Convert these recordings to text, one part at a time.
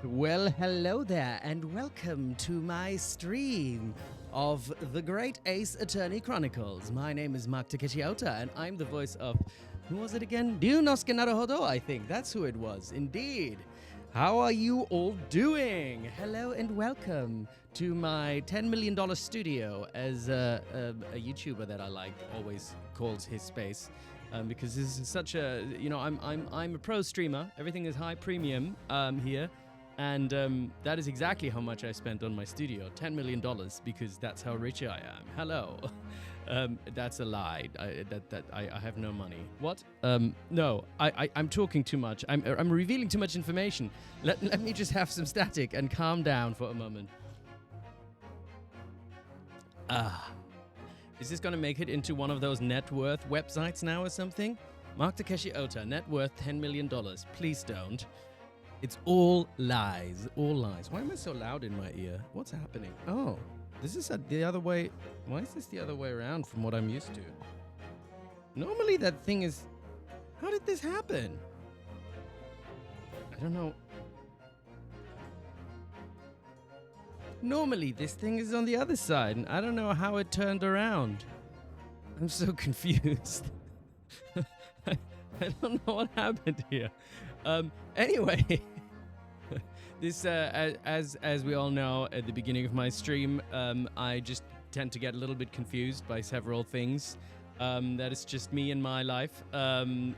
Well, hello there, and welcome to my stream of The Great Ace Attorney Chronicles. My name is Mark Takeshi Ota, and I'm the voice of, who was it again? Ryunosuke Naruhodo, I think. That's who it was, indeed. How are you all doing? Hello and welcome to my $10 million studio, as a YouTuber that I like always calls his space. Because this is such a, I'm a pro streamer. Everything is high premium here. And that is exactly how much I spent on my studio, $10 million, because that's how rich I am. Hello. That's a lie. I have no money. What? No, I'm talking too much. I'm revealing too much information. Let me just have some static and calm down for a moment. Is this going to make it into one of those net worth websites now or something? Mark Takeshi Ota, net worth $10 million. Please don't. It's all lies. All lies. Why am I so loud in my ear? What's happening? Oh, this is the other way. Why is this the other way around from what I'm used to? Normally that thing is... How did this happen? I don't know. Normally this thing is on the other side, and I don't know how it turned around. I'm so confused. I don't know what happened here. Anyway, this as we all know, at the beginning of my stream, I just tend to get a little bit confused by several things. That is just me in my life. But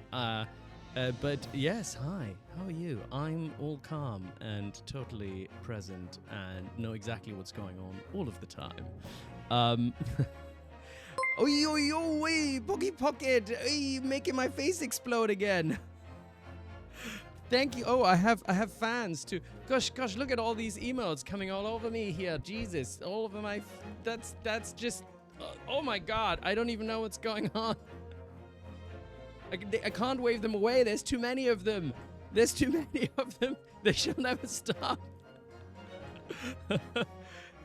yes, hi. How are you? I'm all calm and totally present and know exactly what's going on all of the time. Oi, Pocky Pocket! Oi, making my face explode again. Thank you. Oh, I have fans too. Gosh, look at all these emotes coming all over me here. Jesus, all over my... That's just... oh my God, I don't even know what's going on. I can't wave them away. There's too many of them. They shall never stop.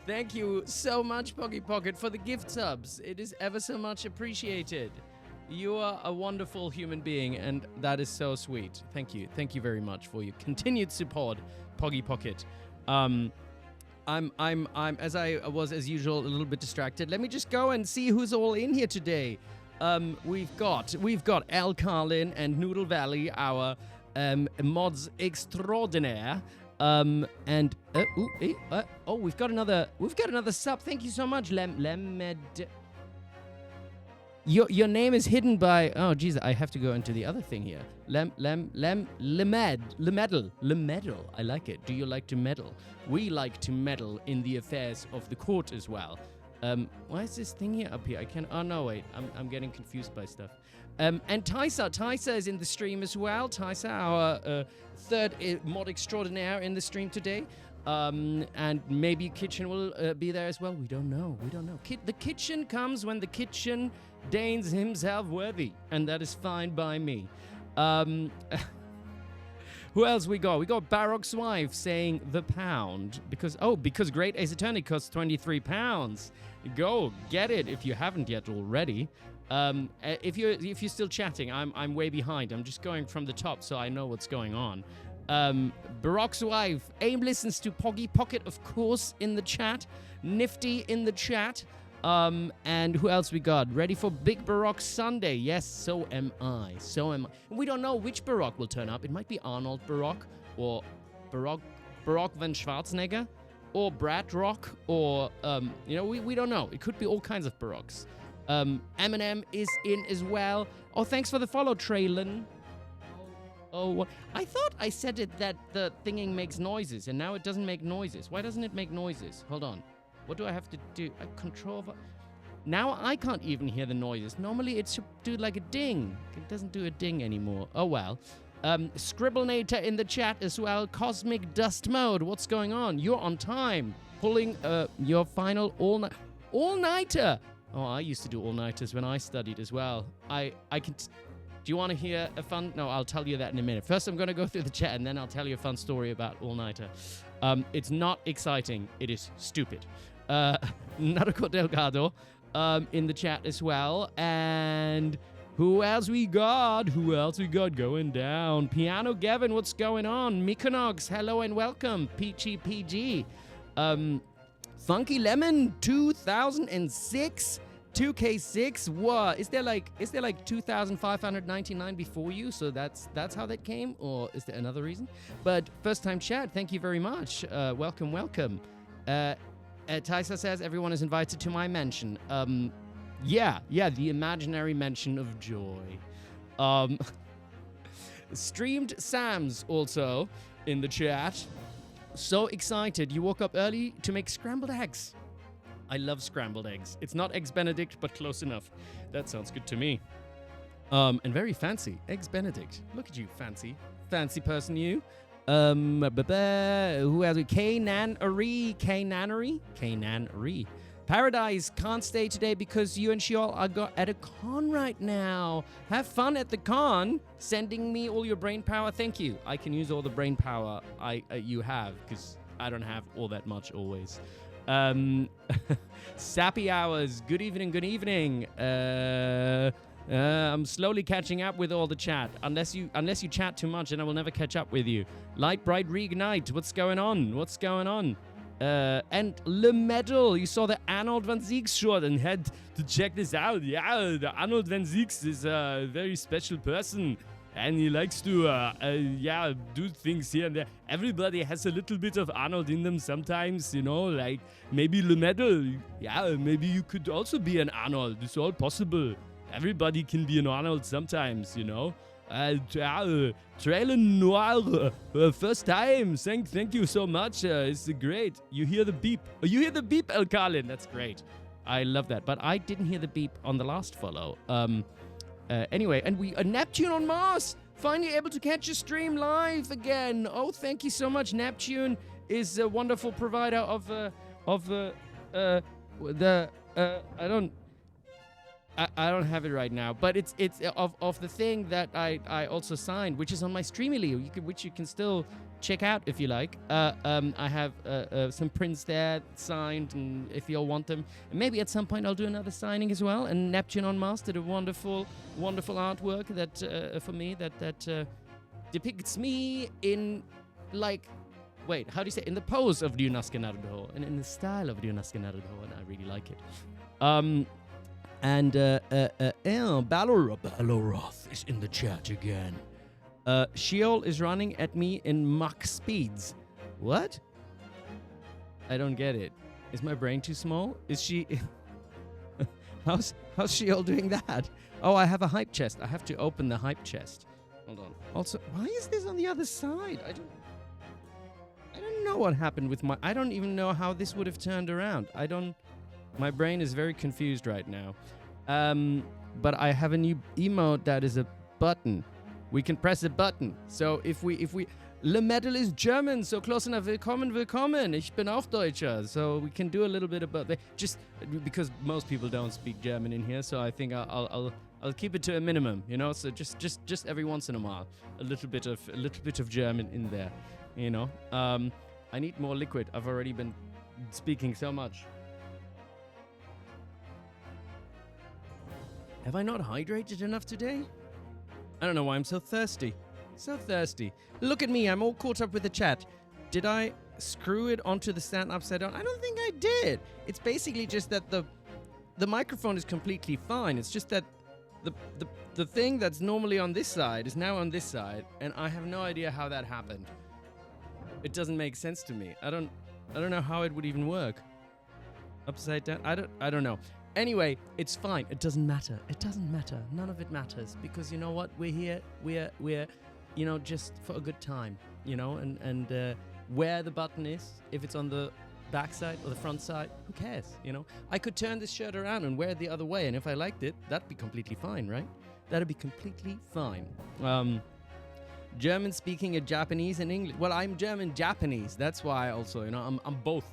Thank you so much, Pocky Pocket, for the gift subs. It is ever so much appreciated. You are a wonderful human being, and that is so sweet. Thank you. Thank you very much for your continued support, Pocky Pocket. I'm as I was as usual a little bit distracted. Let me just go and see who's all in here today. We've got Al Carlin and Noodle Valley, our mods extraordinaire. We've got another sub. Thank you so much, Lemed. Your name is hidden by... Oh, jeez, I have to go into the other thing here. Lemedal. I like it. Do you like to meddle? We like to meddle in the affairs of the court as well. Why is this thing here up here? I can't... Oh, no, wait. I'm getting confused by stuff. And Tysa is in the stream as well. Tysa, our third mod extraordinaire in the stream today. And maybe Kitchen will be there as well. We don't know. The Kitchen comes when the Kitchen deigns himself worthy, and that is fine by me. Who else we got? We got Baroque's wife saying the pound because Great Ace Attorney costs £23. Go get it if you haven't yet already. If you're still chatting, I'm way behind. I'm just going from the top so I know what's going on. Baroque's wife. Aim listens to Poggy Pocket, of course, in the chat. Nifty in the chat. And who else we got? Ready for Big Baroque Sunday? Yes, so am I. We don't know which Baroque will turn up. It might be Arnold Baroque, or Baroque van Schwarzenegger, or Brad Rock, or, we don't know. It could be all kinds of Baroques. Eminem is in as well. Oh, thanks for the follow, Traylon. Oh, I thought I said it that the thinging makes noises, and now it doesn't make noises. Why doesn't it make noises? Hold on. What do I have to do? Control... Now I can't even hear the noises. Normally it should do like a ding. It doesn't do a ding anymore. Oh, well. Scribblenator in the chat as well. Cosmic Dust Mode. What's going on? You're on time. Pulling your final all-nighter. Oh, I used to do all-nighters when I studied as well. I can... Do you want to hear a fun... No, I'll tell you that in a minute. First, I'm going to go through the chat, and then I'll tell you a fun story about all-nighter. It's not exciting. It is stupid. Naruko Delgado in the chat as well. And Who else we got? Who else we got going down? Piano Gavin, what's going on? Mykonox, hello and welcome. Peachy PG. Funky Lemon 2006. 2K6. What? Is there like 2,599 before you? So that's how that came, or is there another reason? But first time chat, thank you very much. Welcome. Tysa says everyone is invited to my mansion. Yeah, the imaginary mansion of joy. Streamed Sam's also in the chat. So excited. You woke up early to make scrambled eggs. I love scrambled eggs. It's not Eggs Benedict, but close enough. That sounds good to me. And very fancy. Eggs Benedict. Look at you, fancy person, you. Who has we? K-Nannery. Paradise can't stay today because you and Sheol are at a con right now. Have fun at the con. Sending me all your brain power. Thank you. I can use all the brain power you have because I don't have all that much always. Sappy hours. Good evening. I'm slowly catching up with all the chat. Unless you chat too much, then I will never catch up with you. Light Bright Reignite. What's going on? And Le Medal. You saw the Arnold van Zieks short and had to check this out. Yeah, the Arnold van Zieks is a very special person. And he likes to, do things here and there. Everybody has a little bit of Arnold in them sometimes, like maybe Le Medal. Yeah, maybe you could also be an Arnold. It's all possible. Everybody can be an Arnold sometimes, Trailer Noir, first time. Thank you so much. It's great. You hear the beep. You hear the beep, El Carlin. That's great. I love that. But I didn't hear the beep on the last follow. Anyway, and we Neptune on Mars, finally able to catch a stream live again. Oh, thank you so much. Neptune is a wonderful provider of I don't have it right now, but it's of the thing that I also signed, which is on my Streamily, which you can still check out if you like. I have some prints there signed, and if you all want them, and maybe at some point I'll do another signing as well. And Neptune on Mars did a wonderful artwork that for me that depicts me in how do you say, in the pose of Ryunosuke Naruhodo and in the style of Ryunosuke Naruhodo, and I really like it. Baloroth is in the chat again. Sheol is running at me in Mach speeds. What? I don't get it. Is my brain too small? Is she... How's Sheol doing that? Oh, I have a hype chest. I have to open the hype chest. Hold on. Also, why is this on the other side? I don't know what happened with my... I don't even know how this would have turned around. My brain is very confused right now. But I have a new emote that is a button. We can press a button. So if we Le Medal is German, so close enough. Willkommen. Ich bin auch Deutscher. So we can do a little bit about that. Just because most people don't speak German in here, so I think I'll keep it to a minimum, So just every once in a while, a little bit of German in there, I need more liquid. I've already been speaking so much. Have I not hydrated enough today? I don't know why I'm so thirsty. Look at me, I'm all caught up with the chat. Did I screw it onto the stand upside down? I don't think I did. It's basically just that the microphone is completely fine. It's just that the thing that's normally on this side is now on this side, and I have no idea how that happened. It doesn't make sense to me. I don't know how it would even work. Upside down? I don't know. Anyway, it's fine. It doesn't matter. None of it matters, because you know what? We're here. We're just for a good time, and where the button is, if it's on the back side or the front side, who cares, I could turn this shirt around and wear it the other way, and if I liked it, that'd be completely fine, right? That'd be completely fine. German speaking, a Japanese and English. Well, I'm German Japanese. That's why also, I'm both.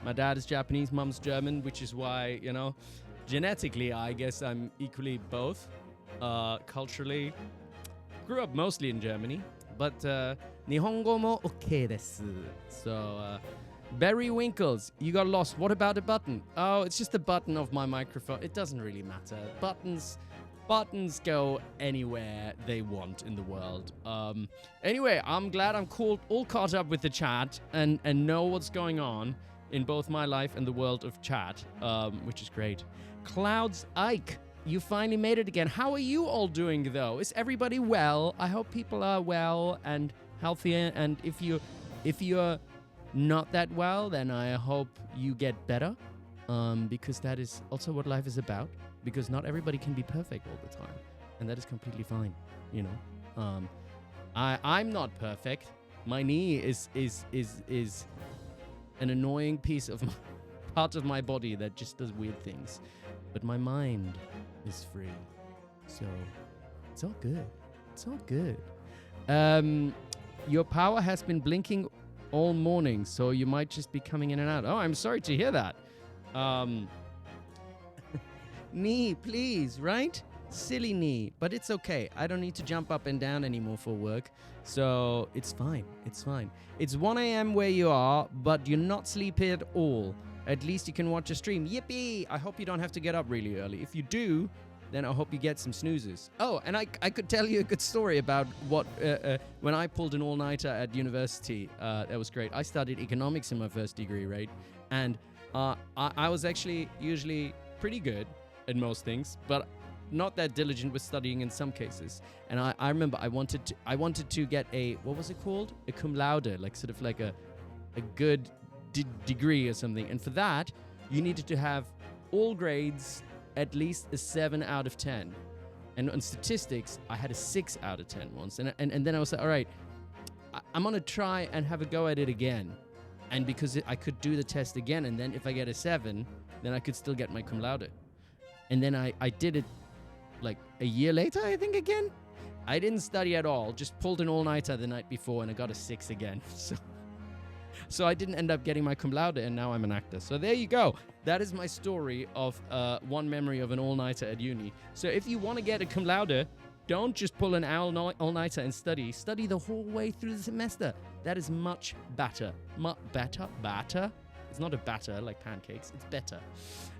My dad is Japanese, mom's German, which is why, genetically, I guess I'm equally both. Culturally, grew up mostly in Germany, but Nihongo mo okay desu. So, Barry Winkles, you got lost. What about a button? Oh, it's just the button of my microphone. It doesn't really matter. Buttons buttons go anywhere they want in the world. Anyway, I'm glad I'm all caught up with the chat and know what's going on in both my life and the world of chat, which is great. Clouds Ike, you finally made it again. How are you all doing, though? Is everybody well? I hope people are well and healthy, and if you're not that well, then I hope you get better, because that is also what life is about. Because not everybody can be perfect all the time, and that is completely fine, you know. I'm not perfect. My knee is an annoying part of my body that just does weird things, but my mind is free, so it's all good. It's all good. Your power has been blinking all morning, so you might just be coming in and out. Oh, I'm sorry to hear that. Knee, please, right? Silly knee, but it's okay. I don't need to jump up and down anymore for work, so it's fine. It's fine. It's 1 a.m. where you are, but you're not sleepy at all. At least you can watch a stream. Yippee! I hope you don't have to get up really early. If you do, then I hope you get some snoozes. Oh, and I could tell you a good story about what when I pulled an all-nighter at university. That was great. I studied economics in my first degree, right? And I was actually usually pretty good in most things, but not that diligent with studying in some cases. And I remember I wanted to get a, what was it called? A cum laude, like sort of like a good degree or something. And for that, you needed to have all grades at least a 7 out of 10. And on statistics, I had a 6 out of 10 once. And then I was like, all right, I'm going to try and have a go at it again. And because I could do the test again, and then if I get a 7, then I could still get my cum laude. And then I did it like a year later, I think, again. I didn't study at all, just pulled an all-nighter the night before, and I got a 6 again. So I didn't end up getting my cum laude, and now I'm an actor. So there you go. That is my story of one memory of an all-nighter at uni. So if you want to get a cum laude, don't just pull an all-nighter and study. Study the whole way through the semester. That is much better. Batter? It's not a batter like pancakes. It's better.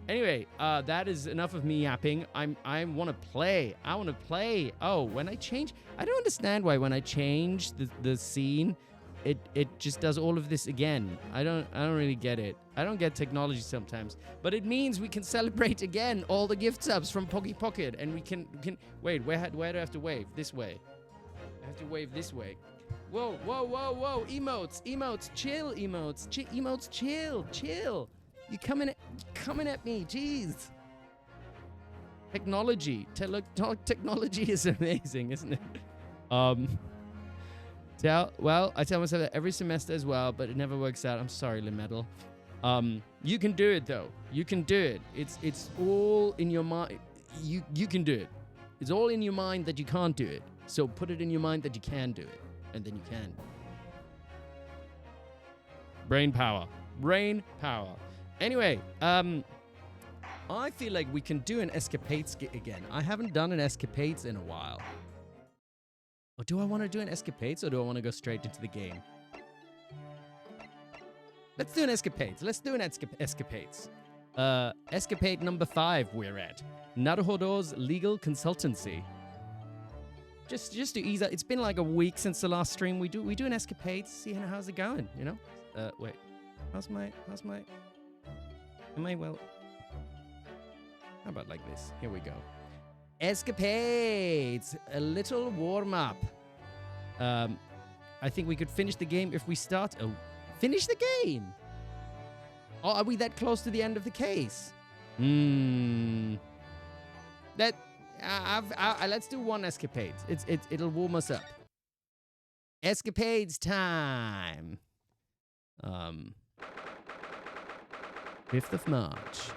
Anyway, that is enough of me yapping. I want to play. I want to play. Oh, when I change... I don't understand why when I change the scene, it just does all of this again. I don't really get it. I don't get technology sometimes. But it means we can celebrate again all the gift subs from Poggy Pocket. And we can... Wait, where do I have to wave? This way. I have to wave this way. Whoa. Emotes. Chill, emotes. Emotes, chill. You're coming at me. Jeez. Technology. Technology is amazing, isn't it? I tell myself that every semester as well, but it never works out. I'm sorry, Limedal. You can do it, though. You can do it. It's all in your mind. You can do it. It's all in your mind that you can't do it. So put it in your mind that you can do it. And then you can. Brain power. Anyway, I feel like we can do an Escapades again. I haven't done an Escapades in a while. Or do I want to do an Escapades, or do I want to go straight into the game? Let's do an Escapades. Escapades. Escapade number 5 we're at. Naruhodo's legal consultancy. Just to ease up. It's been like a week since the last stream. We do an Escapades. See how's it going, you know? Wait. Am I well? How about like this? Here we go. Escapades. A little warm-up. I think we could finish the game if we start... Oh, finish the game? Oh, are we that close to the end of the case? That... let's do one Escapades. It'll warm us up. Escapades time. 5th of March,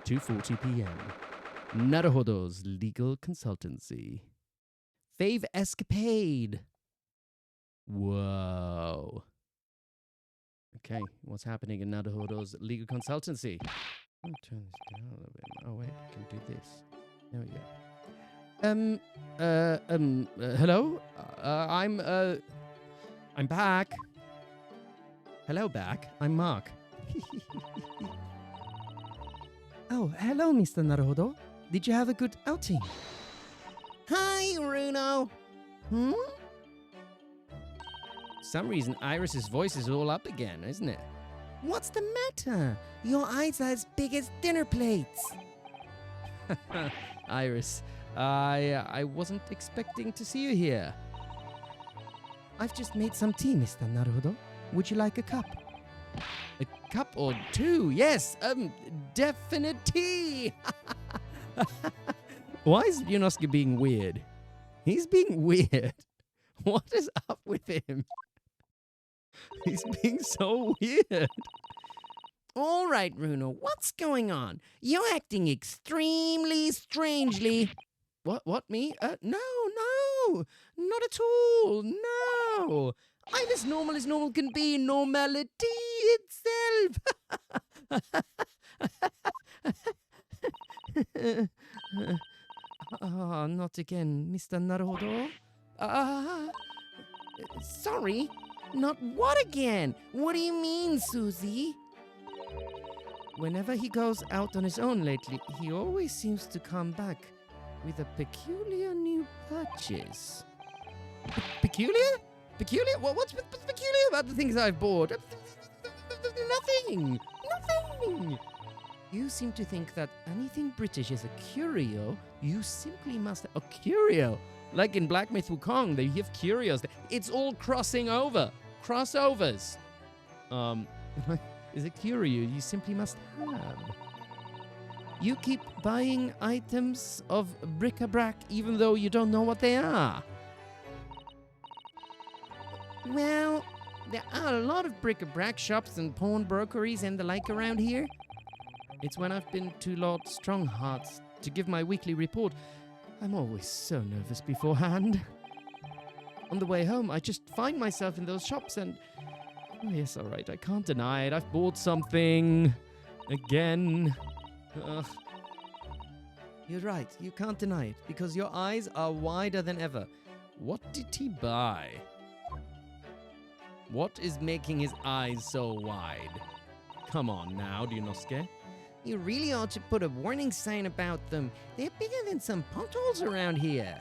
2:40 p.m. Naruhodo's legal consultancy. Fave Escapade. Whoa. Okay, what's happening in Naruhodo's legal consultancy? Let me turn this down a little bit. Oh wait, I can do this. There we go. Hello? I'm back. Hello, back. I'm Mark. Oh, hello, Mr. Naruhodo. Did you have a good outing? Hi, Runo. Hmm? For some reason, Iris's voice is all up again, isn't it? What's the matter? Your eyes are as big as dinner plates. Iris, I wasn't expecting to see you here. I've just made some tea, Mr. Naruhodo. Would you like a cup? A cup or two? Yes, definite tea. Why is Ryunosuke being weird? He's being weird. What is up with him? He's being so weird. All right, Runo, what's going on? You're acting extremely strangely. What, me? No, not at all, no. I'm as normal can be, normality itself. Not again, Mr. Naruhodo. Sorry, not what again? What do you mean, Susie? Whenever he goes out on his own lately, he always seems to come back with a peculiar new purchase. Peculiar? Peculiar? What's peculiar about the things I've bought? Nothing. You seem to think that anything British is a curio. You simply must... A curio? Like in Black Myth Wukong, they have curios. It's all crossing over. Crossovers. Is a curio you simply must have. You keep buying items of bric-a-brac even though you don't know what they are. Well, there are a lot of bric-a-brac shops and pawnbrokeries and the like around here. It's when I've been to Lord Strongheart's to give my weekly report. I'm always so nervous beforehand. On the way home, I just find myself in those shops and... Oh, yes, all right, I can't deny it. I've bought something. Again. You're right, you can't deny it, because your eyes are wider than ever. What did he buy? What is making his eyes so wide? Come on now, Ryunosuke. You really ought to put a warning sign about them. They're bigger than some potholes around here.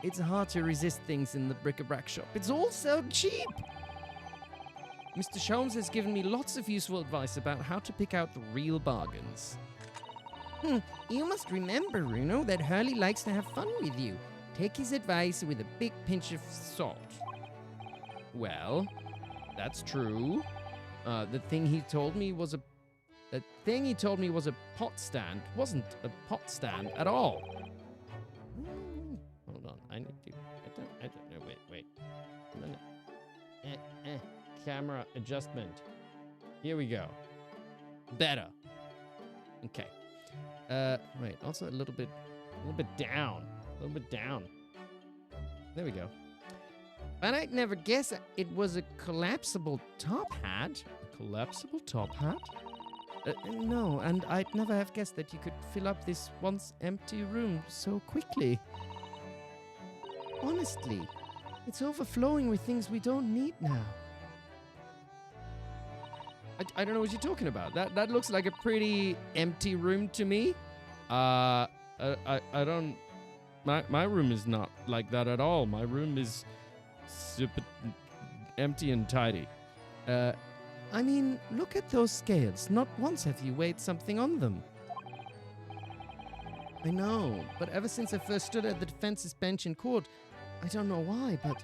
It's hard to resist things in the bric-a-brac shop. It's all so cheap. Mr. Sholmes has given me lots of useful advice about how to pick out the real bargains. You must remember, Runo, that Hurley likes to have fun with you. Take his advice with a big pinch of salt. Well, that's true. The thing he told me was a pot stand. Wasn't a pot stand at all. Hold on, I don't know. Wait. A minute. Camera adjustment. Here we go. Better. Okay. Wait. Also a little bit down. There we go. But I'd never guess it was a collapsible top hat. A collapsible top hat? No, and I'd never have guessed that you could fill up this once empty room so quickly. Honestly, it's overflowing with things we don't need now. I don't know what you're talking about. That looks like a pretty empty room to me. I don't... My room is not like that at all. My room is super empty and tidy. I mean, look at those scales. Not once have you weighed something on them. I know, but ever since I first stood at the defense's bench in court, I don't know why, but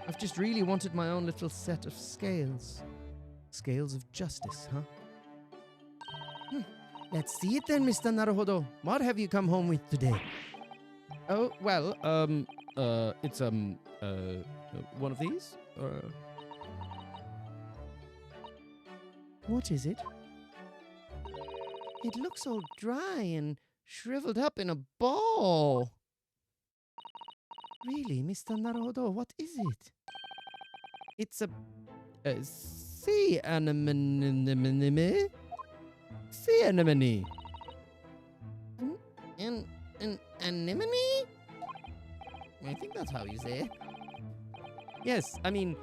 I've just really wanted my own little set of scales. Scales of justice, huh? Let's see it then, Mr. Naruhodo. What have you come home with today? Oh, well, it's, one of these? What is it? It looks all dry and shriveled up in a ball. Really, Mr. Naruhodo, what is it? It's a sea anemone? Sea anemone. An anemone? I think that's how you say it. Yes, I mean,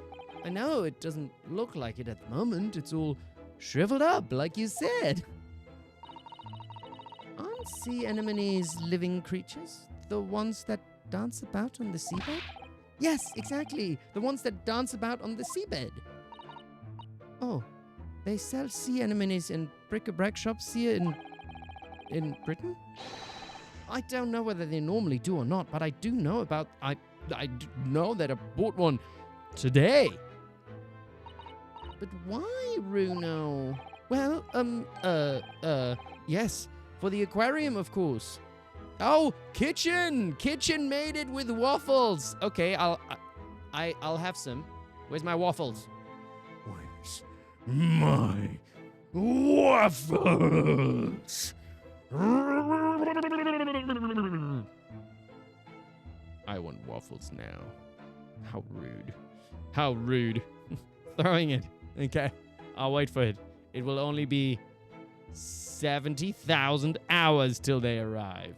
I know it doesn't look like it at the moment. It's all shriveled up, like you said. Aren't sea anemones living creatures? the ones that dance about on the seabed? Yes, exactly. The ones that dance about on the seabed. Oh, they sell sea anemones in bric-a-brac shops here in Britain? I don't know whether they normally do or not, but I do know about... I know that I bought one today. But why, Runo? Well, yes, for the aquarium, of course. Oh, kitchen made it with waffles. Okay, I'll have some. Where's my waffles? Where's my waffles? I want waffles now. How rude. How rude. Throwing it. Okay, I'll wait for it. It will only be 70,000 hours till they arrive.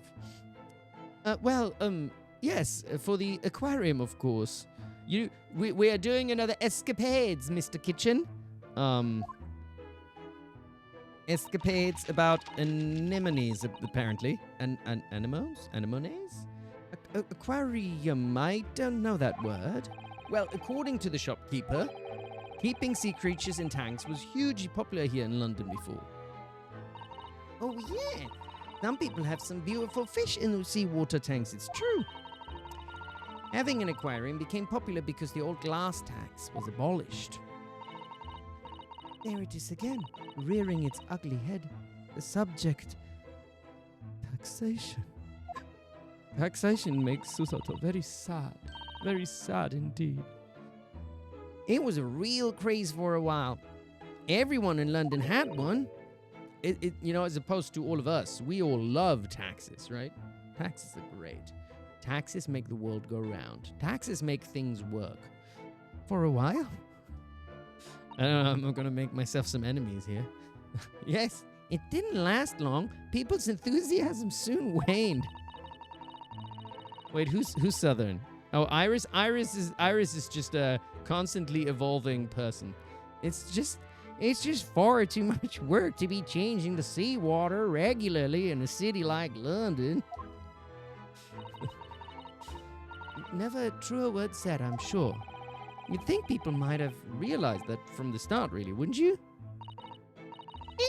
Yes, for the aquarium, of course. We are doing another Escapades, Mr. Kitchen. Escapades about anemones, apparently. Anemones? Aquarium, I don't know that word. Well, according to the shopkeeper, keeping sea creatures in tanks was hugely popular here in London before. Oh, yeah. Some people have some beautiful fish in the seawater tanks, it's true. Having an aquarium became popular because the old glass tax was abolished. There it is again, rearing its ugly head. The subject, taxation. Taxation makes Susato very sad indeed. It was a real craze for a while. Everyone in London had one. As opposed to all of us, we all love taxes, right? Taxes are great. Taxes make the world go round. Taxes make things work. For a while? I don't know, I'm gonna make myself some enemies here. Yes, it didn't last long. People's enthusiasm soon waned. Wait, who's Southern? Oh, Iris? Iris is just a constantly evolving person. It's just far too much work to be changing the seawater regularly in a city like London. Never a truer word said, I'm sure. You'd think people might have realized that from the start, really, wouldn't you?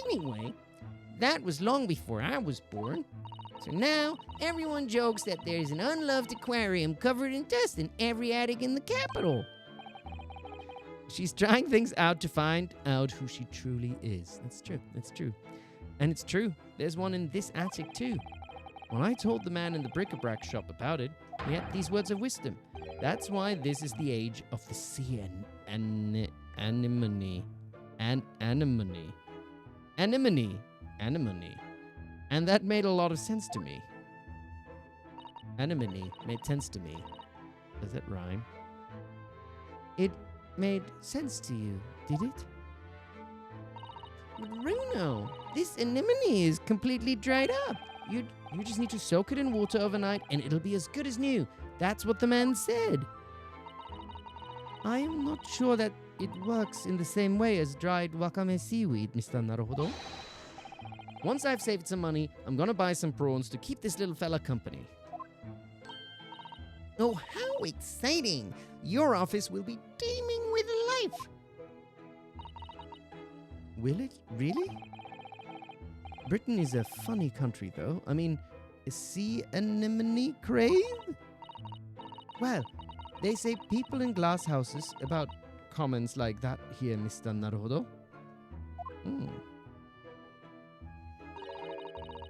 Anyway, that was long before I was born. So now, everyone jokes that there's an unloved aquarium covered in dust in every attic in the capital. She's trying things out to find out who she truly is. That's true. And it's true. There's one in this attic, too. When I told the man in the bric-a-brac shop about it, he had these words of wisdom. That's why this is the age of the sea anemone. Anemone. And that made a lot of sense to me. Anemone made sense to me. Does that rhyme? It made sense to you, did it? But Runo, this anemone is completely dried up. You just need to soak it in water overnight and it'll be as good as new. That's what the man said. I am not sure that it works in the same way as dried wakame seaweed, Mr. Naruhodo. Once I've saved some money, I'm gonna buy some prawns to keep this little fella company. Oh, how exciting! Your office will be teeming with life. Will it? Really? Britain is a funny country, though. I mean, a sea anemone crave? Well, they say people in glass houses about comments like that here, Mr. Naruhodo.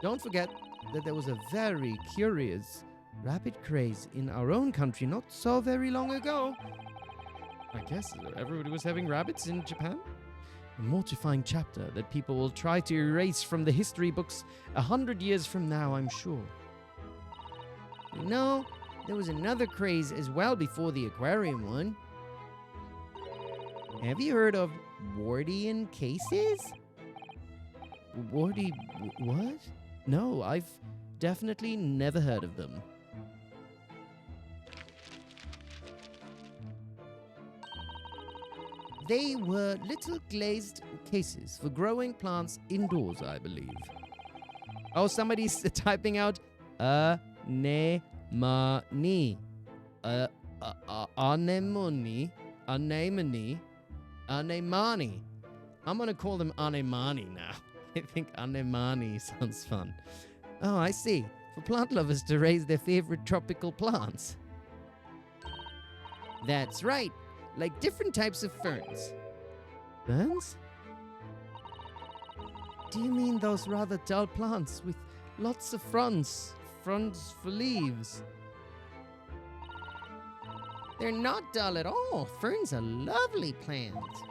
Don't forget that there was a very curious rabbit craze in our own country not so very long ago. I guess everybody was having rabbits in Japan? A mortifying chapter that people will try to erase from the history books 100 years from now, I'm sure. You know, there was another craze as well before the aquarium one. Have you heard of Wardian cases? What? No, I've definitely never heard of them. They were little glazed cases for growing plants indoors, I believe. Oh, somebody's typing out anemone. Anemone. Anemone. Anemani. I'm going to call them anemani now. I think anemani sounds fun. Oh, I see. For plant lovers to raise their favorite tropical plants. That's right. Like different types of ferns. Ferns? Do you mean those rather dull plants with lots of fronds for leaves? They're not dull at all. Ferns are lovely plants.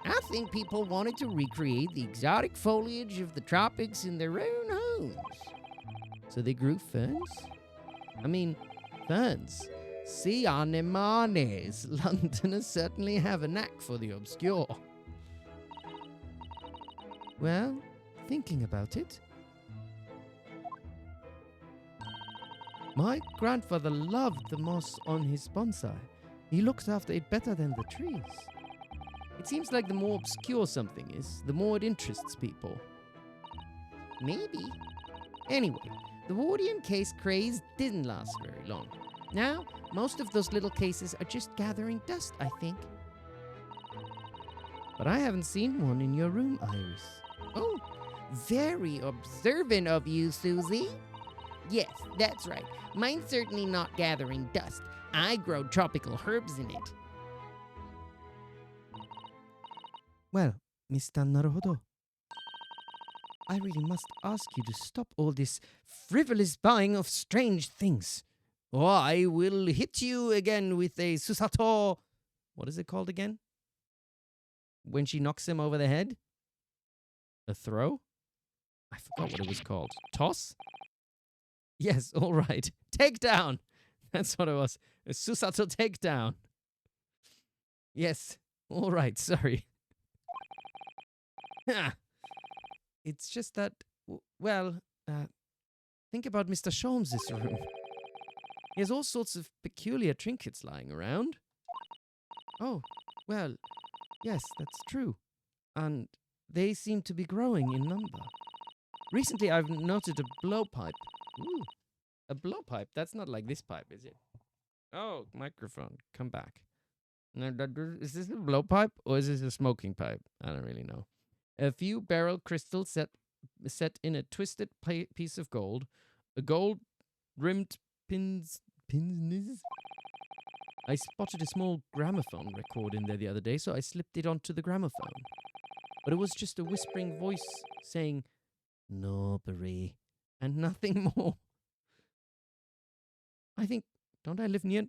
I think people wanted to recreate the exotic foliage of the tropics in their own homes. So they grew ferns? I mean, ferns. Sea anemones. Londoners certainly have a knack for the obscure. Well, thinking about it, my grandfather loved the moss on his bonsai. He looked after it better than the trees. It seems like the more obscure something is, the more it interests people. Maybe. Anyway, the Wardian case craze didn't last very long. Now, most of those little cases are just gathering dust, I think. But I haven't seen one in your room, Iris. Oh, very observant of you, Susie. Yes, that's right. Mine's certainly not gathering dust. I grow tropical herbs in it. Well, Mr. Naruhodo, I really must ask you to stop all this frivolous buying of strange things, or I will hit you again with a susato. What is it called again? When she knocks him over the head? A throw? I forgot what it was called. Toss? Yes, all right. Takedown. That's what it was. A susato takedown. Yes, all right, sorry. It's just that, think about Mr. Sholmes' room. He has all sorts of peculiar trinkets lying around. Oh, well, yes, that's true. And they seem to be growing in number. Recently, I've noted a blowpipe. Ooh, a blowpipe? That's not like this pipe, is it? Oh, microphone, come back. Is this a blowpipe or is this a smoking pipe? I don't really know. A few beryl crystals set in a twisted piece of gold. A gold-rimmed pins. I spotted a small gramophone record in there the other day, so I slipped it onto the gramophone. But it was just a whispering voice saying, Norbury, and nothing more. Don't I live near?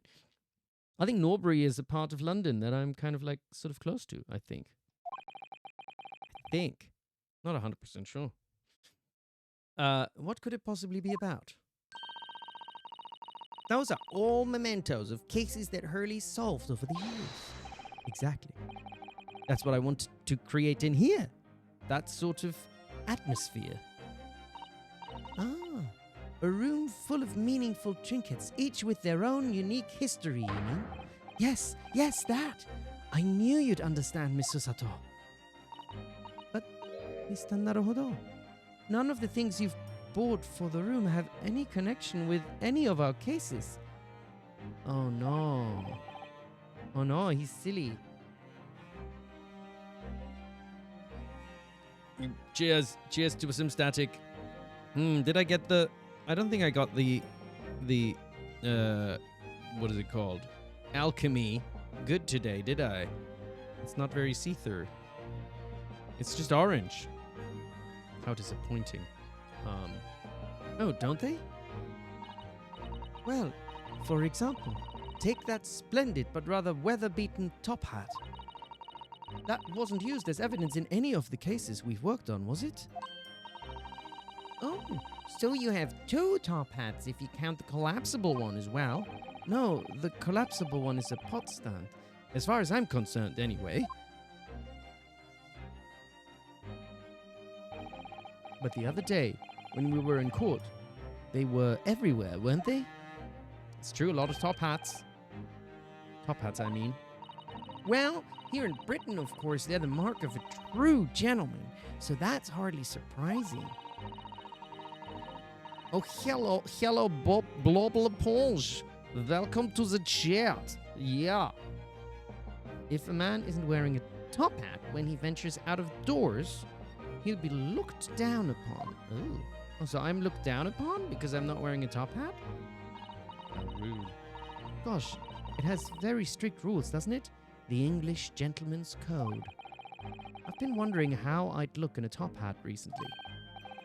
I think Norbury is a part of London that I'm kind of like sort of close to, I think. Not 100% sure. What could it possibly be about? Those are all mementos of cases that Hurley solved over the years. Exactly. That's what I want to create in here. That sort of atmosphere. A room full of meaningful trinkets, each with their own unique history, you mean? Yes, that. I knew you'd understand, Miss Susato. But, Mr. Naruhodo, none of the things you've bought for the room have any connection with any of our cases. Oh no, he's silly. Cheers to some static. Did I get the... I don't think I got the what is it called? Alchemy good today, did I? It's not very see-through. It's just orange. How disappointing. Oh, don't they? Well, for example, take that splendid but rather weather-beaten top hat. That wasn't used as evidence in any of the cases we've worked on, was it? Oh, so you have two top hats if you count the collapsible one as well. No, the collapsible one is a pot stand. As far as I'm concerned, anyway. But the other day, when we were in court, they were everywhere, weren't they? It's true, a lot of top hats. Top hats, I mean. Well, here in Britain, of course, they're the mark of a true gentleman, so that's hardly surprising. Oh, hello, Bob Blobble Polge. Welcome to the chat. Yeah. If a man isn't wearing a top hat when he ventures out of doors, he'll be looked down upon. Oh, so I'm looked down upon because I'm not wearing a top hat? How rude. Gosh, it has very strict rules, doesn't it? The English Gentleman's Code. I've been wondering how I'd look in a top hat recently.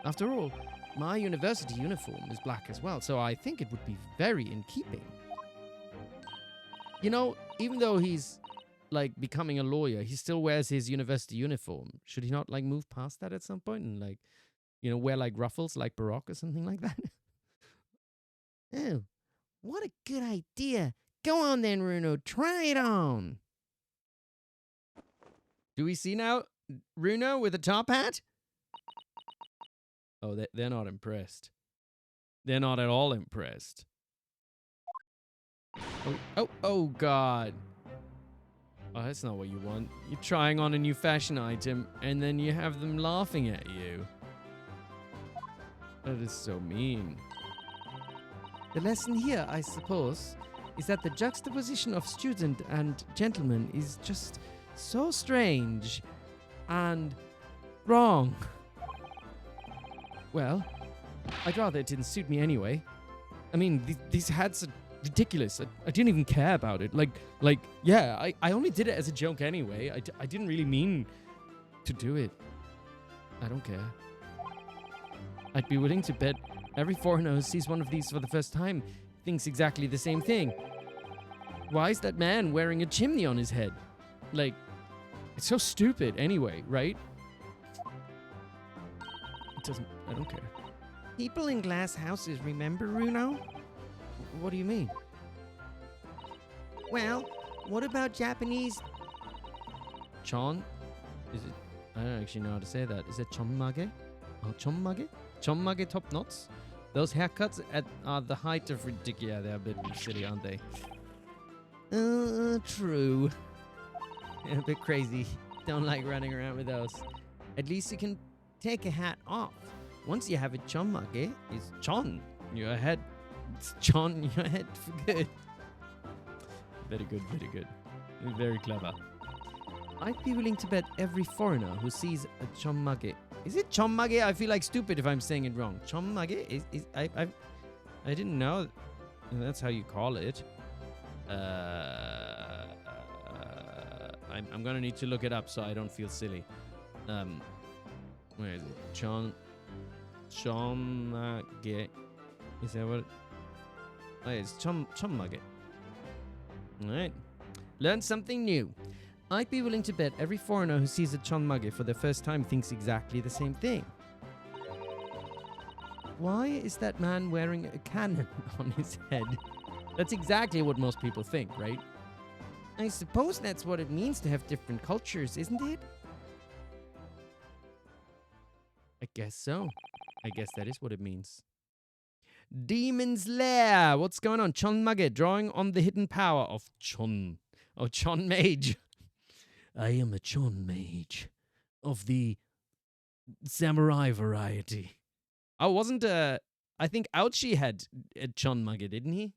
After all, my university uniform is black as well, so I think it would be very in keeping. You know, even though he's, like, becoming a lawyer, he still wears his university uniform. Should he not, like, move past that at some point and, like, you know, wear, like, ruffles like Barack or something like that? Oh, what a good idea. Go on then, Runo. Try it on. Do we see now Runo with a top hat? Oh, they're not impressed. They're not at all impressed. Oh, God. Oh, that's not what you want. You're trying on a new fashion item, and then you have them laughing at you. That is so mean. The lesson here, I suppose, is that the juxtaposition of student and gentleman is just so strange and wrong. Well, I'd rather it didn't suit me anyway. I mean, these hats are ridiculous. I didn't even care about it. Yeah, I only did it as a joke anyway. I didn't really mean to do it. I don't care. I'd be willing to bet every foreigner who sees one of these for the first time thinks exactly the same thing. Why is that man wearing a chimney on his head? Like, it's so stupid anyway, right? I don't care. People in glass houses remember Runo? What do you mean? Well, what about Japanese? Chon? Is it? I don't actually know how to say that. Is it chonmage? Oh, chonmage? Chonmage top knots? Those haircuts are the height of ridiculous. Yeah, they're a bit silly, aren't they? True. A bit crazy. Don't like running around with those. At least you can take a hat off. Once you have a chonmage, it's chon your head. It's chon your head for good. Very good, very good. Very clever. I'd be willing to bet every foreigner who sees a chonmage. Is it chonmage? I feel like stupid if I'm saying it wrong. Chonmage? I didn't know that's how you call it. I'm gonna need to look it up so I don't feel silly. Where is it? Chonmage. Is that what? Oh, it's chonmage. Alright. Learn something new. I'd be willing to bet every foreigner who sees a chonmage for the first time thinks exactly the same thing. Why is that man wearing a cannon on his head? That's exactly what most people think, right? I suppose that's what it means to have different cultures, isn't it? I guess so. I guess that is what it means. Demon's Lair. What's going on? Chonmage, drawing on the hidden power of Chon. Oh, Chon Mage. I am a Chon Mage of the samurai variety. Oh, wasn't I think Ouchie had a Chonmage, didn't he?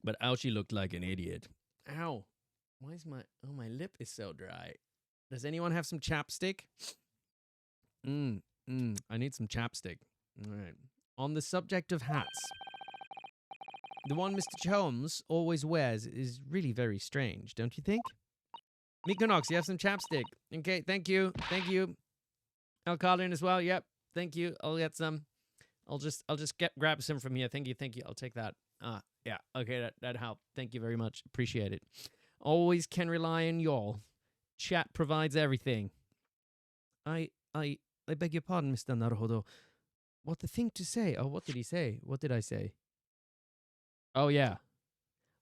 But Ouchie looked like an idiot. Ow. Why is my lip is so dry. Does anyone have some chapstick? I need some chapstick. All right. On the subject of hats, the one Mr. Sholmes always wears is really very strange, don't you think? Mikonox, you have some chapstick. Okay, thank you. Thank you. I'll call in as well. Yep. Thank you. I'll get some. I'll just grab some from here. Thank you. Thank you. I'll take that. Yeah. Okay, that helped. Thank you very much. Appreciate it. Always can rely on y'all. Chat provides everything. I beg your pardon, Mr. Naruhodo. What the thing to say? Oh, what did he say? What did I say? Oh, yeah.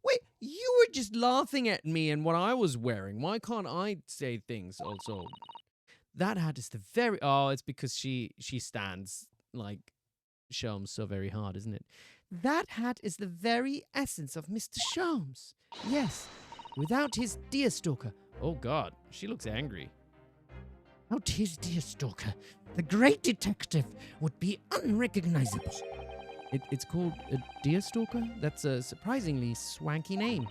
Wait, you were just laughing at me and what I was wearing. Why can't I say things also? That hat is the very... Oh, it's because she stands, like, Sholmes so very hard, isn't it? That hat is the very essence of Mr. Sholmes. Yes, without his deerstalker. Oh, God, she looks angry. Oh, 'tis dear stalker. The great detective would be unrecognizable. It's called a deer stalker? That's a surprisingly swanky name.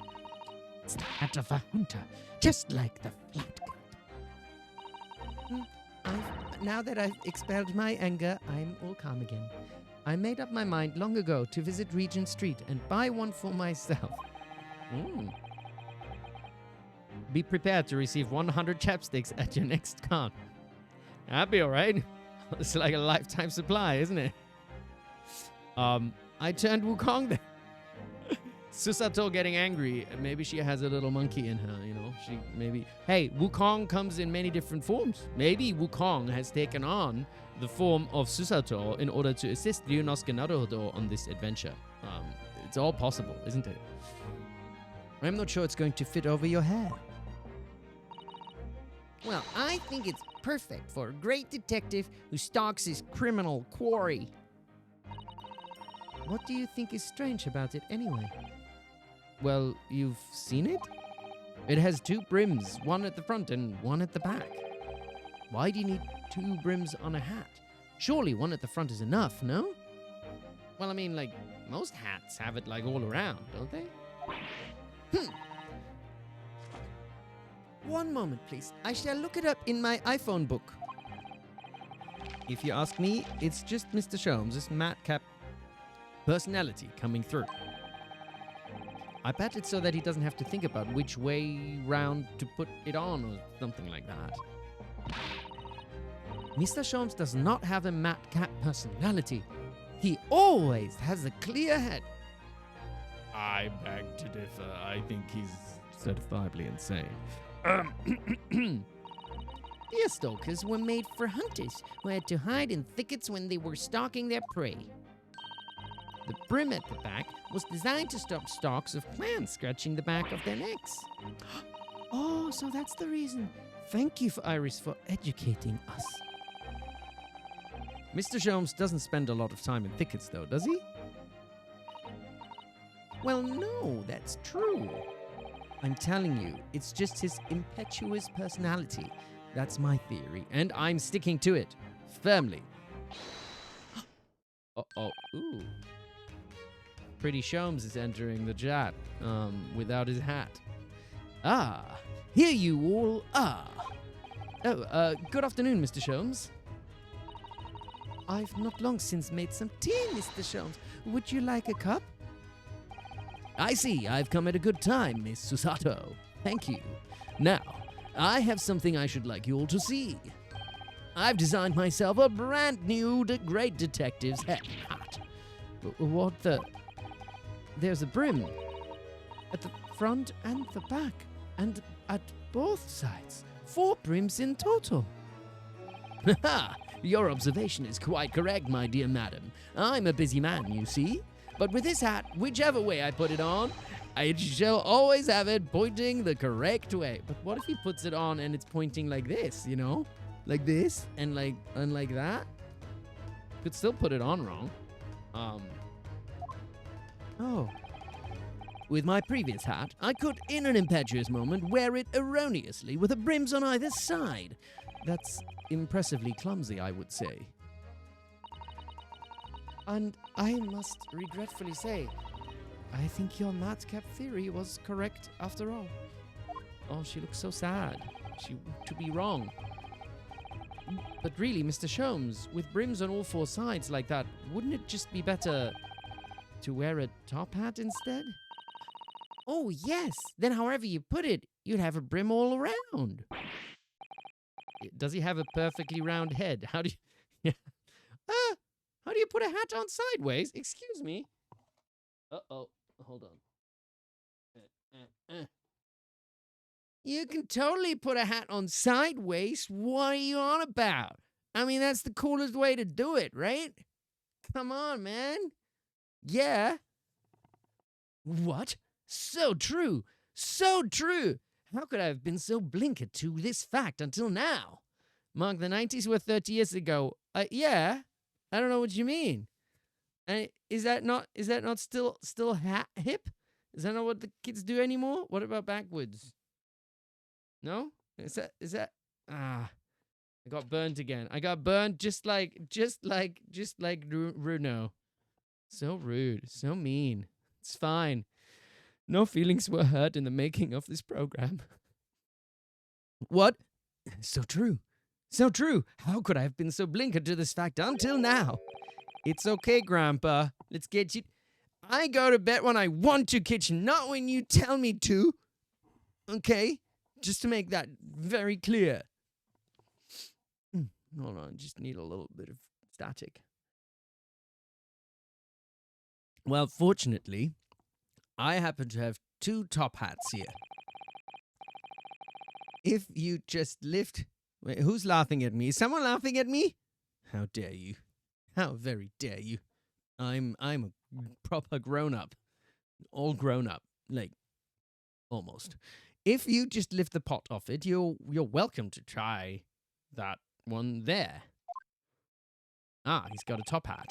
It's the hat of a hunter, just like the flat cat. Now that I've expelled my anger, I'm all calm again. I made up my mind long ago to visit Regent Street and buy one for myself. Be prepared to receive 100 chapsticks at your next con. That'd be alright. It's like a lifetime supply, isn't it? I turned Wukong there. Susato getting angry. Maybe she has a little monkey in her, you know. Hey, Wukong comes in many different forms. Maybe Wukong has taken on the form of Susato in order to assist Ryunosuke Naruhodo on this adventure. It's all possible, isn't it? I'm not sure it's going to fit over your hair. Well, I think it's perfect for a great detective who stalks his criminal quarry. What do you think is strange about it anyway? Well, you've seen it? It has two brims, one at the front and one at the back. Why do you need two brims on a hat? Surely one at the front is enough, no? Well, I mean, like, most hats have it, like, all around, don't they? One moment, please. I shall look it up in my iPhone book. If you ask me, it's just Mr. Sholmes' madcap personality coming through. I bet it's so that he doesn't have to think about which way round to put it on or something like that. Mr. Sholmes does not have a madcap personality. He always has a clear head. I beg to differ. I think he's Certifiably insane. Deer stalkers were made for hunters who had to hide in thickets when they were stalking their prey. The brim at the back was designed to stop stalks of plants scratching the back of their necks. Oh, so that's the reason. Thank you, Iris, for educating us. Mr. Sholmes doesn't spend a lot of time in thickets, though, does he? Well, no, that's true. I'm telling you, it's just his impetuous personality. That's my theory, and I'm sticking to it firmly. Uh-oh. Ooh. Pretty Sholmes is entering the chat without his hat. Ah, here you all are. Oh, good afternoon, Mr. Sholmes. I've not long since made some tea, Mr. Sholmes. Would you like a cup? I see. I've come at a good time, Miss Susato. Thank you. Now, I have something I should like you all to see. I've designed myself a brand new great detective's hat. What the... There's a brim at the front and the back, and at both sides. 4 brims in total. Ha! Your observation is quite correct, my dear madam. I'm a busy man, you see. But with this hat, whichever way I put it on, I shall always have it pointing the correct way. But what if he puts it on and it's pointing like this, you know? Like this and like that? Could still put it on wrong. Oh. With my previous hat, I could, in an impetuous moment, wear it erroneously with the brims on either side. That's impressively clumsy, I would say. And I must regretfully say, I think your madcap theory was correct after all. Oh, she looks so sad. To be wrong. But really, Mr. Sholmes, with brims on all 4 sides like that, wouldn't it just be better to wear a top hat instead? Oh, yes. Then however you put it, you'd have a brim all around. Does he have a perfectly round head? How do you... How do you put a hat on sideways? Excuse me. Uh-oh. Hold on. You can totally put a hat on sideways. What are you on about? I mean, that's the coolest way to do it, right? Come on, man. Yeah. What? So true. So true. How could I have been so blinkered to this fact until now? Mark, the 90s were 30 years ago. Yeah. I don't know what you mean. Is that not still hip? Is that not what the kids do anymore? What about backwards? No? Is that I got burned again. I got burned just like Runo. So rude. So mean. It's fine. No feelings were hurt in the making of this program. What? So true. So true. How could I have been so blinkered to this fact until now? It's okay, Grandpa. Let's get you. I go to bed when I want to, Kitchen, not when you tell me to. Okay? Just to make that very clear. Hold on, just need a little bit of static. Well, fortunately, I happen to have 2 top hats here. If you just lift... Wait, who's laughing at me? Is someone laughing at me? How dare you? How very dare you? I'm a proper grown-up. All grown up. Like, almost. If you just lift the pot off it, you're welcome to try that one there. Ah, he's got a top hat.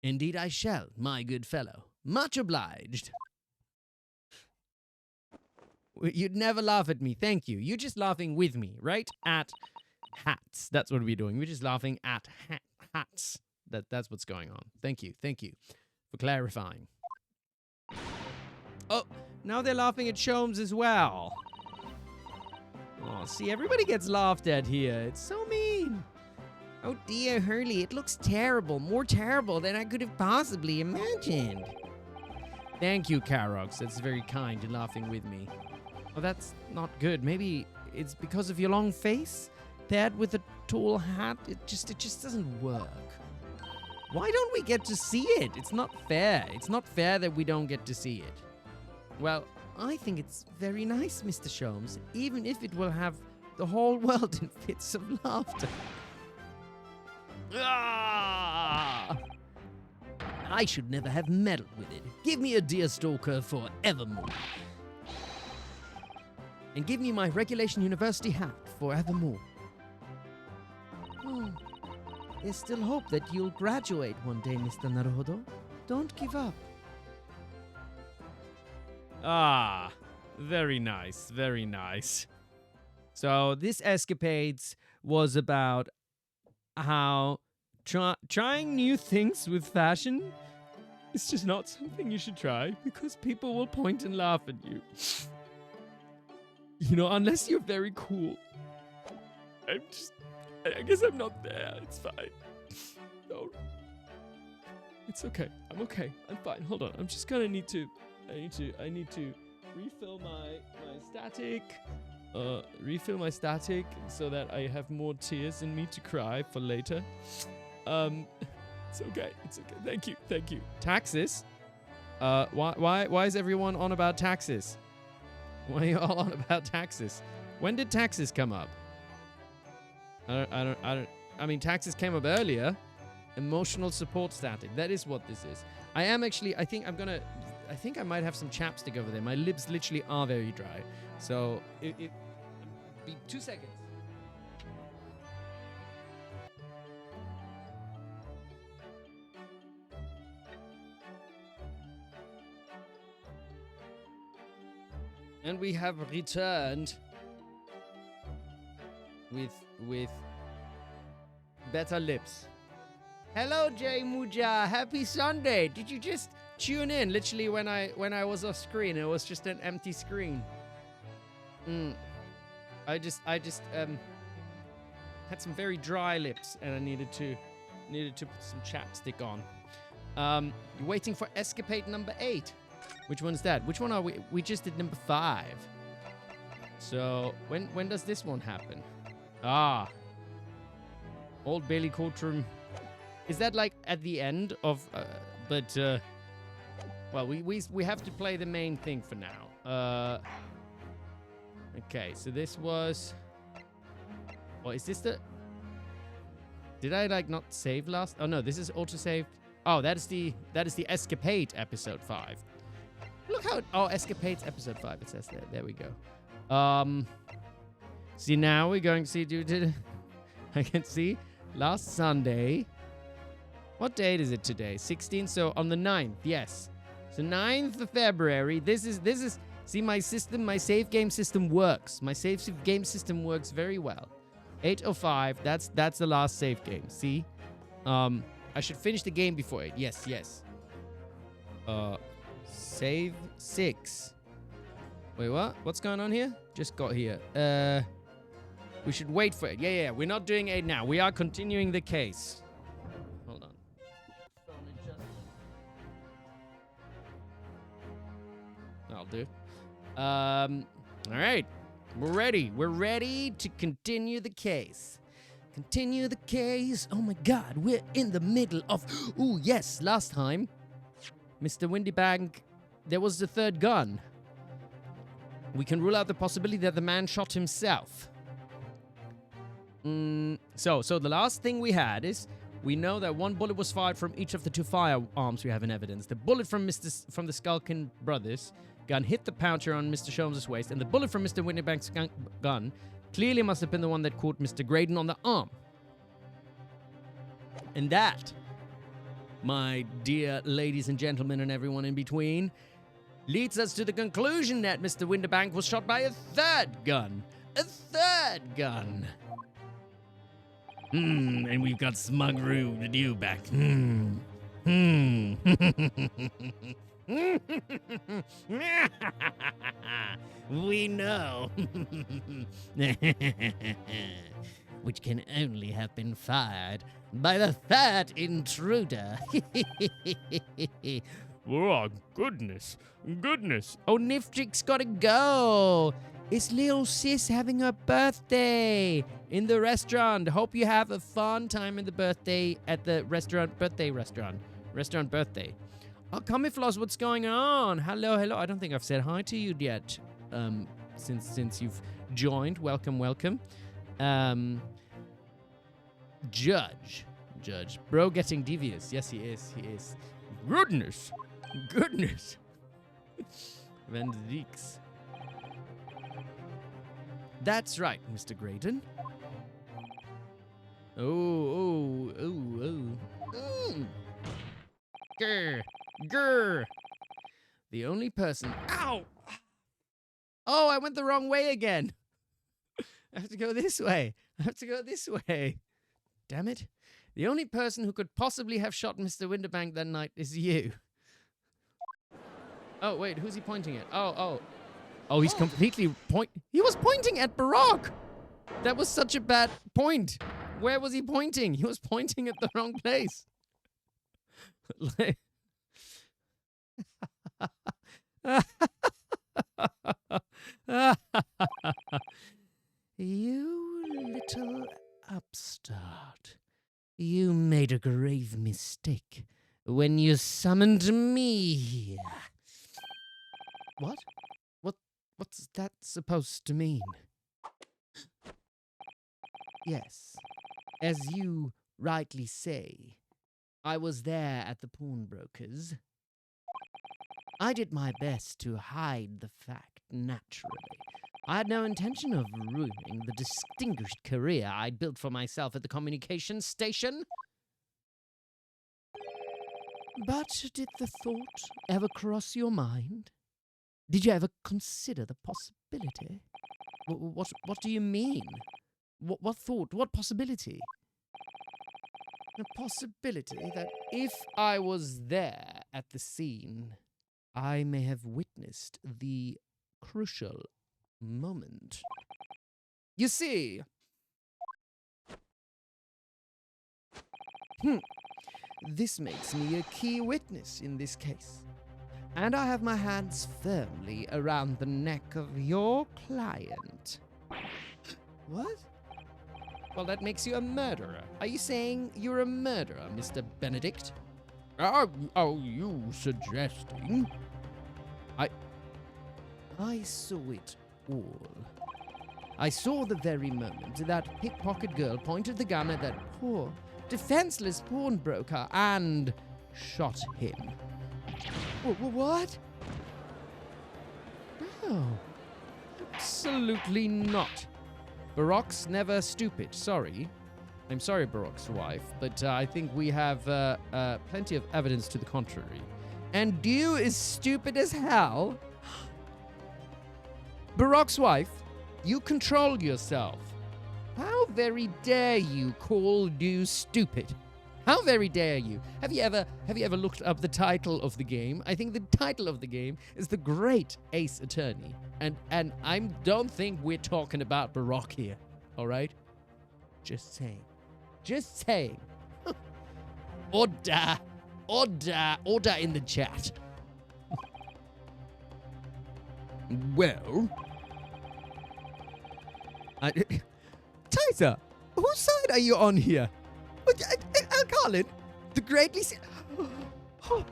Indeed I shall, my good fellow. Much obliged. You'd never laugh at me, thank you. You're just laughing with me, right? At hats. That's what we're doing. We're just laughing at hats. That's what's going on. Thank you for clarifying. Oh, now they're laughing at Sholmes as well. Oh, see, everybody gets laughed at here. It's so mean. Oh dear, Hurley, it looks terrible. More terrible than I could have possibly imagined. Thank you, Carox. That's very kind in laughing with me. Oh, that's not good. Maybe it's because of your long face? Paired with a tall hat? It just doesn't work. Why don't we get to see it? It's not fair. It's not fair that we don't get to see it. Well, I think it's very nice, Mr. Sholmes, even if it will have the whole world in fits of laughter. Ah! I should never have meddled with it. Give me a deerstalker forevermore. And give me my Regulation University hat forevermore. Oh, there's still hope that you'll graduate one day, Mr. Naruhodo. Don't give up. Ah, very nice, very nice. So this Escapades was about how trying new things with fashion is just not something you should try because people will point and laugh at you. You know, unless you're very cool. I guess I'm not there. It's fine. No. It's okay. I'm okay. I'm fine. Hold on. I'm just gonna need to refill my static. Refill my static so that I have more tears in me to cry for later. It's okay. It's okay. Thank you. Taxes? Why is everyone on about taxes? Why are you all on about taxes? When did taxes come up? I mean, taxes came up earlier. Emotional support static. That is what this is. I think I might have some chapstick over there. My lips literally are very dry. So, be 2 seconds. And we have returned with better lips. Hello, Jay Muja. Happy Sunday. Did you just tune in? Literally, when I was off screen, it was just an empty screen. I just had some very dry lips, and I needed to put some chapstick on. You're waiting for Escapade number 8. Which one's that? Which one are we? We just did number 5. So when does this one happen? Ah, Old Bailey Courtroom. Is that like at the end of? Well, we have to play the main thing for now. Okay, so this was. Well, is this the? Did I like not save last? Oh no, this is autosaved. Oh, that is the Escapade episode 5. Look how Escapades episode 5 it says there. There we go. See, now we're going to see I can see last Sunday. What date is it today? 16th. So on the 9th, yes. So 9th of February. This is see, my save game system works. My save game system works very well. 8:05. That's the last save game. See? I should finish the game before 8. Yes, yes. Save 6. Wait, what? What's going on here? Just got here. We should wait for it. Yeah. We're not doing 8 now. We are continuing the case. Hold on. I'll do. All right. We're ready. We're ready to continue the case. Continue the case. Oh my God, we're in the middle of... Ooh, yes, last time, Mr. Windybank, there was the third gun. We can rule out the possibility that the man shot himself. So the last thing we had is we know that one bullet was fired from each of the 2 firearms we have in evidence. The bullet from the Skulkin brothers' gun hit the poucher on Mr. Sholmes' waist, and the bullet from Mr. Windybank's gun clearly must have been the one that caught Mr. Graydon on the arm. And that, my dear ladies and gentlemen and everyone in between, leads us to the conclusion that Mr. Windybank was shot by a third gun. A third gun. And we've got Smug Roo the Dew back. We know. Which can only have been fired by the third intruder. Oh, goodness. Oh, Niftrik's gotta go. It's little sis having her birthday in the restaurant. Hope you have a fun time in the birthday at the restaurant. Restaurant birthday. Oh, Kamiflos, what's going on? Hello. I don't think I've said hi to you yet. Since you've joined. Welcome. Judge. Bro getting devious. Yes, he is. Goodness. Vendix. That's right, Mr. Graydon. Oh. Grr. The only person... Ow! Oh, I went the wrong way again. I have to go this way. Damn it. The only person who could possibly have shot Mr. Windybank that night is you. Oh, wait, who's he pointing at? Oh, he's completely He was pointing at Baroque! That was such a bad point. Where was he pointing? He was pointing at the wrong place. You little upstart. You made a grave mistake when you summoned me here. What? What's that supposed to mean? Yes, as you rightly say, I was there at the pawnbroker's. I did my best to hide the fact, naturally. I had no intention of ruining the distinguished career I'd built for myself at the communications station. But did the thought ever cross your mind? Did you ever consider the possibility? What do you mean? What thought? What possibility? The possibility that if I was there at the scene, I may have witnessed the crucial moment. You see, this makes me a key witness in this case. And I have my hands firmly around the neck of your client. What? Well, that makes you a murderer. Are you saying you're a murderer, Mr. Benedict? Are you suggesting? I saw it all. I saw the very moment that pickpocket girl pointed the gun at that poor, defenseless pawnbroker and shot him. What? No, absolutely not. Baroque's never stupid. Sorry. I'm sorry, Baroque's wife, but I think we have plenty of evidence to the contrary. And you is stupid as hell. Baroque's wife, you control yourself. How very dare you call you stupid? How very dare you? Have you ever looked up the title of the game? I think the title of the game is The Great Ace Attorney. And I don't think we're talking about Baroque here. All right? Just saying. Just saying. Order in the chat. Well, Tyser, whose side are you on here? Carlin, the greatly... Are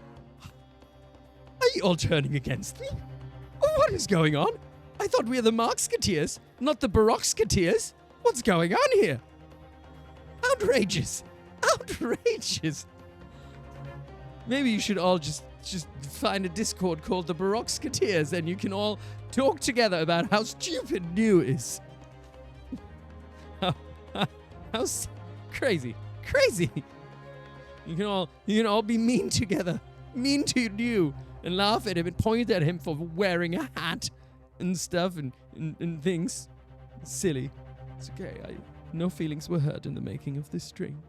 you all turning against me? What is going on? I thought we were the Marksketeers, not the Baroquesketeers. What's going on here? Outrageous. Outrageous. Maybe you should all just find a Discord called the Baroquesketeers, and you can all talk together about how stupid New is. How crazy. You can all be mean together. Mean to New. And laugh at him and point at him for wearing a hat and stuff and things. Silly. It's okay. No feelings were hurt in the making of this string.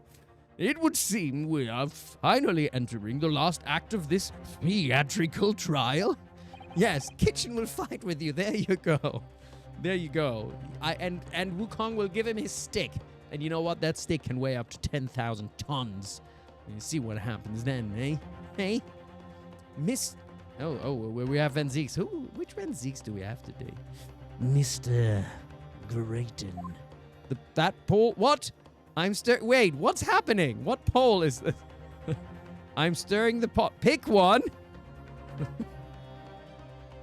It would seem we are finally entering the last act of this theatrical trial. Yes, Kitchen will fight with you. There you go. There you go. And Wukong will give him his stick. And you know what? That stick can weigh up to 10,000 tons. And you see what happens then, eh? Hey? We have Van Zeeks. Which Van Zeeks do we have today? Mr. Grayton. That Paul? What? Wait, what's happening? What poll is this? I'm stirring the pot. Pick one.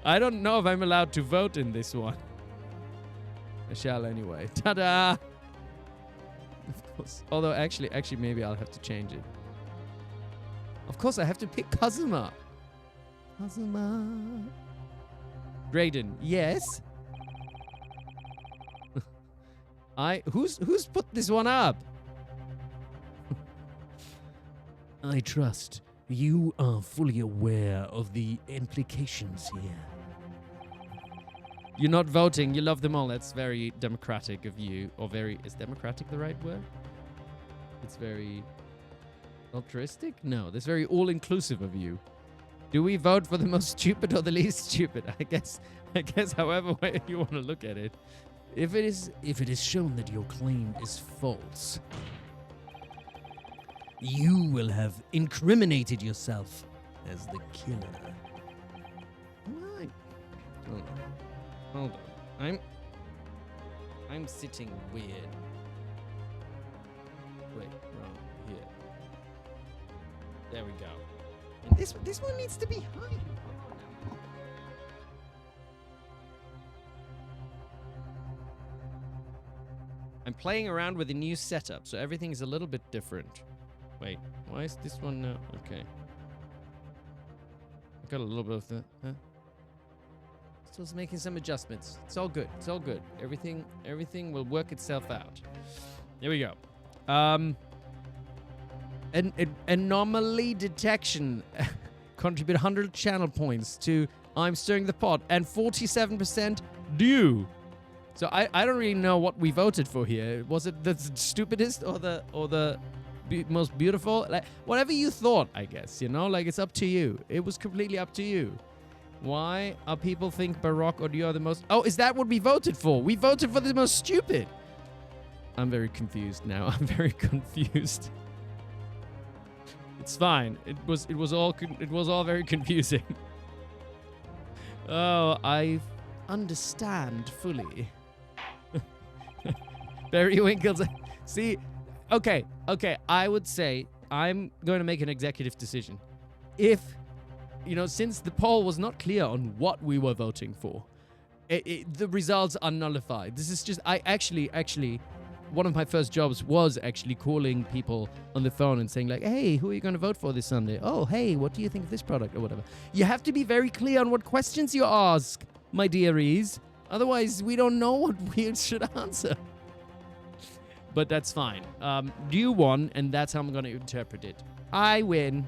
I don't know if I'm allowed to vote in this one. I shall anyway. Ta-da! Of course. Although, actually, maybe I'll have to change it. Of course, I have to pick Kazuma. Kazuma. Graydon, yes? Who's put this one up? I trust you are fully aware of the implications here. You're not voting. You love them all. That's very democratic of you. Is democratic the right word? It's very altruistic? No, that's very all-inclusive of you. Do we vote for the most stupid or the least stupid? I guess however way you want to look at it. If it is shown that your claim is false, you will have incriminated yourself as the killer. Right. Hold on. I'm sitting weird. Wait, wrong. Here. There we go. And this one needs to be high. I'm playing around with a new setup, so everything is a little bit different. Wait, why is this one now? Okay. I got a little bit of the... Huh? Still making some adjustments. It's all good. It's all good. Everything will work itself out. Here we go. Anomaly detection contribute 100 channel points to I'm Stirring the Pot and 47% due. So I don't really know what we voted for here. Was it the stupidest or the most beautiful? Like, whatever you thought, I guess, you know? Like, it's up to you. It was completely up to you. Why are people think Baroque or you are the most... Oh, is that what we voted for? We voted for the most stupid. I'm very confused now. I'm very confused. It's fine. It was all very confusing. Oh, I understand fully. Barry Winkles. See, okay. I would say I'm going to make an executive decision. If, since the poll was not clear on what we were voting for, the results are nullified. This is just, I actually, one of my first jobs was actually calling people on the phone and saying like, hey, who are you going to vote for this Sunday? Oh, hey, what do you think of this product or whatever? You have to be very clear on what questions you ask, my dearies. Otherwise, we don't know what we should answer. But that's fine. You won, and that's how I'm going to interpret it. I win.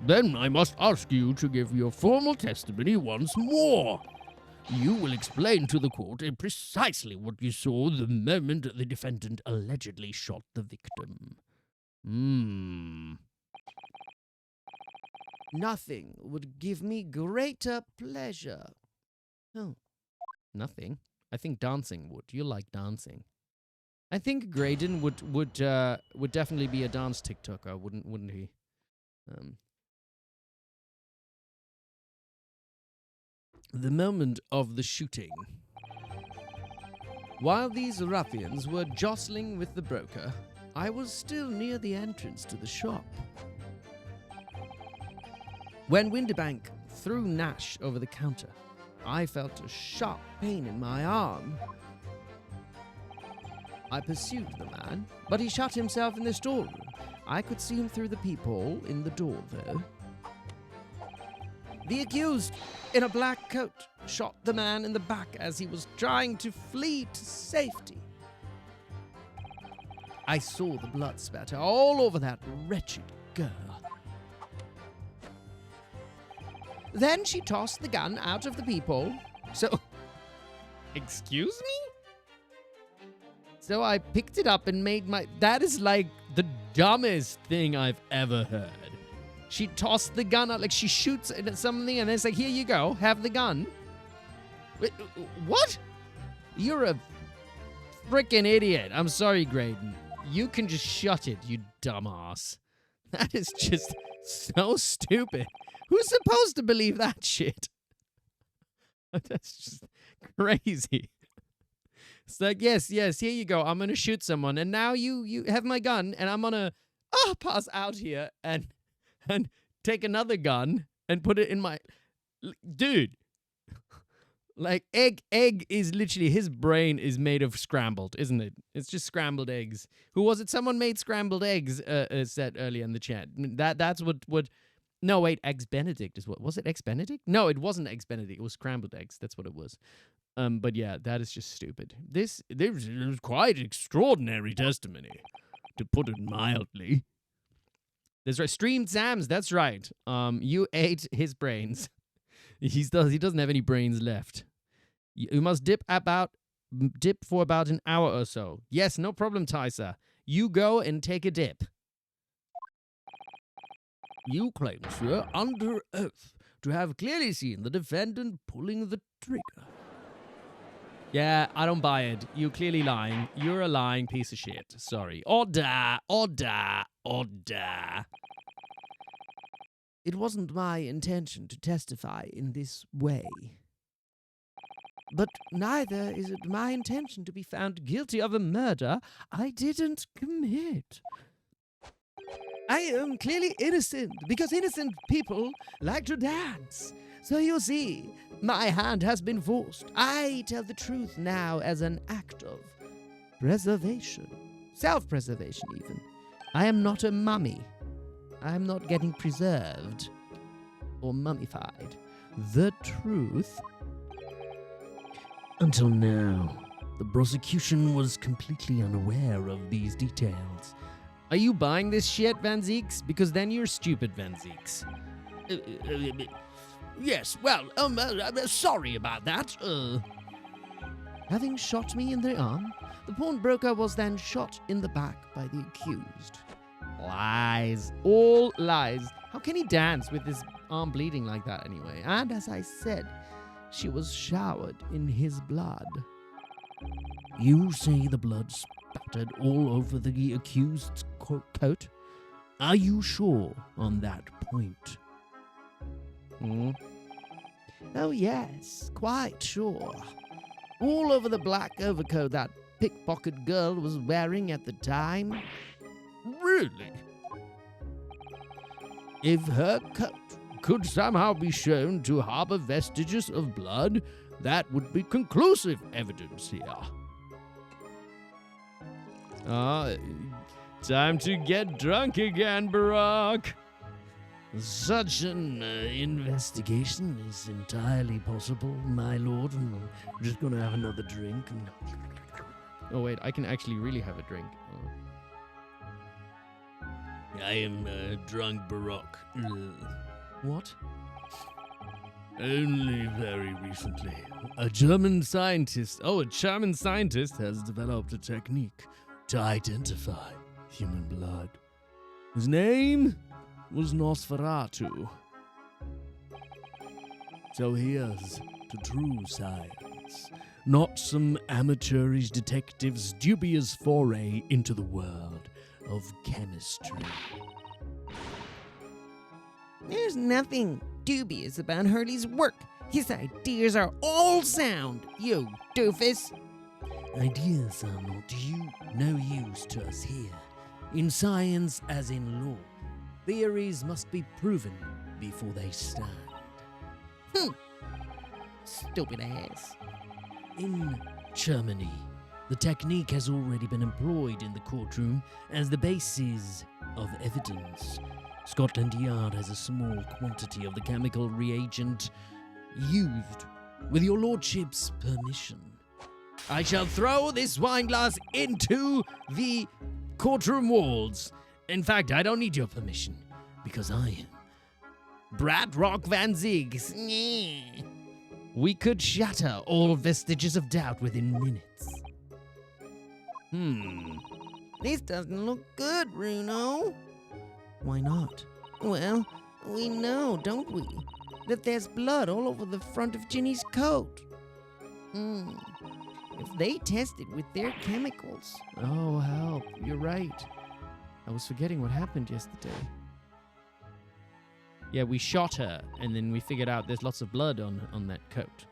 Then I must ask you to give your formal testimony once more. You will explain to the court precisely what you saw the moment the defendant allegedly shot the victim. Nothing would give me greater pleasure. Oh, nothing? I think dancing would. You like dancing. I think Graydon would definitely be a dance TikToker, wouldn't he? The moment of the shooting. While these ruffians were jostling with the broker, I was still near the entrance to the shop. When Windibank threw Nash over the counter, I felt a sharp pain in my arm. I pursued the man, but he shut himself in the storeroom. I could see him through the peephole in the door, though. The accused, in a black coat, shot the man in the back as he was trying to flee to safety. I saw the blood spatter all over that wretched girl. Then she tossed the gun out of the peephole, Excuse me? so I picked it up and made my... That is like the dumbest thing I've ever heard. She tossed the gun out, like she shoots it at something and it's like, here you go, have the gun. Wait, what? You're a freaking idiot. I'm sorry, Graydon. You can just shut it, you dumbass. That is just so stupid. Who's supposed to believe that shit? That's just crazy. It's like, yes, here you go. I'm going to shoot someone. And now you have my gun and I'm going to pass out here and take another gun and put it in my... Dude. Like, egg is literally... His brain is made of scrambled, isn't it? It's just scrambled eggs. Who was it? Someone made scrambled eggs, said earlier in the chat. That's what... No, wait, Eggs Benedict is what... Was it Eggs Benedict? No, it wasn't Eggs Benedict. It was scrambled eggs. That's what it was. But yeah, that is just stupid. This is quite extraordinary testimony, to put it mildly. That's right. Streamed Sam's, that's right. You ate his brains. He doesn't have any brains left. You must dip for about an hour or so. Yes, no problem, Tysa. You go and take a dip. You claim, sir, under oath, to have clearly seen the defendant pulling the trigger. Yeah, I don't buy it. You're clearly lying. You're a lying piece of shit. Sorry. Order. It wasn't my intention to testify in this way. But neither is it my intention to be found guilty of a murder I didn't commit. I am clearly innocent because innocent people like to dance. So you see, my hand has been forced. I tell the truth now as an act of preservation. Self-preservation, even. I am not a mummy. I am not getting preserved or mummified. The truth. Until now, the prosecution was completely unaware of these details. Are you buying this shit, Van Zeeks? Because then you're stupid, Van Zeeks. Yes, well, sorry about that. Having shot me in the arm, the pawnbroker was then shot in the back by the accused. Lies. All lies. How can he dance with his arm bleeding like that anyway? And as I said, she was showered in his blood. You say the blood spattered all over the accused's coat? Are you sure on that point? Oh, yes, quite sure. All over the black overcoat that pickpocket girl was wearing at the time. Really? If her coat could somehow be shown to harbor vestiges of blood, that would be conclusive evidence here. Time to get drunk again, Barack. Such an investigation is entirely possible, my lord. I'm just going to have another drink. Oh, wait, I can actually really have a drink. I am drunk, Barack. What? Only very recently. A German scientist has developed a technique to identify human blood. His name was Nosferatu. So here's to true science, not some amateurish detective's dubious foray into the world of chemistry. There's nothing dubious about Hurley's work. His ideas are all sound, you doofus. Ideas are no use to us here. In science as in law, theories must be proven before they stand. Stupid ass. In Germany, the technique has already been employed in the courtroom as the basis of evidence. Scotland Yard has a small quantity of the chemical reagent used. With your lordship's permission, I shall throw this wine glass into the courtroom walls. In fact, I don't need your permission, because I am Brad Rock Van Ziegs. We could shatter all vestiges of doubt within minutes. This doesn't look good, Runo. Why not? Well, we know, don't we, that there's blood all over the front of Ginny's coat. If they tested with their chemicals. Oh, help. You're right. I was forgetting what happened yesterday. Yeah, we shot her, and then we figured out there's lots of blood on that coat.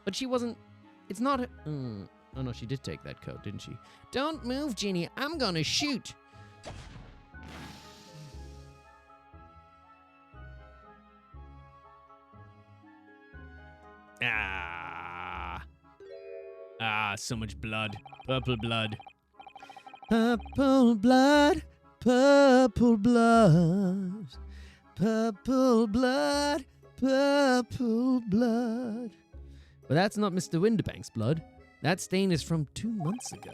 But she wasn't... It's not... oh, no, she did take that coat, didn't she? Don't move, Ginny. I'm gonna shoot. So much blood. Purple blood. Purple blood, purple blood, purple blood, purple blood. But that's not Mr. Winterbank's blood. That stain is from 2 months ago.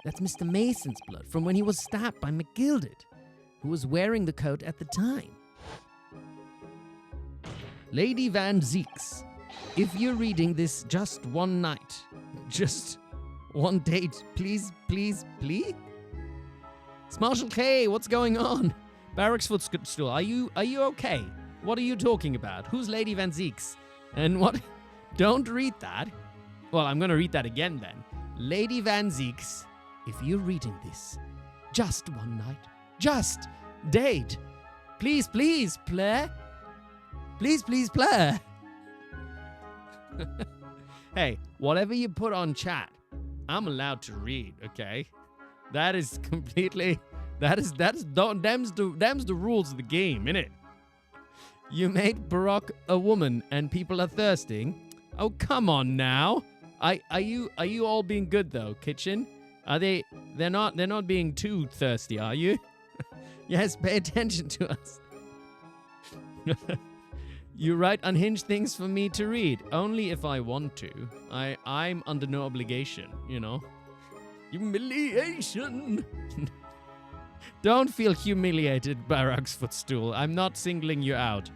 That's Mr. Mason's blood from when he was stabbed by McGilded, who was wearing the coat at the time. Lady Van Ziegs, if you're reading this just one night, just one date, please, please, please? It's Marshal K, what's going on? Barracks footstool, are you okay? What are you talking about? Who's Lady Van Ziegs? And what? Don't read that. Well, I'm going to read that again then. Lady Van Ziegs, if you're reading this, just one night, just date. Please, please, play. Please, please, play. Hey, whatever you put on chat, I'm allowed to read, okay? That is completely, them's the rules of the game, innit? You made Barack a woman and people are thirsting. Oh, come on now. Are you all being good though, Kitchen? They're not being too thirsty, are you? Yes, pay attention to us. You write unhinged things for me to read, only if I want to. I'm under no obligation, you know. Humiliation. Don't feel humiliated, Barak's footstool. I'm not singling you out.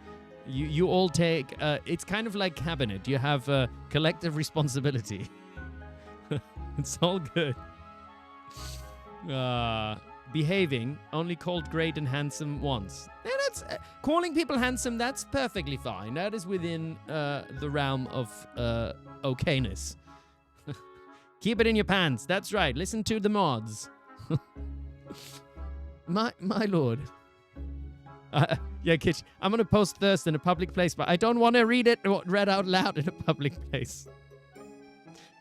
You all take, it's kind of like cabinet. You have a collective responsibility. It's all good. Behaving, only called great and handsome once. Yeah, that's calling people handsome, that's perfectly fine. That is within the realm of okayness. Keep it in your pants. That's right. Listen to the mods. my lord. Yeah, Kitch, I'm going to post thirst in a public place, but I don't want to read it read out loud in a public place.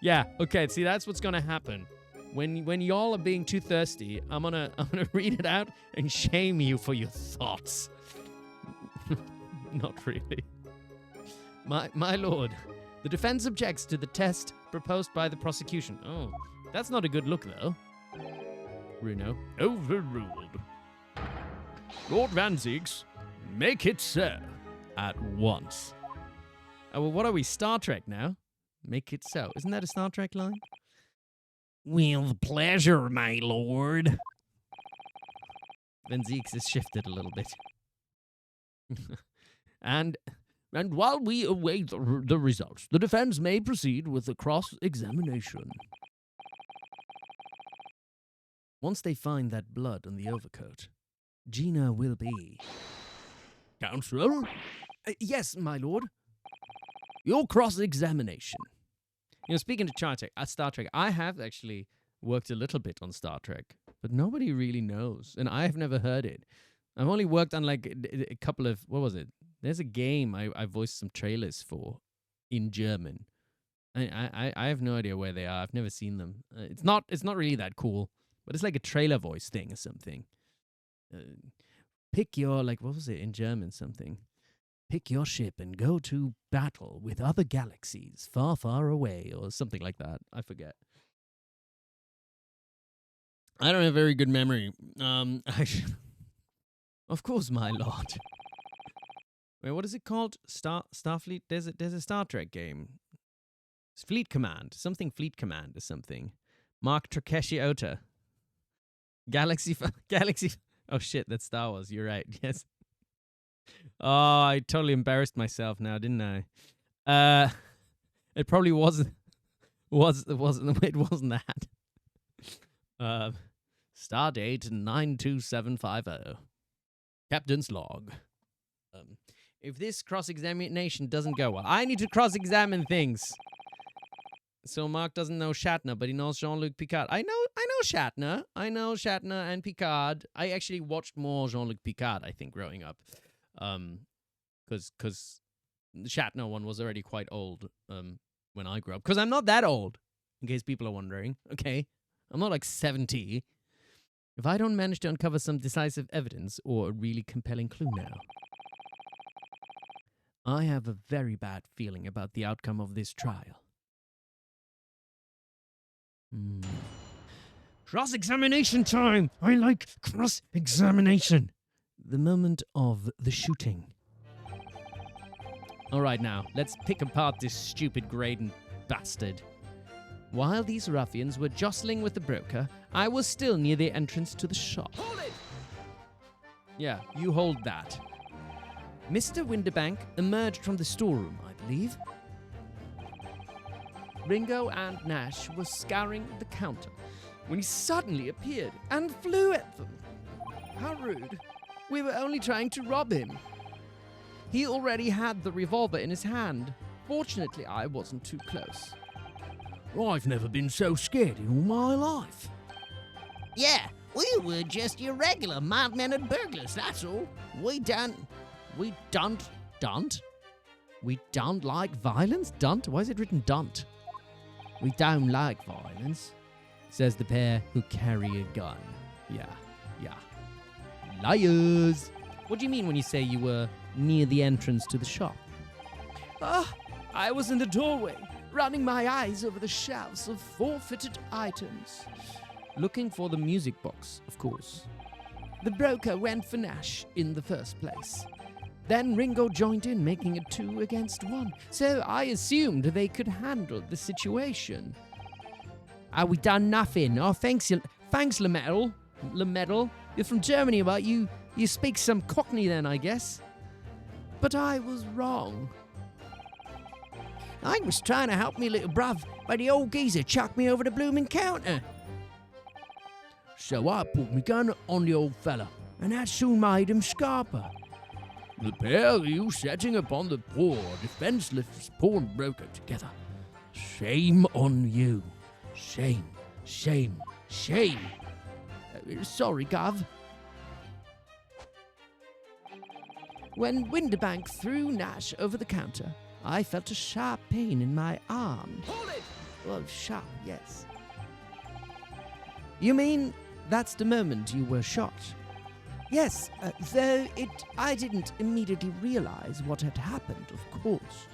Yeah, okay, see, that's what's going to happen. When y'all are being too thirsty, I'm gonna read it out and shame you for your thoughts. Not really. My lord, the defense objects to the test proposed by the prosecution. Oh, that's not a good look, though. Runo. Overruled. Lord Van Ziegs, make it so. At once. Oh, well, what are we, Star Trek now? Make it so. Isn't that a Star Trek line? With pleasure, my lord. Van Ziegs has shifted a little bit. And And while we await the results, the defense may proceed with the cross-examination. Once they find that blood on the overcoat, Gina will be... Counselor, yes, my lord. your cross-examination. Speaking of Star Trek, I have actually worked a little bit on Star Trek, but nobody really knows, and I have never heard it. I've only worked on like a couple of, what was it? There's a game I voiced some trailers for in German. I have no idea where they are. I've never seen them. It's not really that cool, but it's like a trailer voice thing or something. Pick your, like, what was it in German? Something. Pick your ship and go to battle with other galaxies far, far away, or something like that. I forget. I don't have very good memory. Of course, my lord. Wait, what is it called? Starfleet? There's a Star Trek game. It's Fleet Command. Something Fleet Command or something. Mark Takeshi Ota. Galaxy. Oh shit, that's Star Wars. You're right. Yes. Oh, I totally embarrassed myself now, didn't I? It probably wasn't. It wasn't that. Stardate 92750. Captain's log. If this cross-examination doesn't go well, I need to cross-examine things. So Mark doesn't know Shatner, but he knows Jean-Luc Picard. I know Shatner. I know Shatner and Picard. I actually watched more Jean-Luc Picard, I think, growing up. Because the Shatner one was already quite old when I grew up. Because I'm not that old, in case people are wondering. Okay? I'm not like 70. If I don't manage to uncover some decisive evidence or a really compelling clue now, I have a very bad feeling about the outcome of this trial. Cross-examination time! I like cross-examination. The moment of the shooting. All right, now, let's pick apart this stupid Graydon bastard. While these ruffians were jostling with the broker, I was still near the entrance to the shop. Hold it! Yeah, you hold that. Mr. Winterbank emerged from the storeroom, I believe. Ringo and Nash were scouring the counter when he suddenly appeared and flew at them. How rude. We were only trying to rob him. He already had the revolver in his hand. Fortunately, I wasn't too close. I've never been so scared in all my life. Yeah, we were just your regular mild-mannered burglars, that's all. We don't like violence? Dunt? Why is it written dunt? We don't like violence, says the pair who carry a gun. Yeah. Liars! What do you mean when you say you were near the entrance to the shop? I was in the doorway, running my eyes over the shelves of forfeited items. Looking for the music box, of course. The broker went for Nash in the first place. Then Ringo joined in, making it 2 against 1. So I assumed they could handle the situation. We done nothing. Oh, thanks, Lemedal. Lemedal. You're from Germany, but you speak some Cockney then, I guess. But I was wrong. I was trying to help me little bruv, but the old geezer chucked me over the blooming counter. So I pulled my gun on the old fella, and that soon made him scarper. The pair of you setting upon the poor, defenseless pawnbroker together. Shame on you. Shame, shame, shame. Sorry, Gov. When Winterbank threw Nash over the counter, I felt a sharp pain in my arm. Hold it! Well, sharp, yes. You mean that's the moment you were shot? Yes, though I didn't immediately realize what had happened, of course.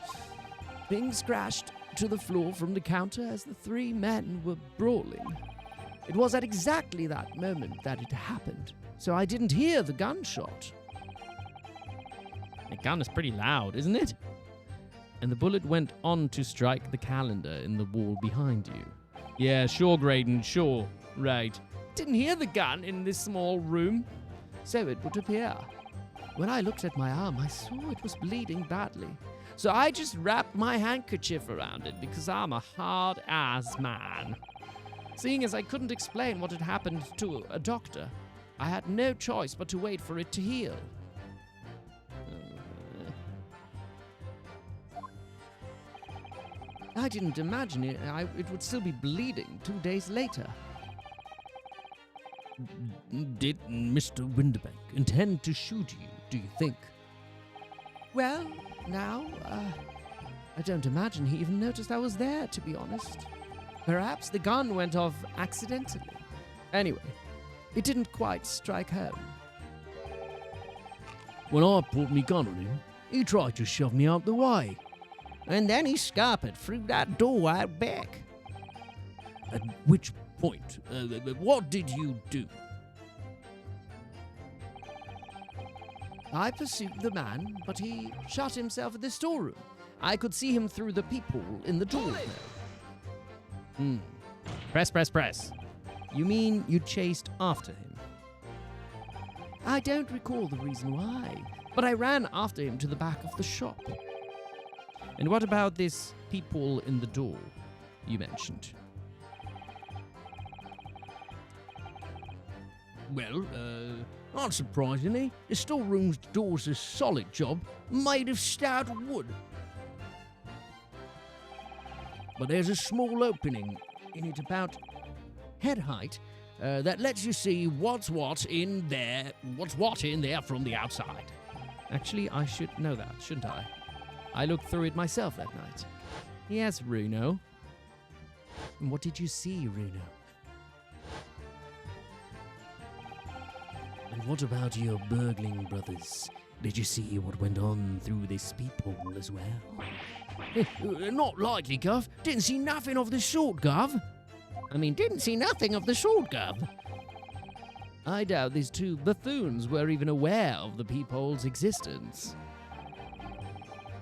Things crashed to the floor from the counter as the 3 men were brawling. It was at exactly that moment that it happened, so I didn't hear the gunshot. The gun is pretty loud, isn't it? And the bullet went on to strike the calendar in the wall behind you. Yeah, sure, Graydon, sure. Right. Didn't hear the gun in this small room. So it would appear. When I looked at my arm, I saw it was bleeding badly. So I just wrapped my handkerchief around it because I'm a hard-ass man. Seeing as I couldn't explain what had happened to a doctor, I had no choice but to wait for it to heal. I didn't imagine it would still be bleeding 2 days later. Did Mr. Winterbank intend to shoot you, do you think? Well, now, I don't imagine he even noticed I was there, to be honest. Perhaps the gun went off accidentally. Anyway, it didn't quite strike home. When I put me gun on him, he tried to shove me out the way. And then he scarpered through that door out back. At which point, what did you do? I pursued the man, but he shut himself in the storeroom. I could see him through the peephole in the door. Press. You mean you chased after him? I don't recall the reason why, but I ran after him to the back of the shop. And what about this peephole in the door you mentioned? Well, unsurprisingly, the storeroom's door's a solid job, made of stout wood. But there's a small opening in it about head height that lets you see what's what in there from the outside. Actually, I should know that, shouldn't I? I looked through it myself that night. Yes, Ryuno. And what did you see, Ryuno? And what about your burgling brothers? Did you see what went on through this peephole as well? Not likely, Gov. Didn't see nothing of the sort, Gov. Didn't see nothing of the sort, Gov. I doubt these two buffoons were even aware of the peephole's existence.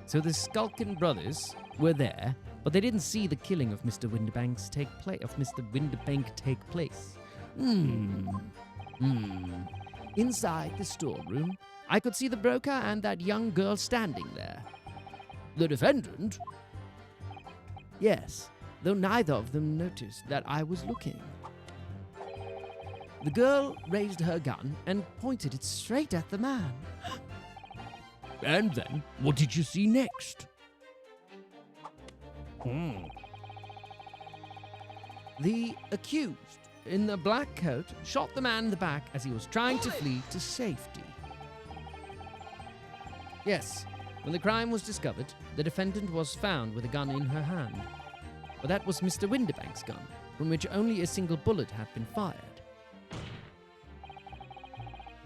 So the Skulkin brothers were there, but they didn't see the killing of Mr. Winterbank take place. Inside the storeroom, I could see the broker and that young girl standing there. The defendant? Yes, though neither of them noticed that I was looking. The girl raised her gun and pointed it straight at the man. And then, what did you see next? The accused in the black coat shot the man in the back as he was trying to flee to safety. Yes, when the crime was discovered, the defendant was found with a gun in her hand. But that was Mr. Winterbank's gun, from which only a single bullet had been fired.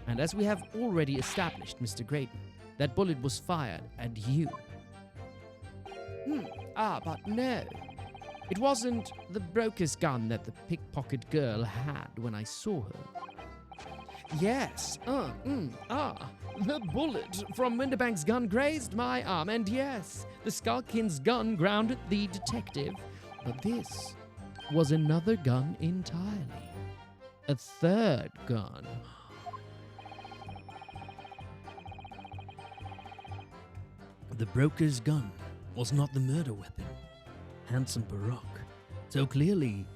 And as we have already established, Mr. Grayton, that bullet was fired at you. But no. It wasn't the broker's gun that the pickpocket girl had when I saw her. Yes, the bullet from Winterbank's gun grazed my arm, and yes, the Skulkin's gun grounded the detective. But this was another gun entirely. A third gun. The broker's gun was not the murder weapon. Handsome Baroque. So clearly,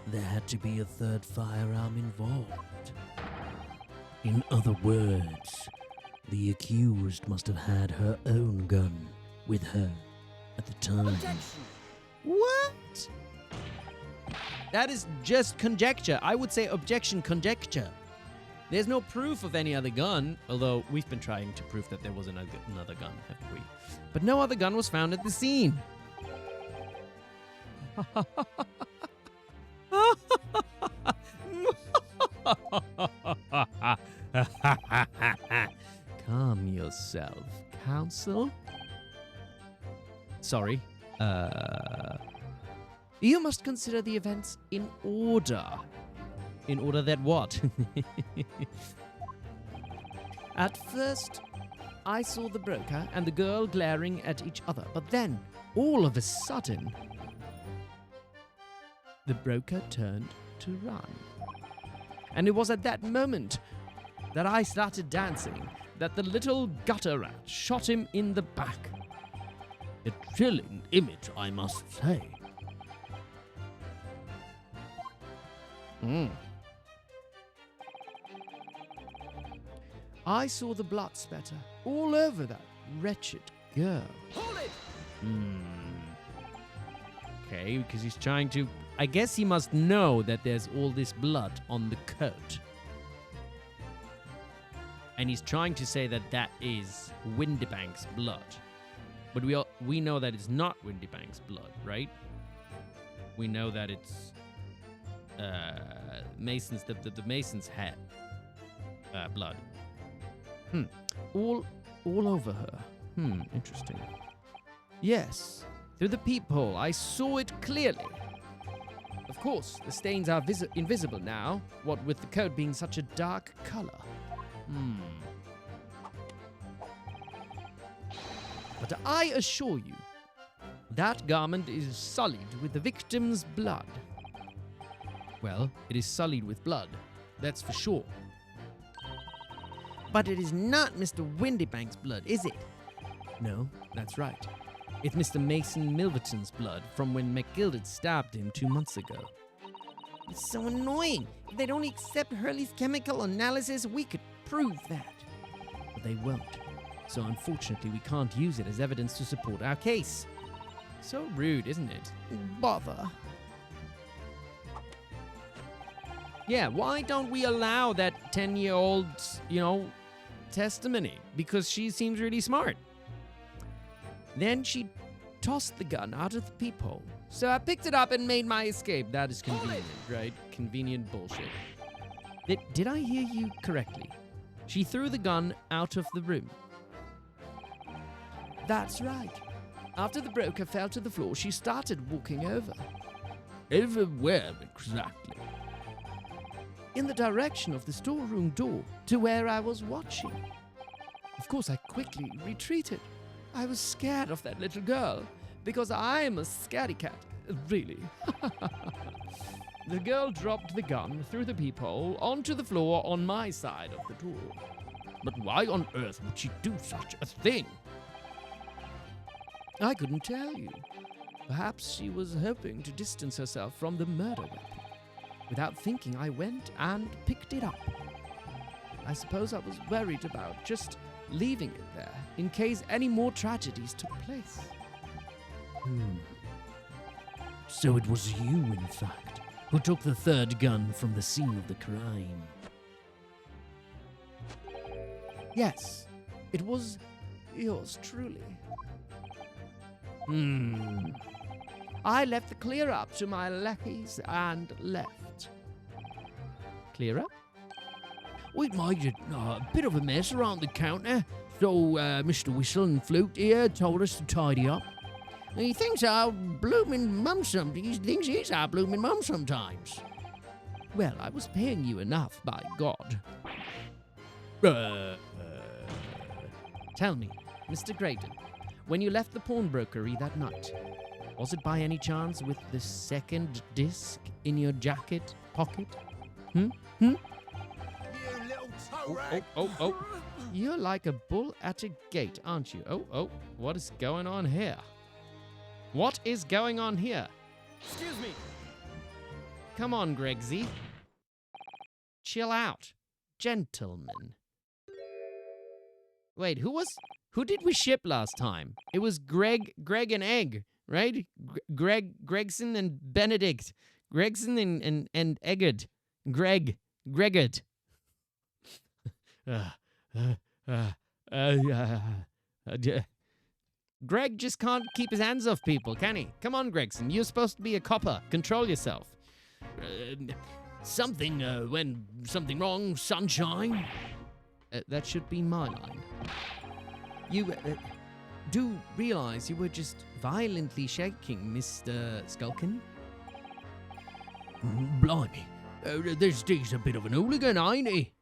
there had to be a third firearm involved. In other words, the accused must have had her own gun with her at the time. Objection. What? That is just conjecture. I would say objection conjecture. There's no proof of any other gun, Although we've been trying to prove that there was another gun, haven't we? but no other gun was found at the scene. Calm yourself, counsel. Sorry. You must consider the events in order. In order that what? At first, I saw the broker and the girl glaring at each other, but then, all of a sudden, the broker turned to run. And it was at that moment that I started dancing, that the little gutter rat shot him in the back. A chilling image, I must say. I saw the blood spatter all over that wretched girl. Hold it! Okay, because he's trying to... I guess he must know that there's all this blood on the coat. And he's trying to say that that is Windibank's blood. But we know that it's not Windibank's blood, right? We know that it's Mason's the Mason's head blood. All over her. Interesting. Yes, through the peephole, I saw it clearly. Of course, the stains are invisible now, what with the coat being such a dark color. But I assure you, that garment is sullied with the victim's blood. Well, it is sullied with blood, that's for sure. But it is not Mr. Windibank's blood, is it? No, that's right. It's Mr. Mason Milverton's blood from when McGilded stabbed him 2 months ago. It's so annoying. If they'd only accept Hurley's chemical analysis, we could prove that. But they won't. So unfortunately, we can't use it as evidence to support our case. So rude, isn't it? Bother. Yeah, why don't we allow that 10-year-old's, testimony? Because she seems really smart. Then she tossed the gun out of the peephole. So I picked it up and made my escape. That is convenient, right? Convenient bullshit. Did I hear you correctly? She threw the gun out of the room. That's right. After the broker fell to the floor, she started walking over. Over where exactly? In the direction of the storeroom door, to where I was watching. Of course, I quickly retreated. I was scared of that little girl, because I am a scaredy cat, really. The girl dropped the gun through the peephole onto the floor on my side of the door. But why on earth would she do such a thing? I couldn't tell you. Perhaps she was hoping to distance herself from the murder weapon. Without thinking, I went and picked it up. I suppose I was worried about just leaving it there in case any more tragedies took place. So it was you, in fact, who took the third gun from the scene of the crime. Yes, it was yours truly. I left the clear up to my lackeys and left. Clear up? We made a bit of a mess around the counter, so Mr. Whistle and Flute here told us to tidy up. He thinks our bloomin' mum he thinks he's our bloomin' mum sometimes. Well, I was paying you enough, by God. Tell me, Mr. Graydon, when you left the pawnbrokery that night, was it by any chance with the second disc in your jacket pocket? You little toe rag. Oh. You're like a bull at a gate, aren't you? Oh, what is going on here? What is going on here? Excuse me. Come on, Greggsy. Chill out. Gentlemen. Wait, who did we ship last time? It was Greg and Egg, right? Gregson and Benedict. Gregson and Eggert. Greggert. Greg just can't keep his hands off people, can he? Come on, Gregson. You're supposed to be a copper. Control yourself. Something went something wrong, sunshine. That should be my line. You do realize you were just violently shaking, Mr. Skulkin? Blimey. This D's a bit of an hooligan, ain't he?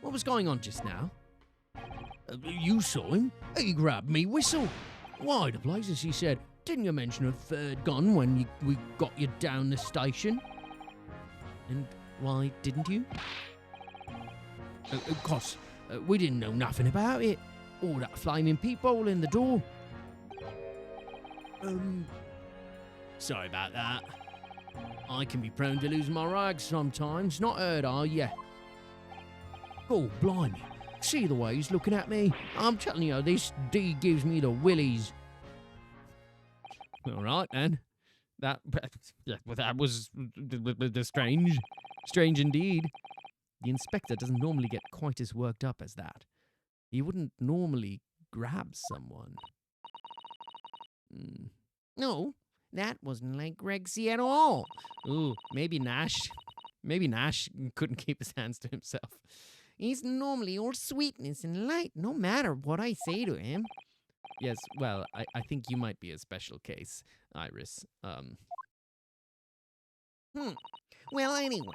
What was going on just now? You saw him. He grabbed me whistle. Why, the places, he said, didn't you mention a third gun when we got you down the station? And why didn't you? Cause We didn't know nothing about it. All that flaming peephole in the door. Sorry about that. I can be prone to lose my rags sometimes. Not hurt, are you? Oh, blimey. See the way he's looking at me? I'm telling you, this D gives me the willies. All right, then. That was strange. Strange indeed. The inspector doesn't normally get quite as worked up as that. He wouldn't normally grab someone. No, that wasn't like Greggsy at all. Ooh, maybe Nash. Maybe Nash couldn't keep his hands to himself. He's normally all sweetness and light, no matter what I say to him. Yes, well, I think you might be a special case, Iris. Well, anyway,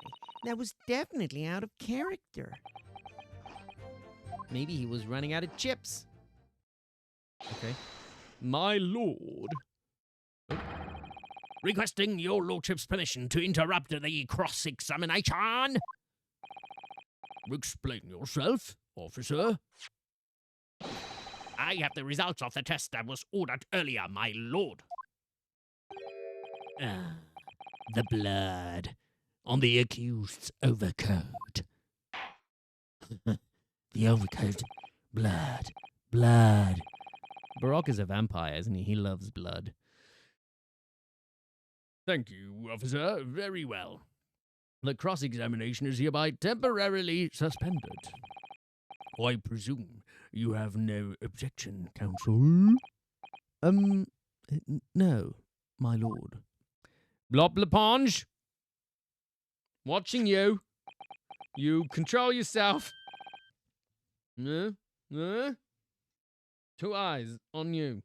that was definitely out of character. Maybe he was running out of chips. Okay. My lord. Requesting your lordship's permission to interrupt the cross-examination. Explain yourself, officer. I have the results of the test that was ordered earlier, my lord. The blood on the accused's overcoat. The overcoat. Blood. Baroque is a vampire, isn't he? He loves blood. Thank you, officer. Very well. The cross-examination is hereby temporarily suspended. I presume you have no objection, counsel? No, my lord. Blob Leponge! Watching you. You control yourself. Two eyes on you.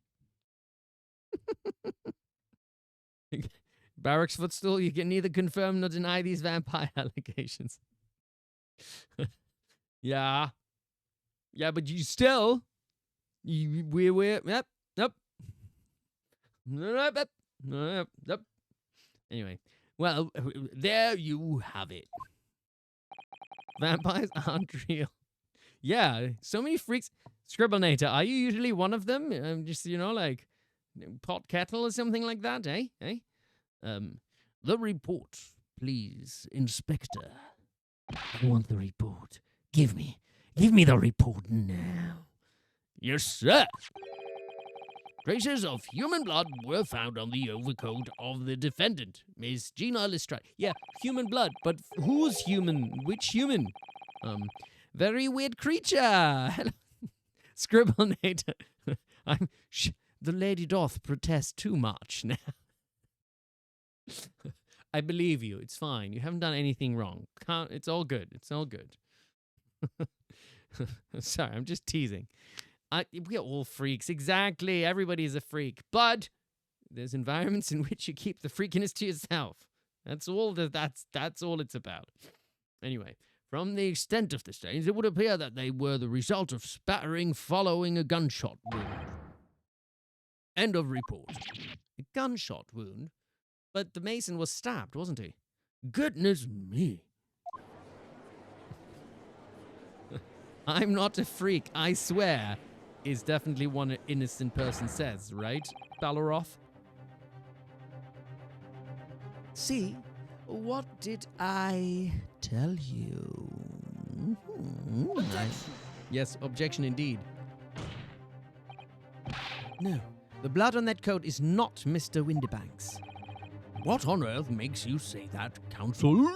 Barracks footstool, you can neither confirm nor deny these vampire allegations. Yeah. Yeah, but you still... We're... Yep. Anyway. Well, there you have it. Vampires aren't real. Yeah, so many freaks. Scribblenator, are you usually one of them? Just, like pot kettle or something like that, eh? The report, please, Inspector. I want the report. Give me the report now. Yes, sir. Traces of human blood were found on the overcoat of the defendant, Miss Gina Lestrade. Yeah, human blood, but who's human? Which human? Very weird creature. Scribblenator. The lady doth protest too much now. I believe you. It's fine. You haven't done anything wrong. It's all good. It's all good. Sorry, I'm just teasing. We are all freaks. Exactly. Everybody's a freak. But there's environments in which you keep the freakiness to yourself. That's all that's all it's about. Anyway, from the extent of the stains, it would appear that they were the result of spattering following a gunshot wound. End of report. A gunshot wound? But the mason was stabbed, wasn't he? Goodness me. I'm not a freak, I swear, is definitely what an innocent person says, right, Balaroth? See, what did I tell you? Yes, objection indeed. No, the blood on that coat is not Mr. Windibank's. What on earth makes you say that, counsel?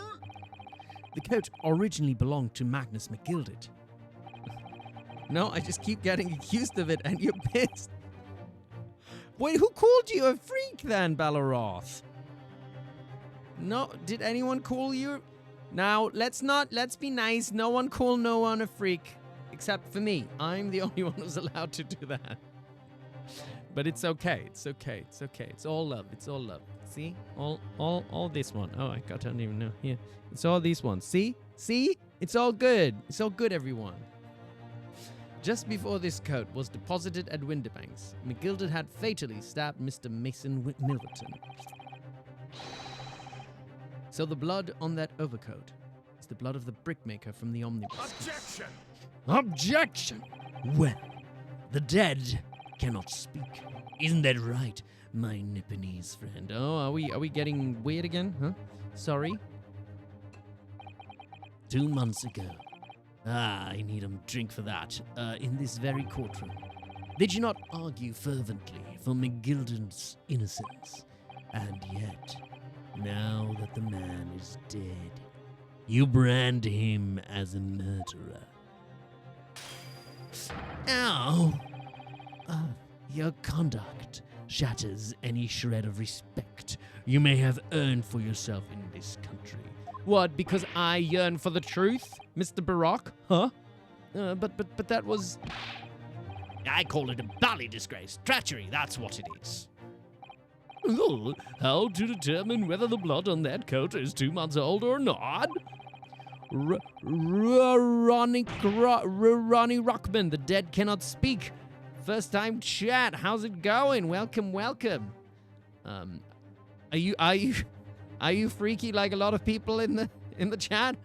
The coat originally belonged to Magnus McGilded. No, I just keep getting accused of it, and you're pissed. Wait, who called you a freak then, Balaroth? No, did anyone call you? Now, let's be nice. No one call no one a freak, except for me. I'm the only one who's allowed to do that. But it's okay. It's okay. It's okay. It's all love. It's all love. See? All this one. Oh, I don't even know. Here. It's all these ones. See? See? It's all good. It's all good, everyone. Just before this coat was deposited at Windibank's, McGilded had fatally stabbed Mr. Mason Milverton. So the blood on that overcoat is the blood of the brickmaker from the omnibus. Objection! Objection! Well, the dead cannot speak. Isn't that right, my Nipponese friend? Oh, are we getting weird again? Huh? Sorry. 2 months ago. I need a drink for that. In this very courtroom. Did you not argue fervently for McGilden's innocence? And yet, now that the man is dead, you brand him as a murderer. Ow! Your conduct shatters any shred of respect you may have earned for yourself in this country. What, because I yearn for the truth, Mr. Baroque? Huh? But that was... I call it a bally disgrace. Treachery, that's what it is. Oh, how to determine whether the blood on that coat is 2 months old or not? Ronnie Rockman, the dead cannot speak. First time chat. How's it going? Welcome. Are you freaky like a lot of people in the chat?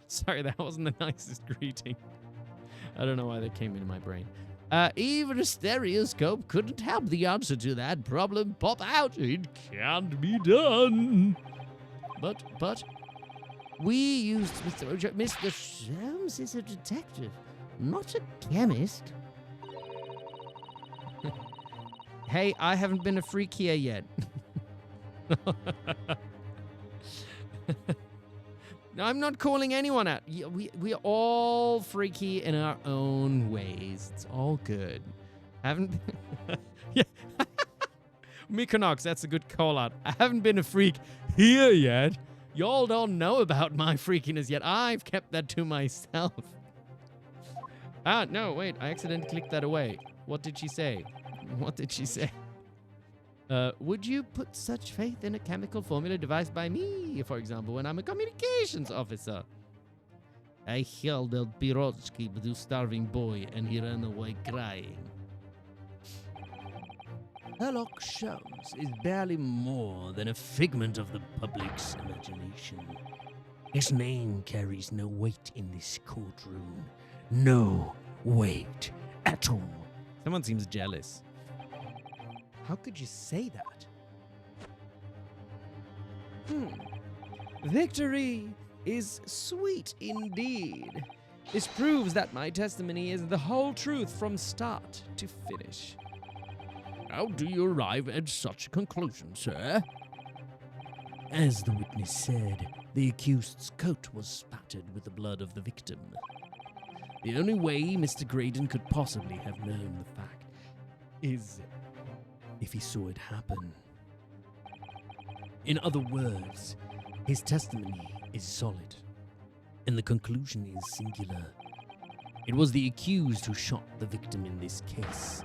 Sorry, that wasn't the nicest greeting. I don't know why that came into my brain. Even a stereoscope couldn't help the answer to that problem pop out. It can't be done. But we used Mr. Sholmes is a detective, not a chemist. Hey, I haven't been a freak here yet. No, I'm not calling anyone out. We are all freaky in our own ways. It's all good. Haven't... Yeah. Mykonox, that's a good call out. I haven't been a freak here yet. Y'all don't know about my freakiness yet. I've kept that to myself. No, wait. I accidentally clicked that away. What did she say? Would you put such faith in a chemical formula devised by me, for example, when I'm a communications officer? I held a Pirotsky to starving boy, and he ran away crying. Sherlock Sholmes is barely more than a figment of the public's imagination. His name carries no weight in this courtroom. No weight at all. Someone seems jealous. How could you say that? Victory is sweet indeed. This proves that my testimony is the whole truth from start to finish. How do you arrive at such a conclusion, sir? As the witness said, the accused's coat was spattered with the blood of the victim. The only way Mr. Graydon could possibly have known the fact is if he saw it happen. In other words, his testimony is solid, and the conclusion is singular. It was the accused who shot the victim in this case.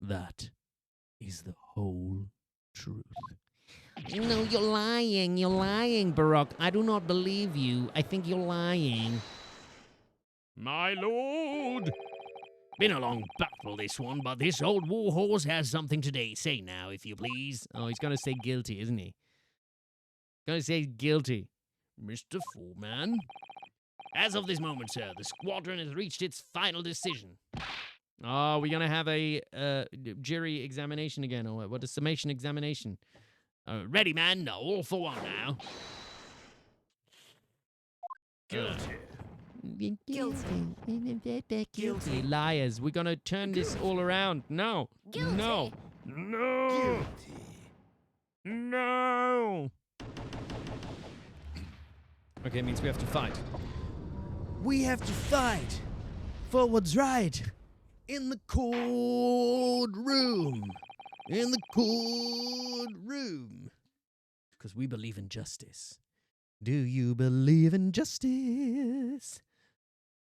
That is the whole truth. No, you're lying, Baroque. I do not believe you. I think you're lying. My lord! Been a long battle, this one, but this old warhorse has something today. Say now, if you please. Oh, he's going to say guilty, isn't he? Going to say guilty. Mr. Foreman. As of this moment, sir, the squadron has reached its final decision. Oh, we're going to have a jury examination again, or what, a summation examination. Ready, man. All for one now. Guilty. Liars. We're going to turn this all around. No. Guilty. No. No. No. Okay, it means we have to fight. We have to fight for what's right in the courtroom. In the courtroom. Because we believe in justice. Do you believe in justice?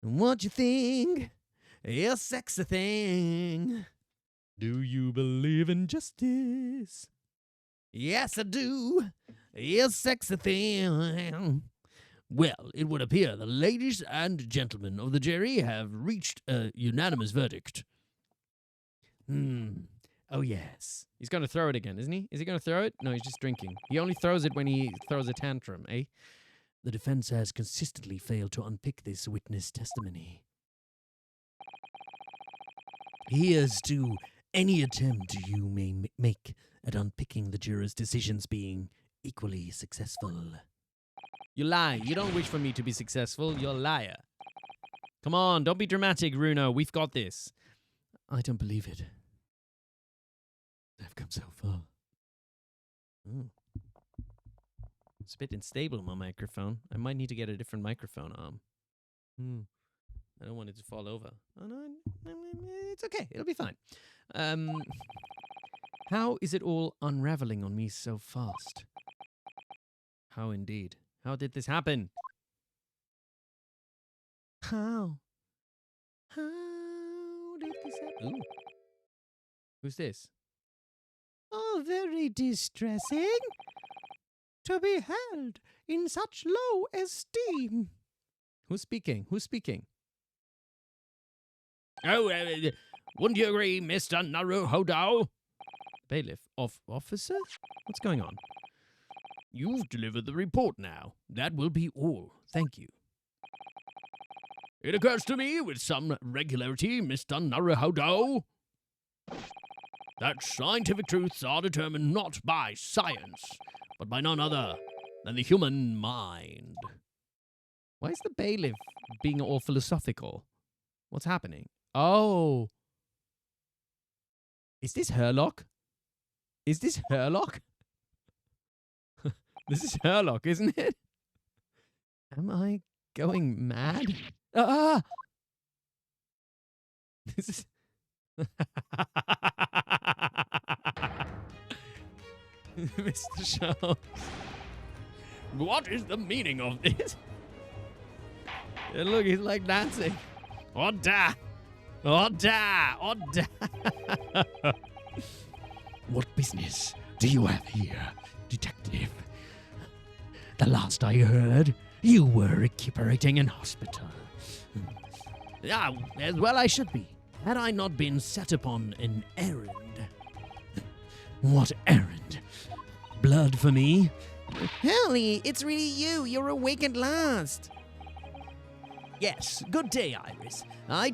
What you think? Your sexy thing. Do you believe in justice? Yes, I do. Your sexy thing. Well, it would appear the ladies and gentlemen of the jury have reached a unanimous verdict. Oh, yes. He's going to throw it again, isn't he? Is he going to throw it? No, he's just drinking. He only throws it when he throws a tantrum, eh? The defense has consistently failed to unpick this witness testimony. Here's to any attempt you may make at unpicking the jurors' decisions being equally successful. You lie. You don't wish for me to be successful. You're a liar. Come on, don't be dramatic, Runo. We've got this. I don't believe it. I've come so far. Ooh. It's a bit unstable, my microphone. I might need to get a different microphone arm. I don't want it to fall over. Oh, no, it's okay. It'll be fine. How is it all unraveling on me so fast? How indeed? How did this happen? How did this happen? Ooh. Who's this? Oh, very distressing to be held in such low esteem. Who's speaking? Who's speaking? Oh, wouldn't you agree, Mr. Naruhodo? Bailiff. Officer? What's going on? You've delivered the report now. That will be all. Thank you. It occurs to me with some regularity, Mr. Naruhodo, that scientific truths are determined not by science, but by none other than the human mind. Why is the bailiff being all philosophical? What's happening? Oh. Is this Herlock? Is this Herlock? This is Herlock, isn't it? Am I going mad? Ah! This is... Mr. Sholmes. What is the meaning of this? Yeah, look, he's like dancing. Oda! Oda! Oda! What business do you have here, detective? The last I heard, you were recuperating in hospital. Yeah, as well I should be. Had I not been set upon an errand. What errand? Blood for me? Hurley, it's really you. You're awake at last. Yes, good day, Iris. I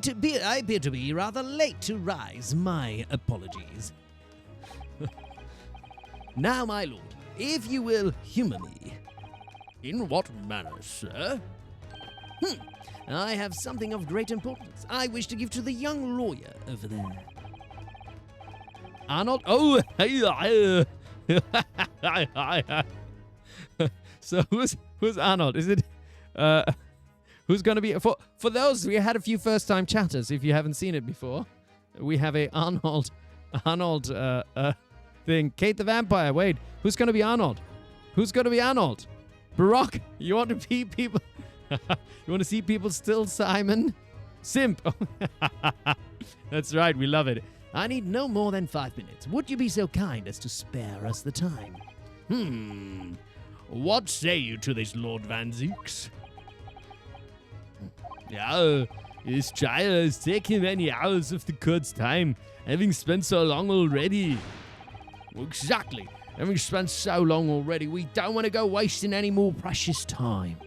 appear to be rather late to rise. My apologies. Now, my lord, if you will humor me. In what manner, sir? I have something of great importance I wish to give to the young lawyer over there. Arnold? Oh, hey, So who's Arnold? Is it who's going to be for those? We had a few first-time chatters. If you haven't seen it before, we have a Arnold thing. Kate the Vampire. Wait, who's going to be Arnold? Who's going to be Arnold? Barack. You want to be people? You want to see people still, Simon? Simp. That's right. We love it. I need no more than 5 minutes. Would you be so kind as to spare us the time? What say you to this, Lord Van Zeeks? Yeah, this trial has taken many hours of the court's time, having spent so long already. Exactly. Having spent so long already, we don't want to go wasting any more precious time.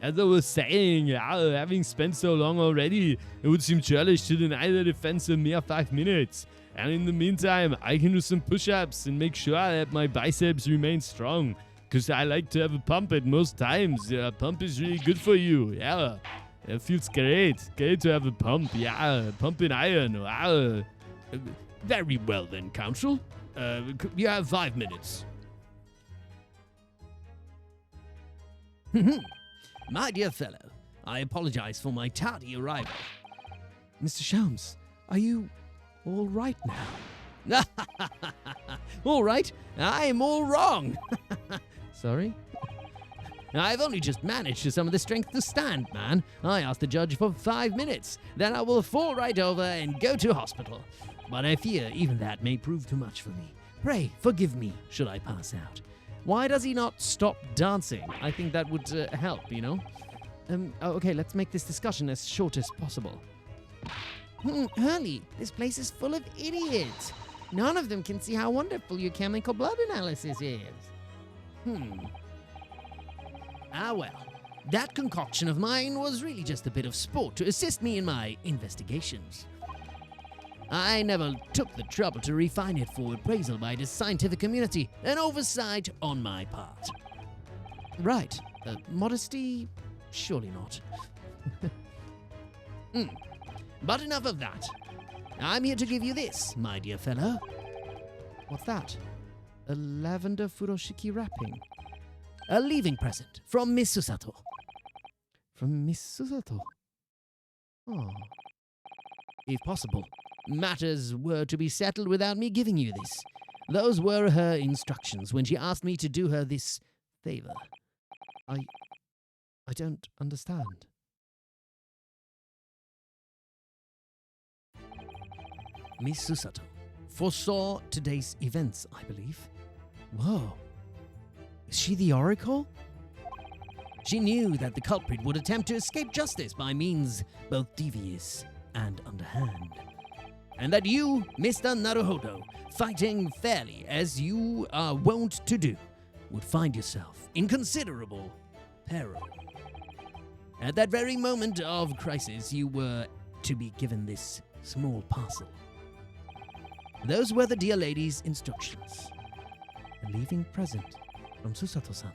As I was saying, having spent so long already, it would seem churlish to deny the defense a mere 5 minutes. And in the meantime, I can do some push-ups and make sure that my biceps remain strong. Because I like to have a pump at most times. A pump is really good for you. Yeah, it feels great. Great to have a pump. Yeah, pumping iron. Wow. Very well then, counsel. You have 5 minutes. My dear fellow, I apologize for my tardy arrival. Mr. Sholmes, are you all right now? All right, I'm all wrong. Sorry? I've only just managed to summon the strength to stand, man. I asked the judge for 5 minutes. Then I will fall right over and go to hospital. But I fear even that may prove too much for me. Pray, forgive me should I pass out. Why does he not stop dancing? I think that would help, you know? Okay, let's make this discussion as short as possible. Hurley, this place is full of idiots. None of them can see how wonderful your chemical blood analysis is. Ah, well. That concoction of mine was really just a bit of sport to assist me in my investigations. I never took the trouble to refine it for appraisal by the scientific community, an oversight on my part. Right. Modesty? Surely not. But enough of that. I'm here to give you this, my dear fellow. What's that? A lavender furoshiki wrapping. A leaving present from Miss Susato. From Miss Susato? Oh. If possible, matters were to be settled without me giving you this. Those were her instructions when she asked me to do her this favor. I don't understand. Miss Susato foresaw today's events, I believe. Whoa. Is she the Oracle? She knew that the culprit would attempt to escape justice by means both devious and underhand. And that you, Mr. Naruhodo, fighting fairly as you are wont to do, would find yourself in considerable peril. At that very moment of crisis, you were to be given this small parcel. Those were the dear lady's instructions. A leaving present from Susato-san.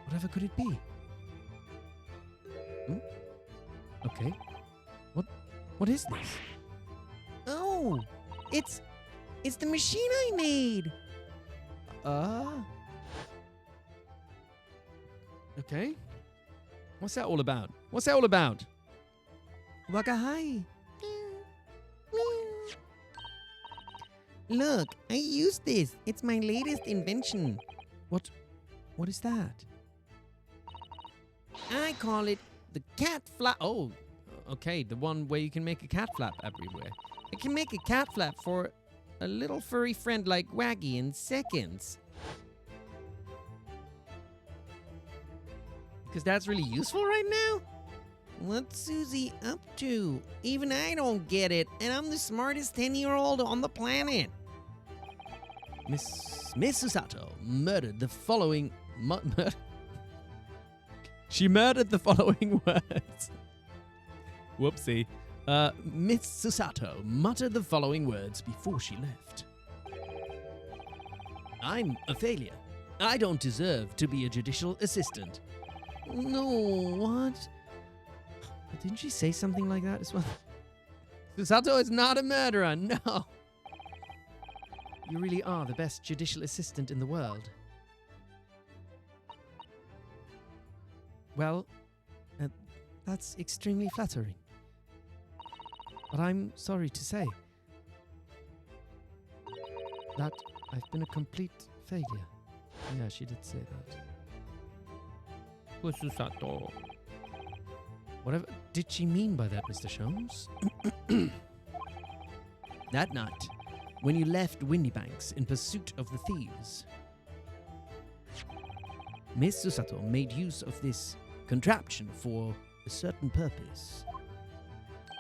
Whatever could it be? Okay. What is this? Oh, it's the machine I made. Okay. What's that all about? What's that all about? Wakahai. Look, I used this. It's my latest invention. What is that? I call it the cat flap. Oh, okay, the one where you can make a cat flap everywhere. I can make a cat flap for a little furry friend like Waggy in seconds. Because that's really useful right now? What's Susie up to? Even I don't get it, and I'm the smartest 10-year-old on the planet. Miss Susato murdered the following... She murdered the following words. Whoopsie. Miss Susato muttered the following words before she left. I'm a failure. I don't deserve to be a judicial assistant. No, what? Didn't she say something like that as well? Susato is not a murderer, no. You really are the best judicial assistant in the world. Well, that's extremely flattering. But I'm sorry to say that I've been a complete failure. Yeah, she did say that. Susato. Whatever did she mean by that, Mr. Sholmes? That night, when you left Windybanks in pursuit of the thieves, Miss Susato made use of this contraption for a certain purpose.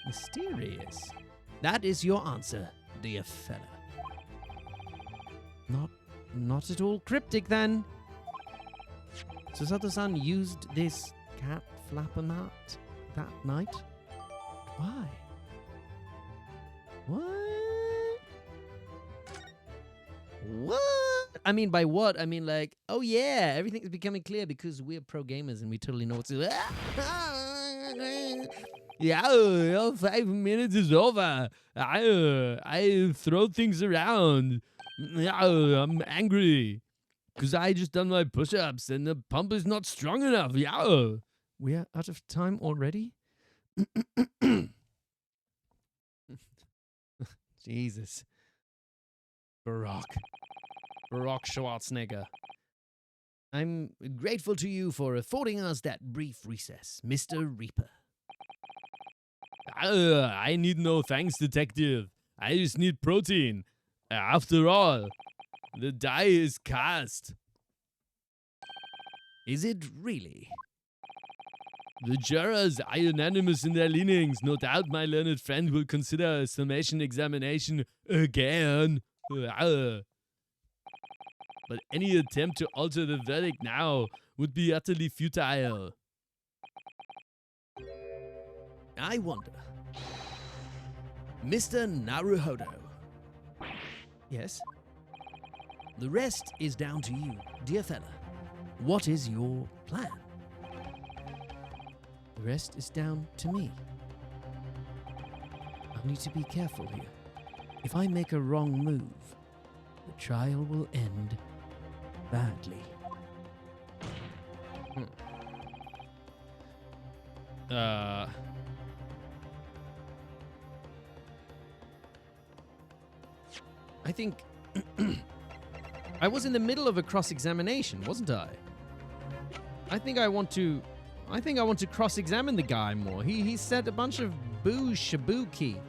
Mysterious. That is your answer, dear fella. Not at all cryptic then. Susato-san used this cat flapper mat that night? Why? What? I mean, by what? I mean, like, oh yeah, everything's becoming clear because we're pro gamers and we totally know what to do. Yeah, 5 minutes is over. I throw things around. I'm angry. Because I just done my push-ups and the pump is not strong enough. Yeah. We're out of time already? Jesus. Barack Schwarzenegger. I'm grateful to you for affording us that brief recess, Mr. Reaper. I need no thanks, detective. I just need protein. After all, the die is cast. Is it really? The jurors are unanimous in their leanings. No doubt my learned friend will consider a summation examination again. But any attempt to alter the verdict now would be utterly futile. I wonder, Mr. Naruhodo. Yes? The rest is down to you, dear fella. What is your plan? The rest is down to me. I'll need to be careful here. If I make a wrong move, the trial will end badly. I think I was in the middle of a cross-examination, wasn't I? I think I want to cross-examine the guy more. He said a bunch of boo shabuki.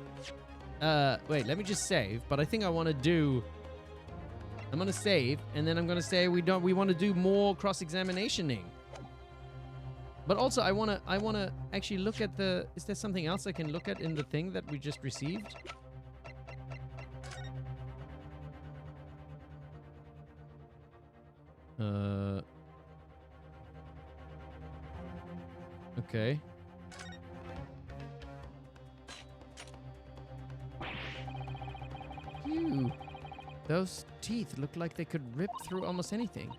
Wait, let me just save. But I think I'm gonna save, and then I'm gonna say we want to do more cross-examinationing. But also, I wanna actually look at the. Is there something else I can look at in the thing that we just received? Okay. Phew. Those teeth look like they could rip through almost anything.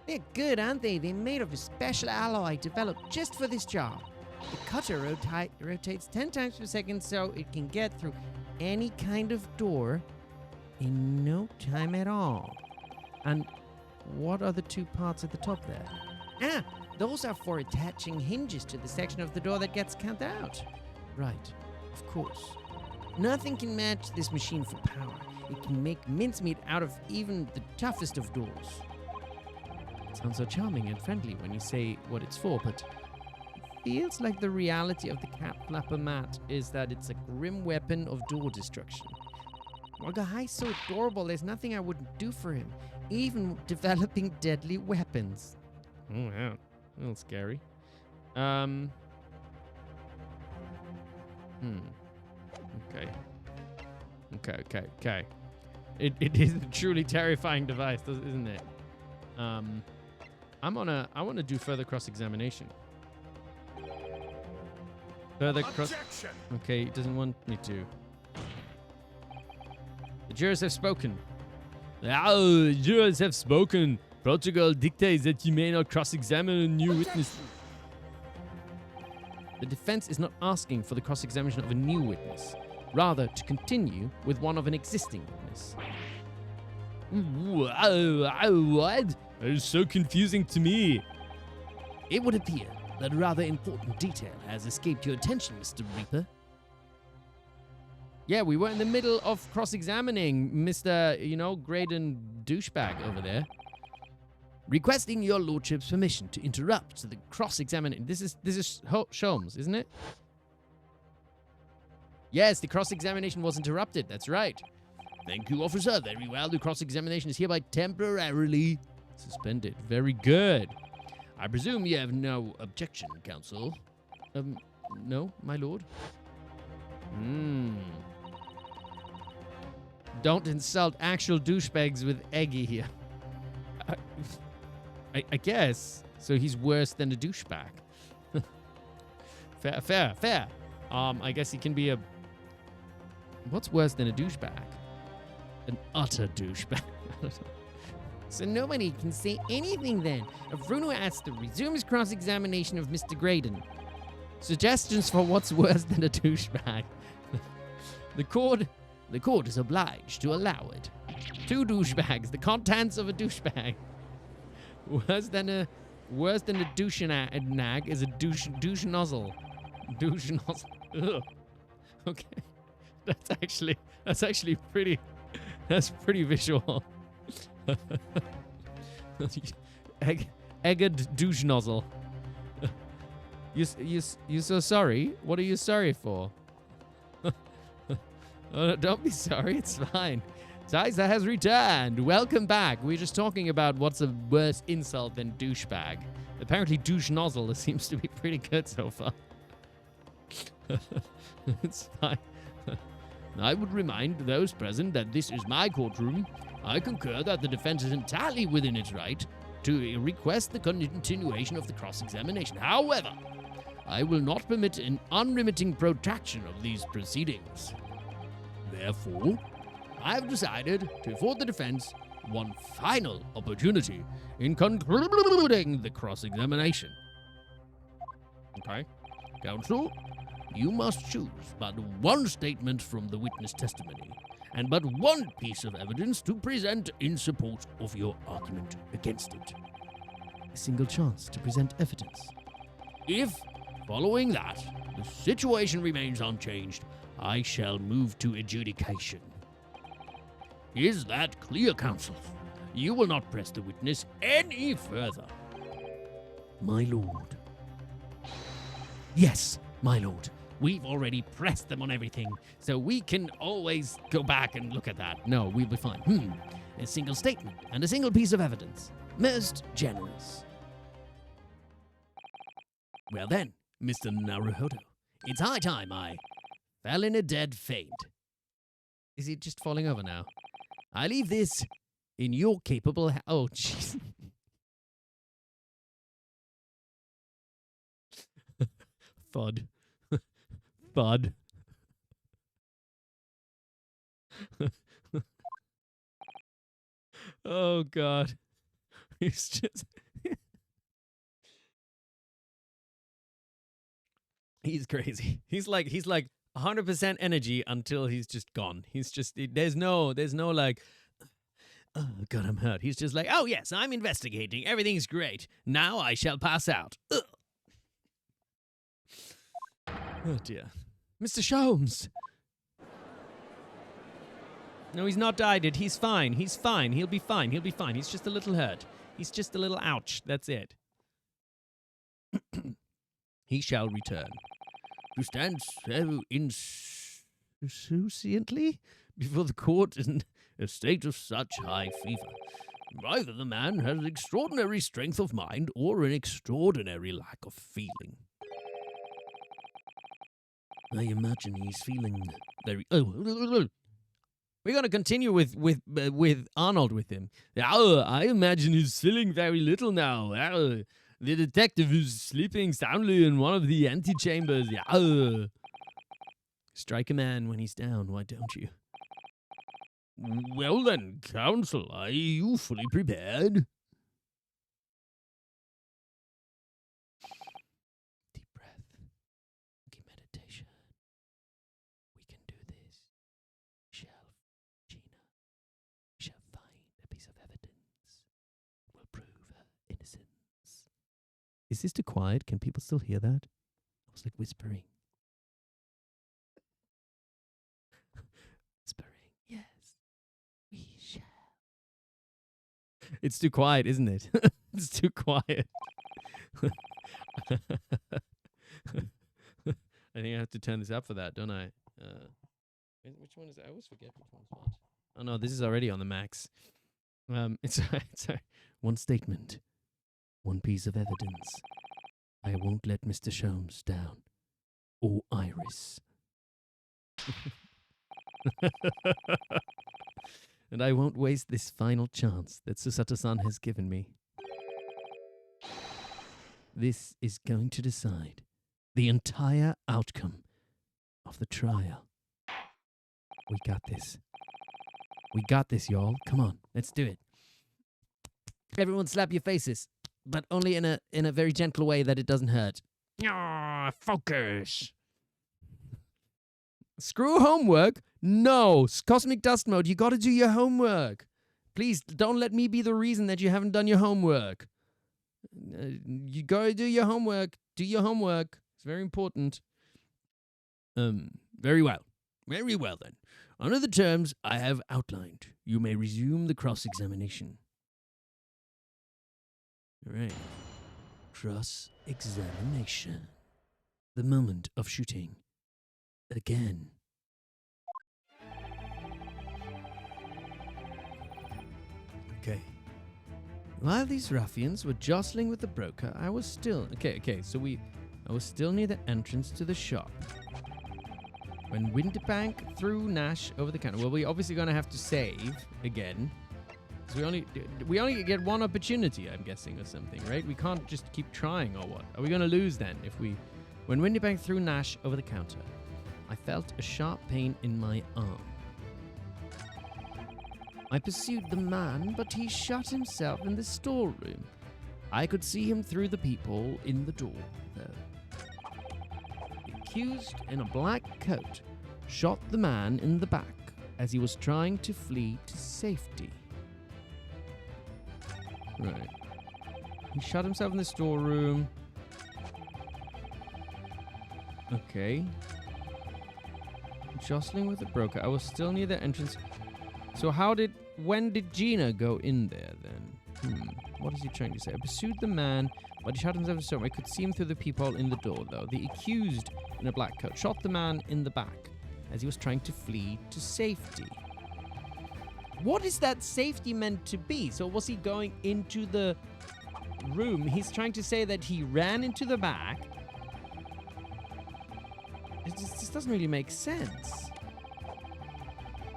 They're good, aren't they? They're made of a special alloy developed just for this job. The cutter rotates 10 times per second so it can get through any kind of door in no time at all. And what are the two parts at the top there? Ah, those are for attaching hinges to the section of the door that gets cut out. Right, of course. Nothing can match this machine for power. It can make mincemeat out of even the toughest of doors. It sounds so charming and friendly when you say what it's for, but it feels like the reality of the cat flapper mat is that it's a grim weapon of door destruction. Well, the guy's so adorable, there's nothing I wouldn't do for him. Even developing deadly weapons. Oh, yeah. A little scary. Okay. It is a truly terrifying device, isn't it? I want to do further cross-examination. Objection! Okay, he doesn't want me to. The jurors have spoken. The jurors have spoken. Protocol dictates that you may not cross-examine a new witness. The defense is not asking for the cross-examination of a new witness, rather to continue with one of an existing witness. What? That is so confusing to me. It would appear that a rather important detail has escaped your attention, Mr. Reaper. Yeah, we were in the middle of cross-examining Mr., Graydon douchebag over there. Requesting your lordship's permission to interrupt the Cross-examining. This is Sholmes, isn't it? Yes, the cross-examination was interrupted. That's right. Thank you, officer. Very well. The cross-examination is hereby temporarily suspended. Very good. I presume you have no objection, counsel. No, my lord. Don't insult actual douchebags with Eggy here. I guess. So he's worse than a douchebag. Fair. I guess he can be a... What's worse than a douchebag? An utter douchebag. So nobody can say anything then. Bruno asks to resume his cross-examination of Mr. Graydon. Suggestions for what's worse than a douchebag. The court is obliged to allow it. Two douchebags, the contents of a douchebag. Worse than a douche nag is a douche nozzle. Douche nozzle. Ugh. Okay. That's actually pretty visual. Eggert douche nozzle. You so sorry? What are you sorry for? Don't be sorry. It's fine. Sizer has returned. Welcome back. We're just talking about what's a worse insult than douchebag. Apparently, douche nozzle seems to be pretty good so far. It's fine. I would remind those present that this is my courtroom. I concur that the defense is entirely within its right to request the continuation of the cross-examination. However, I will not permit an unremitting protraction of these proceedings. Therefore, I have decided to afford the defense one final opportunity in concluding the cross-examination. Okay? Counsel, you must choose but one statement from the witness testimony and but one piece of evidence to present in support of your argument against it. A single chance to present evidence. If, following that, the situation remains unchanged, I shall move to adjudication. Is that clear, counsel? You will not press the witness any further. My lord. Yes, my lord. We've already pressed them on everything, so we can always go back and look at that. No, we'll be fine. A single statement and a single piece of evidence. Most generous. Well then, Mr. Naruhodo, it's high time I fell in a dead faint. Is he just falling over now? I leave this in your capable oh, jeez. Thud. Thud. Oh, God. He's just... He's crazy. He's like 100% energy until he's just gone. He's just, there's no like, oh God, I'm hurt. He's just like, oh yes, I'm investigating. Everything's great. Now I shall pass out. Ugh. Oh dear. Mr. Sholmes. No, he's not died. He's fine. He's fine. He'll be fine. He'll be fine. He's just a little hurt. He's just a little ouch. That's it. He shall return to stand so insouciantly before the court in a state of such high fever. Either the man has extraordinary strength of mind or an extraordinary lack of feeling. I imagine he's feeling very... we're going to continue with Arnold with him. Oh, I imagine he's feeling very little now. Oh, the detective is sleeping soundly in one of the antechambers. Oh. Strike a man when he's down, why don't you? Well then, counsel, are you fully prepared? deep breath. Okay, meditation. We can do this. Gina. We shall find a piece of evidence. It will prove her innocence. Is this too quiet? Can people still hear that? I was like whispering. Whispering, yes, we shall. It's too quiet, isn't it? It's too quiet. I think I have to turn this up for that, don't I? Which one is it? I always forget which one's what. Oh no, this is already on the max. It's sorry. One statement. One piece of evidence. I won't let Mr. Sholmes down. Or Iris. And I won't waste this final chance that Susato-san has given me. This is going to decide the entire outcome of the trial. We got this. We got this, y'all. Come on, let's do it. Everyone slap your faces, but only in a very gentle way that it doesn't hurt. Ah, focus. Screw homework? No, Cosmic Dust Mode, you gotta do your homework. Please, don't let me be the reason that you haven't done your homework. You gotta do your homework. Do your homework. It's very important. Very well. Very well, then. Under the terms I have outlined, you may resume the cross-examination. All right. Cross-examination. The moment of shooting. Again. Okay. While these ruffians were jostling with the broker, I was still... I was still near the entrance to the shop when Winterbank threw Nash over the counter. Well, we're obviously going to have to save again. 'Cause we only get one opportunity, I'm guessing, or something, right? We can't just keep trying, or what? Are we going to lose then if we... When Winterbank threw Nash over the counter, I felt a sharp pain in my arm. I pursued the man, but he shut himself in the storeroom. I could see him through the people in the door, though. The accused in a black coat shot the man in the back as he was trying to flee to safety. Right. He shot himself in the storeroom. Okay. Jostling with the broker. I was still near the entrance. So when did Gina go in there then? What is he trying to say? I pursued the man, but he shot himself in the stomach. I could see him through the peephole in the door, though. The accused in a black coat shot the man in the back as he was trying to flee to safety. What is that safety meant to be? So was he going into the room? He's trying to say that he ran into the back. It just doesn't really make sense.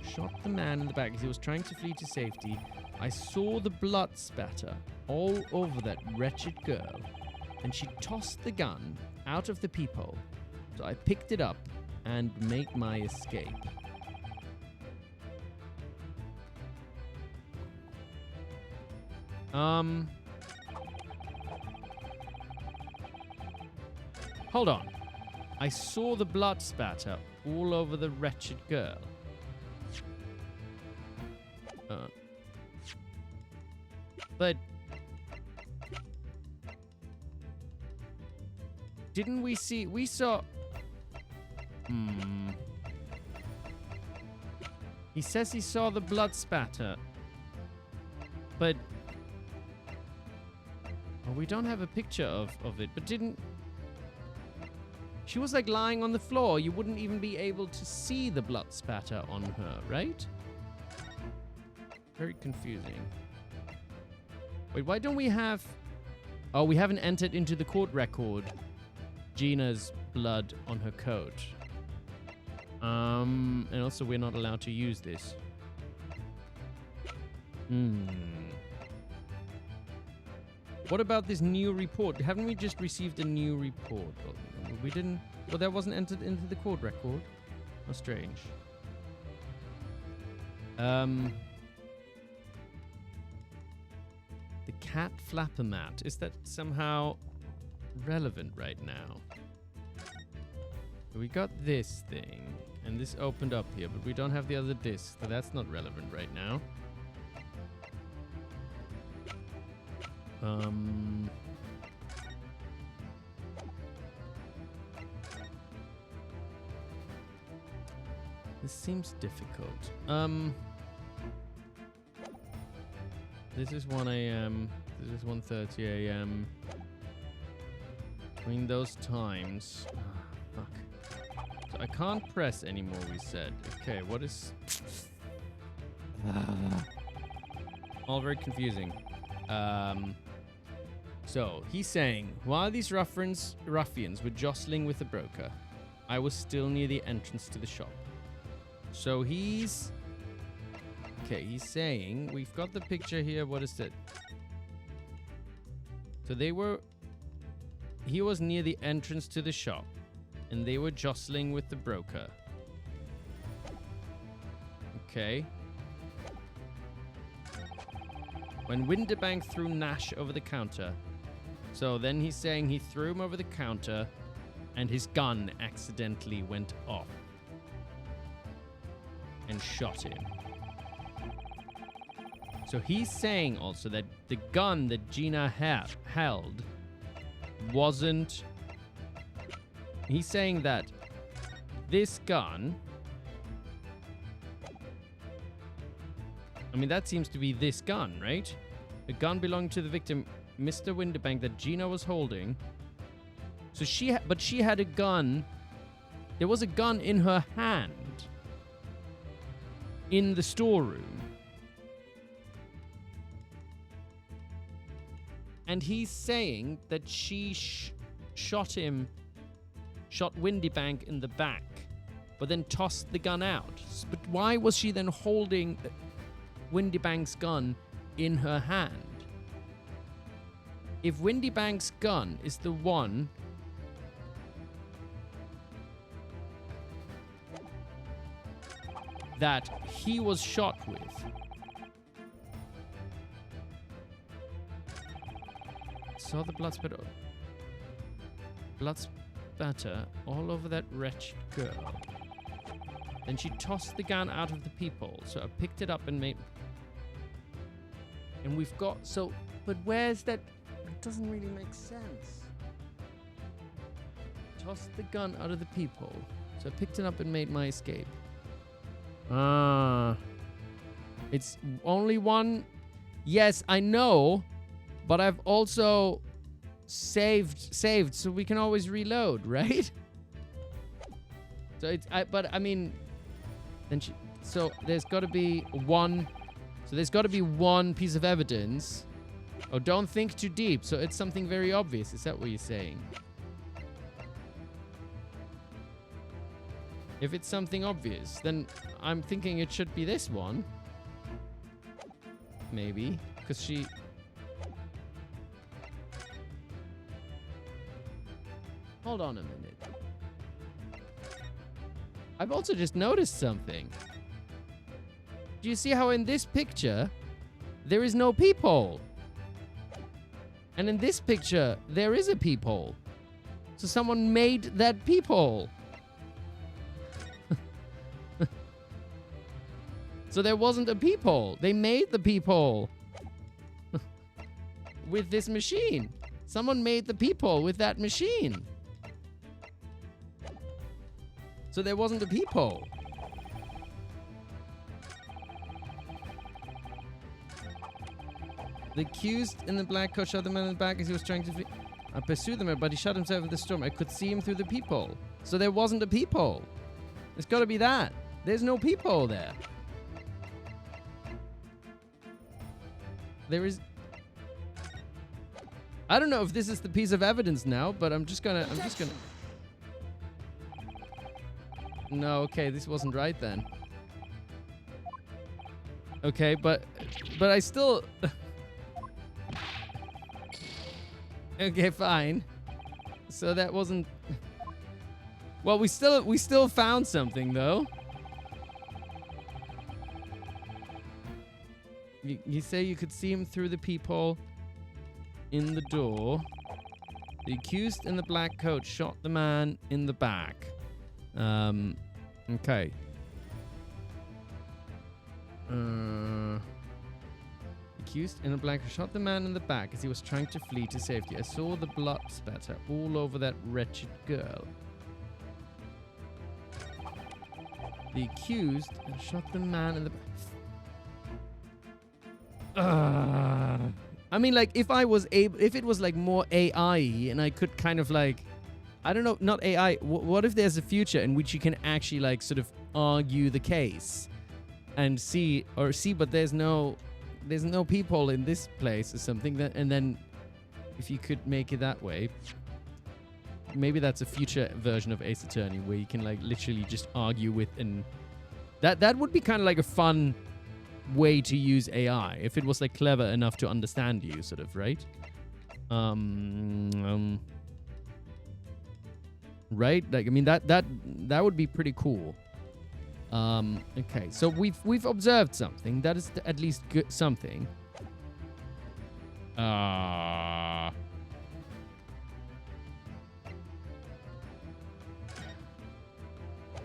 Shot the man in the back as he was trying to flee to safety. I saw the blood spatter all over that wretched girl, and she tossed the gun out of the peephole. So I picked it up and made my escape. Hold on. I saw the blood spatter all over the wretched girl. But didn't we see? We saw. He says he saw the blood spatter, but we don't have a picture of it. But didn't she was like lying on the floor? You wouldn't even be able to see the blood spatter on her, right? Very confusing. Wait, why don't we have... Oh, we haven't entered into the court record Gina's blood on her coat. And also we're not allowed to use this. What about this new report? Haven't we just received a new report? We didn't... Well, that wasn't entered into the court record. How strange. The cat flapper mat. Is that somehow relevant right now? We got this thing, and this opened up here, but we don't have the other disc, so that's not relevant right now. This seems difficult. This is 1 a.m. This is 1:30 a.m. Between those times... fuck. So I can't press anymore, we said. Okay, what is... all very confusing. So, he's saying, while these ruffians were jostling with the broker, I was still near the entrance to the shop. So he's... Okay, he's saying, we've got the picture here, what is it? So he was near the entrance to the shop, and they were jostling with the broker. Okay. When Winterbank threw Nash over the counter. So then he's saying he threw him over the counter, and his gun accidentally went off. And shot him. So he's saying also that the gun that Gina held wasn't... He's saying that this gun... I mean, that seems to be this gun, right? The gun belonging to the victim, Mr. Winterbank, that Gina was holding. So she had a gun. There was a gun in her hand. In the storeroom. And he's saying that she shot Windybank in the back, but then tossed the gun out. But why was she then holding Windybank's gun in her hand? If Windybank's gun is the one that he was shot with, saw the blood spatter all over that wretched girl. Then she tossed the gun out of the peephole, so I picked it up and made... And we've got... So, but where's that... It doesn't really make sense. Tossed the gun out of the peephole, so I picked it up and made my escape. It's only one... Yes, I know, but I've also saved, so we can always reload, right? So it's... But, I mean... Then she... So, there's got to be one... So, there's got to be one piece of evidence. Oh, don't think too deep. So, it's something very obvious. Is that what you're saying? If it's something obvious, then I'm thinking it should be this one. Maybe. Because she... Hold on a minute. I've also just noticed something. Do you see how in this picture, there is no peephole? And in this picture, there is a peephole. So someone made that peephole. So there wasn't a peephole. They made the peephole with this machine. Someone made the peephole with that machine. So there wasn't a peephole. The accused in the black coat shot the man in the back as he was trying to flee. I pursued them, but he shot himself in the storm. I could see him through the peephole. So there wasn't a peephole. It's got to be that. There's no peephole there. There is... I don't know if this is the piece of evidence now, but I'm just gonna... No, okay, this wasn't right then. Okay, but I still... Okay, fine. So that wasn't... Well, we still found something, though. You say you could see him through the peephole in the door. The accused in the black coat shot the man in the back. Okay. Accused in a black coat shot the man in the back as he was trying to flee to safety. I saw the blood spatter all over that wretched girl. The accused shot the man in the back. I mean, like, if it was like more AI and I could kind of like, I don't know, not AI. What if there's a future in which you can actually like sort of argue the case and see, but there's no peephole in this place or something that, and then if you could make it that way, maybe that's a future version of Ace Attorney where you can like literally just argue with, and that would be kind of like a fun way to use AI if it was like clever enough to understand you, sort of, right? Right? Like, I mean, that would be pretty cool. Okay, so we've observed something. That is at least good, something.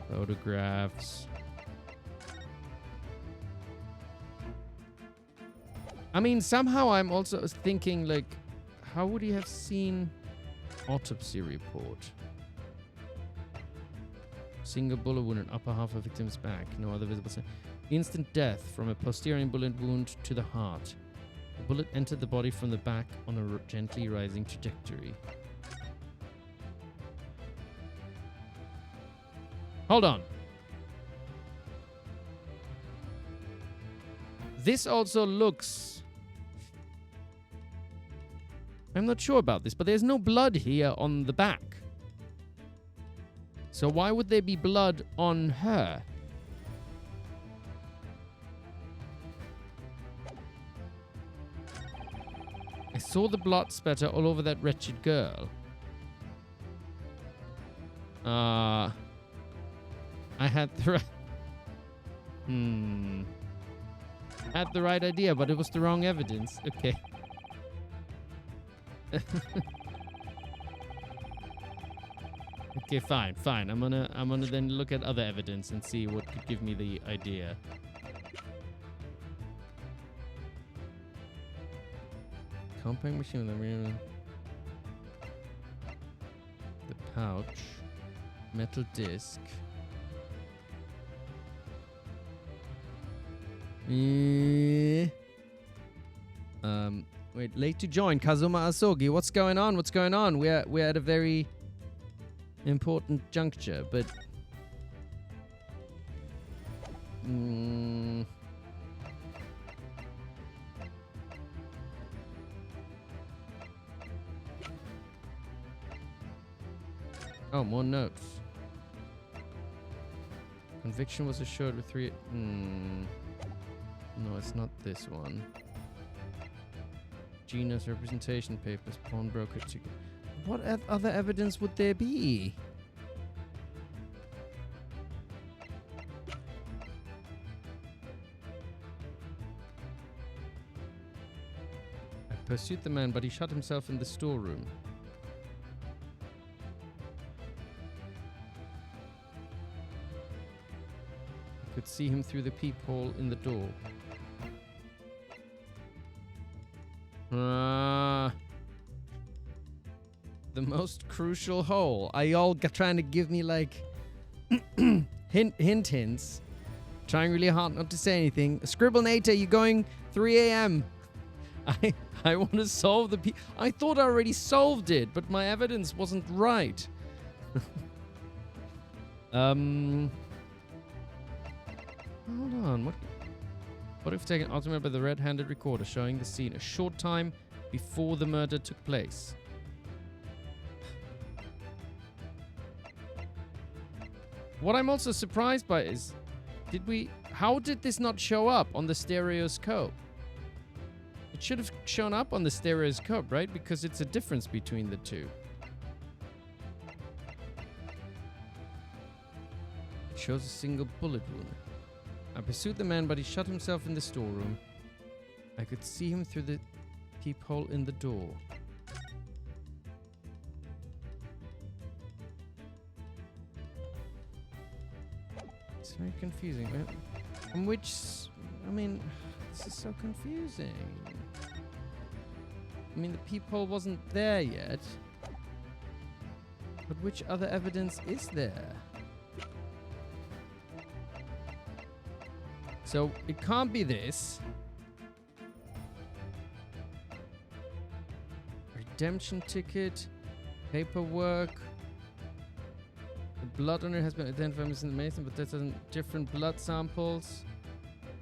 Photographs. I mean, somehow I'm also thinking, like, how would he have seen autopsy report? Single bullet wound in upper half of victim's back. No other visible sign. Instant death from a posterior bullet wound to the heart. The bullet entered the body from the back on a gently rising trajectory. Hold on. This also looks... I'm not sure about this, but there's no blood here on the back. So why would there be blood on her? I saw the blood spatter all over that wretched girl. I had the right... Had the right idea, but it was the wrong evidence. Okay. Okay, fine. I'm gonna then look at other evidence and see what could give me the idea. Compound machine with the pouch, metal disc. Wait, late to join, Kazuma Asogi. What's going on? We're at a very important juncture, but oh, more notes. Conviction was assured with 3. No, it's not this one. Gina's representation papers, pawnbroker ticket. What other evidence would there be? I pursued the man, but he shut himself in the storeroom. I could see him through the peephole in the door. The most crucial hole. Are y'all trying to give me like hints? Trying really hard not to say anything. Scribblenator, you going 3 a.m. I want to solve the I thought I already solved it, but my evidence wasn't right. Hold on. What if taken ultimately by the red-handed recorder showing the scene a short time before the murder took place? What I'm also surprised by is, how did this not show up on the stereoscope? It should have shown up on the stereoscope, right? Because it's a difference between the two. It shows a single bullet wound. I pursued the man, but he shut himself in the storeroom. I could see him through the peephole in the door. It's very confusing. From which... I mean, this is so confusing. I mean, the peephole wasn't there yet. But which other evidence is there? So, it can't be this. Redemption ticket. Paperwork. The blood on it has been identified as Mason, but that's different blood samples.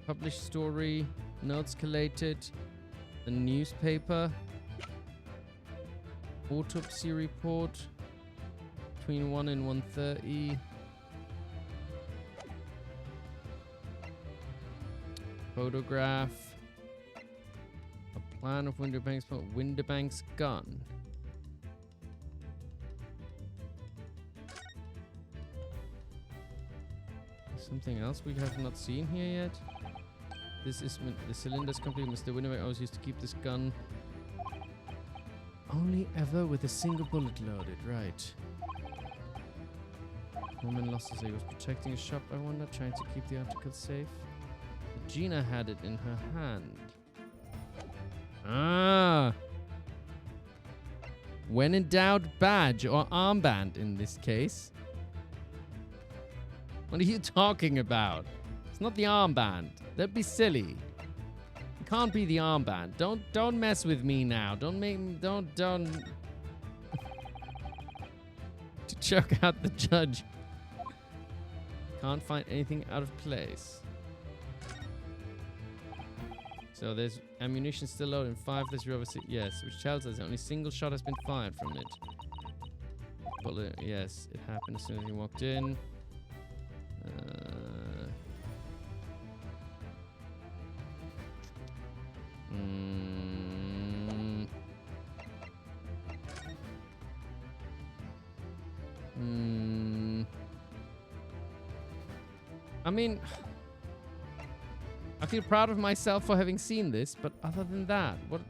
Published story. Notes collated. The newspaper. Autopsy report. Between 1 and 1:30. Photograph. A plan of Winterbank's gun. Something else we have not seen here yet. This is the cylinder's complete. Mr. Winterbank always used to keep this gun only ever with a single bullet loaded. Right. Woman lost as he was protecting a shop, I wonder, trying to keep the article safe. Gina had it in her hand. Ah. When in doubt, badge or armband in this case. What are you talking about? It's not the armband. That'd be silly. It can't be the armband. Don't mess with me now. Don't make me don't to choke out the judge. Can't find anything out of place. So there's ammunition still loaded. 5, there's rubber. Yes, which tells us only a single shot has been fired from it. Bullet, yes, it happened as soon as he walked in. I mean, I feel proud of myself for having seen this, but other than that, what?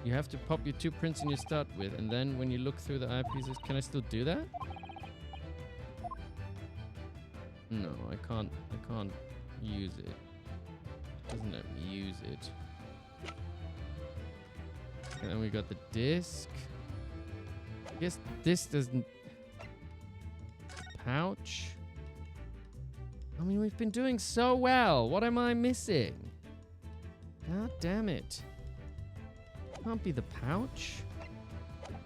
You have to pop your 2 prints in your start with, and then when you look through the eyepieces, can I still do that? No, I can't use it. It doesn't let me use it. And then we got the disc. I guess this doesn't... Pouch? I mean, we've been doing so well. What am I missing? God damn it. Can't be the pouch.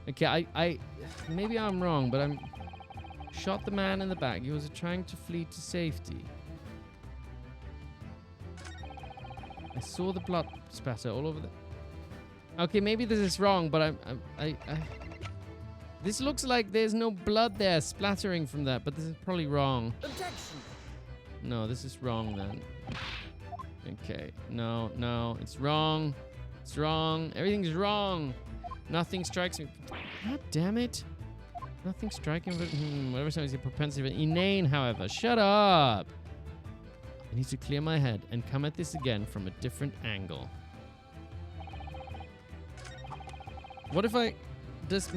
Okay, I maybe I'm wrong, but I'm... Shot the man in the back. He was trying to flee to safety. I saw the blood spatter all over the... Okay, maybe this is wrong, but I this looks like there's no blood there splattering from that, but this is probably wrong. Objection! No, this is wrong then. Okay, no, it's wrong. It's wrong. Everything's wrong. Nothing strikes me. God damn it. Nothing striking, but whatever sounds your propensity. Inane, however. Shut up. I need to clear my head and come at this again from a different angle. What if I... Does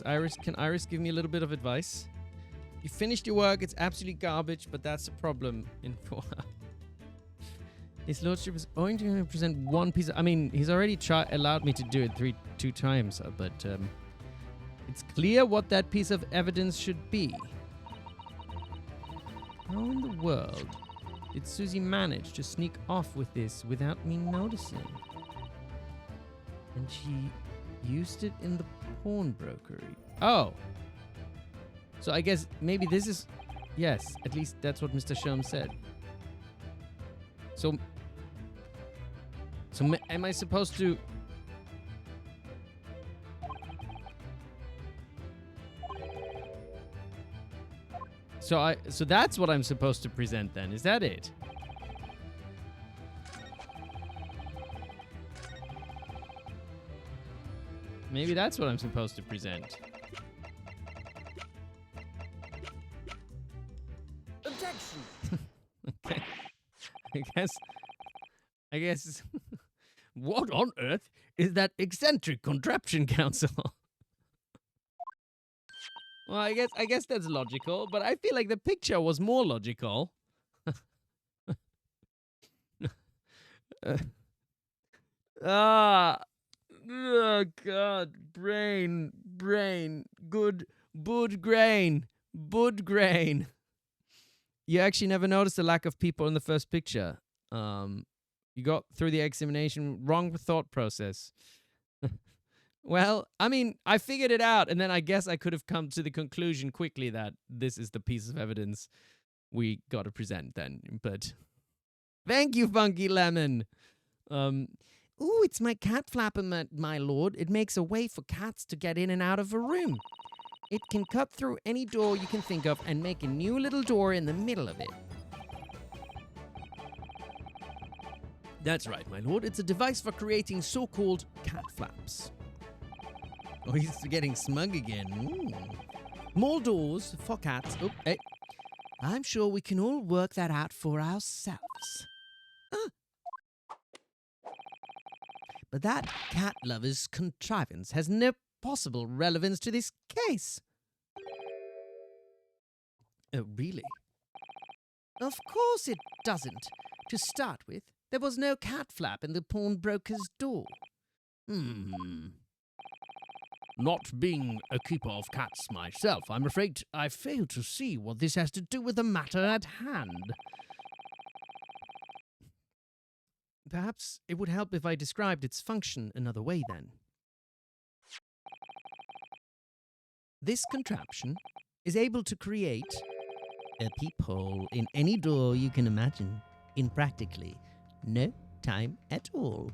Iris... Can Iris give me a little bit of advice? You finished your work. It's absolutely garbage, but that's a problem in Fallout. His lordship is going to present one piece of... I mean, he's already allowed me to do it two times, but it's clear what that piece of evidence should be. How in the world did Susie manage to sneak off with this without me noticing? And she used it in the pawnbrokery. Oh. So I guess maybe this is... Yes, at least that's what Mr. Sholmes said. So am I supposed to... So that's what I'm supposed to present then. Is that it? Maybe that's what I'm supposed to present. Objection! Okay. I guess what on earth is that eccentric contraption, Council? Well, I guess that's logical, but I feel like the picture was more logical. Oh God, brain, good, bud grain. You actually never noticed the lack of people in the first picture. You got through the examination, wrong thought process. Well, I mean, I figured it out, and then I guess I could have come to the conclusion quickly that this is the piece of evidence we got to present then. But thank you, Funky Lemon. Ooh, it's my cat flapper, my lord. It makes a way for cats to get in and out of a room. It can cut through any door you can think of and make a new little door in the middle of it. That's right, my lord. It's a device for creating so-called cat flaps. Oh, he's getting smug again. Ooh. More doors for cats. Oh, hey. I'm sure we can all work that out for ourselves. But that cat lover's contrivance has no possible relevance to this case. Oh, really? Of course it doesn't. To start with, there was no cat flap in the pawnbroker's door. Not being a keeper of cats myself, I'm afraid I fail to see what this has to do with the matter at hand. Perhaps it would help if I described its function another way then. This contraption is able to create a peephole in any door you can imagine in practically no time at all.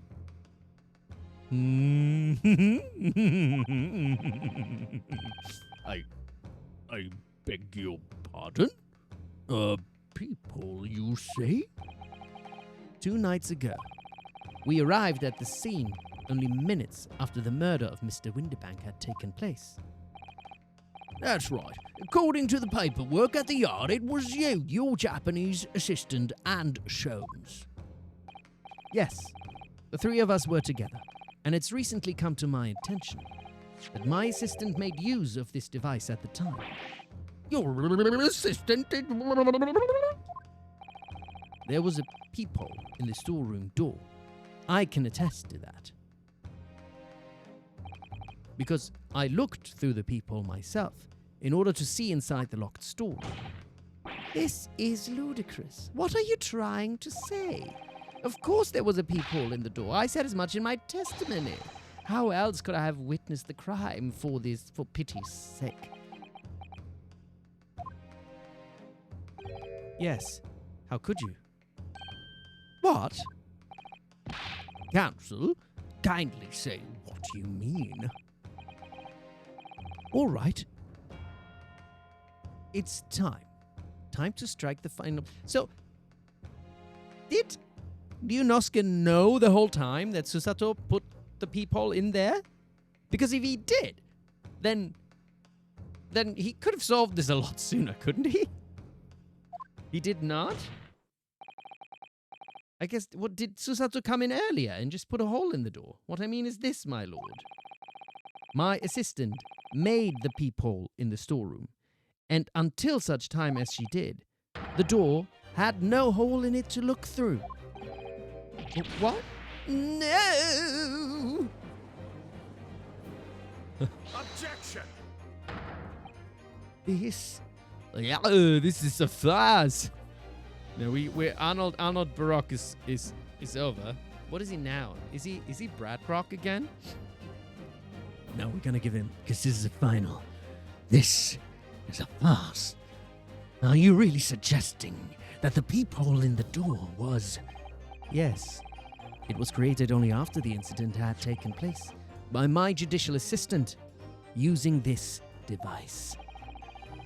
I beg your pardon? A peephole, you say? 2 nights ago, we arrived at the scene only minutes after the murder of Mr. Winterbank had taken place. That's right. According to the paperwork at the yard, it was you, your Japanese assistant, and Sholmes. Yes, the 3 of us were together, and it's recently come to my attention that my assistant made use of this device at the time. Your assistant did... There was a peephole in the storeroom door. I can attest to that. Because I looked through the peephole myself in order to see inside the locked store. This is ludicrous. What are you trying to say? Of course there was a peephole in the door. I said as much in my testimony. How else could I have witnessed the crime for pity's sake? Yes. How could you? What? Counsel, kindly say what you mean. All right. It's time. Time to strike the final. So, did Ryunosuke know the whole time that Susato put the peephole in there? Because if he did, then he could have solved this a lot sooner, couldn't he? He did not? I guess, what, did Susato come in earlier and just put a hole in the door? What I mean is this, my lord. My assistant made the peephole in the storeroom, and until such time as she did, the door had no hole in it to look through. What? No! Objection! This is a farce. No, we're Arnold Baroque is over. What is he now? Is he Brad Rock again? No, we're gonna give him, because this is a final. This is a farce. Are you really suggesting that the peephole in the door was... Yes. It was created only after the incident had taken place by my judicial assistant using this device.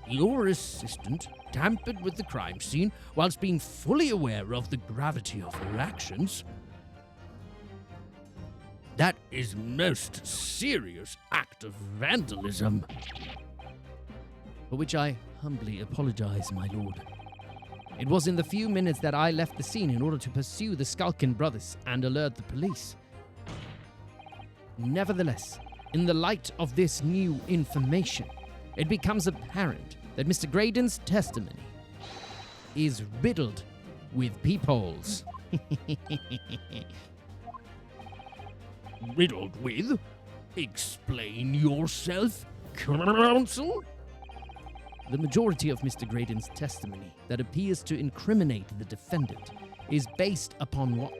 Your assistant tampered with the crime scene whilst being fully aware of the gravity of her actions? That is most serious act of vandalism. For which I humbly apologize, my lord. It was in the few minutes that I left the scene in order to pursue the Skulkin brothers and alert the police. Nevertheless, in the light of this new information, it becomes apparent that Mr. Graydon's testimony is riddled with peepholes. Riddled with? Explain yourself, counsel? The majority of Mr. Graydon's testimony that appears to incriminate the defendant is based upon what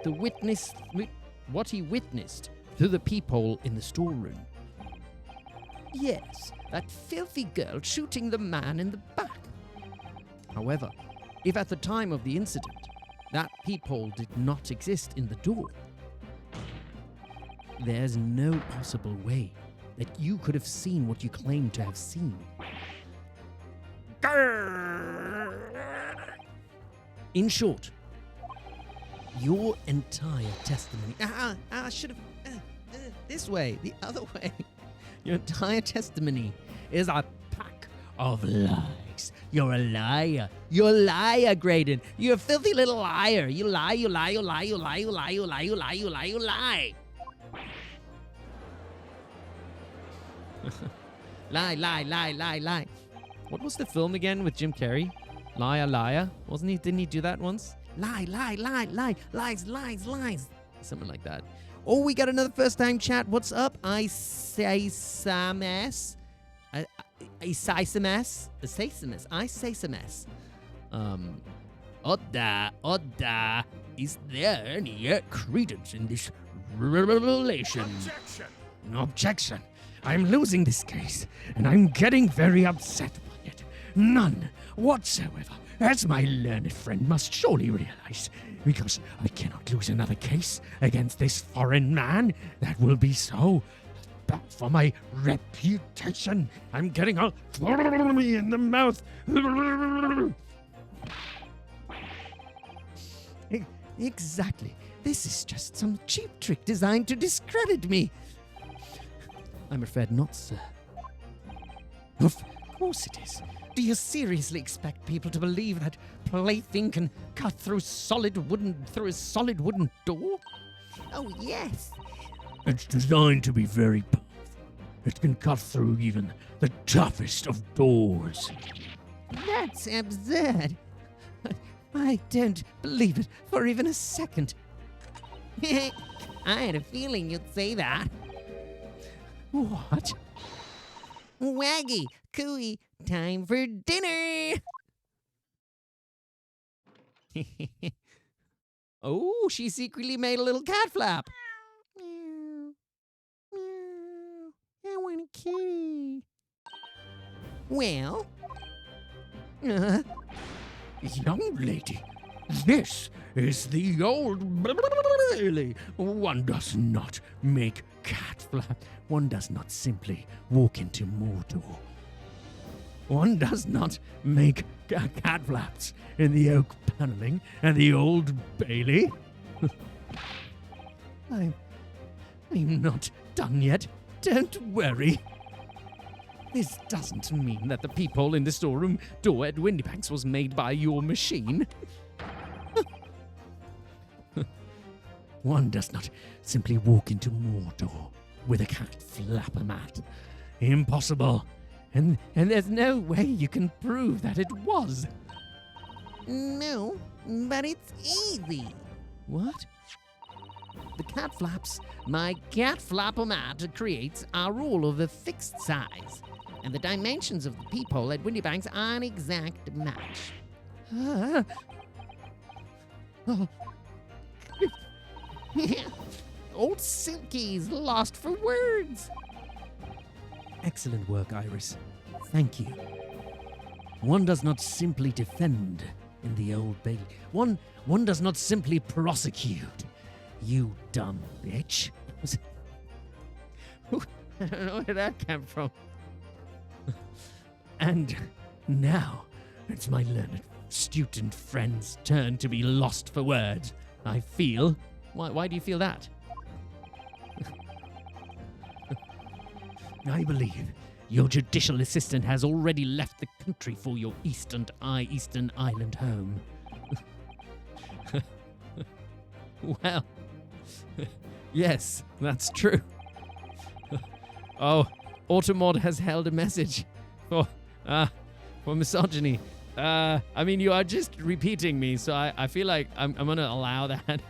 he witnessed through the peephole in the storeroom. Yes, that filthy girl shooting the man in the back. However, if at the time of the incident, that peephole did not exist in the door, there's no possible way that you could have seen what you claim to have seen. In short, your entire testimony... I should have... this way, the other way. Your entire testimony is a pack of lies. You're a liar. You're a liar, Graydon. You're a filthy little liar. You lie, you lie, you lie, you lie, you lie, you lie, you lie, you lie, you lie. Lie, lie, lie, lie, lie. What was the film again with Jim Carrey? Liar, liar. Wasn't he? Didn't he do that once? Lie, lie, lie, lie, lies, lies, lies. Something like that. Oh, we got another first-time chat. What's up? I say some ass. I say some ass. Oda, is there any credence in this revelation? Objection! Objection. I'm losing this case, and I'm getting very upset by it. None whatsoever, as my learned friend must surely realize, because I cannot lose another case against this foreign man. That will be so bad for my reputation. I'm getting all me in the mouth. Exactly. This is just some cheap trick designed to discredit me. I'm afraid not, sir. Of course it is. Do you seriously expect people to believe that plaything can cut through a solid wooden door? Oh, yes. It's designed to be very powerful. It can cut through even the toughest of doors. That's absurd. I don't believe it for even a second. I had a feeling you'd say that. What? Waggy, cooey, time for dinner. Oh, she secretly made a little cat flap. Meow, meow. I want a kitty. Well, Young lady, this is the old Bailey. One does not make cat flap. One does not simply walk into Mordor. One does not make cat flaps in the oak paneling and the old Bailey. I'm not done yet. Don't worry. This doesn't mean that the peephole in the storeroom door at Windybanks was made by your machine. One does not simply walk into Mordor with a cat flapper mat. Impossible. And there's no way you can prove that it was. no, but it's easy. What? The cat flaps my cat flapper mat creates are all of a fixed size, and the dimensions of the peephole at Windybanks are an exact match. Old Silky's lost for words. Excellent work, Iris. Thank you. One does not simply defend in the Old Bailey. One does not simply prosecute. You dumb bitch. I don't know where that came from. And now it's my learned student friend's turn to be lost for words. I feel. Why do you feel that? I believe your judicial assistant has already left the country for your Eastern Island home. Well, yes, that's true. Oh, Automod has held a message for misogyny. I mean, you are just repeating me, so I feel like I'm going to allow that.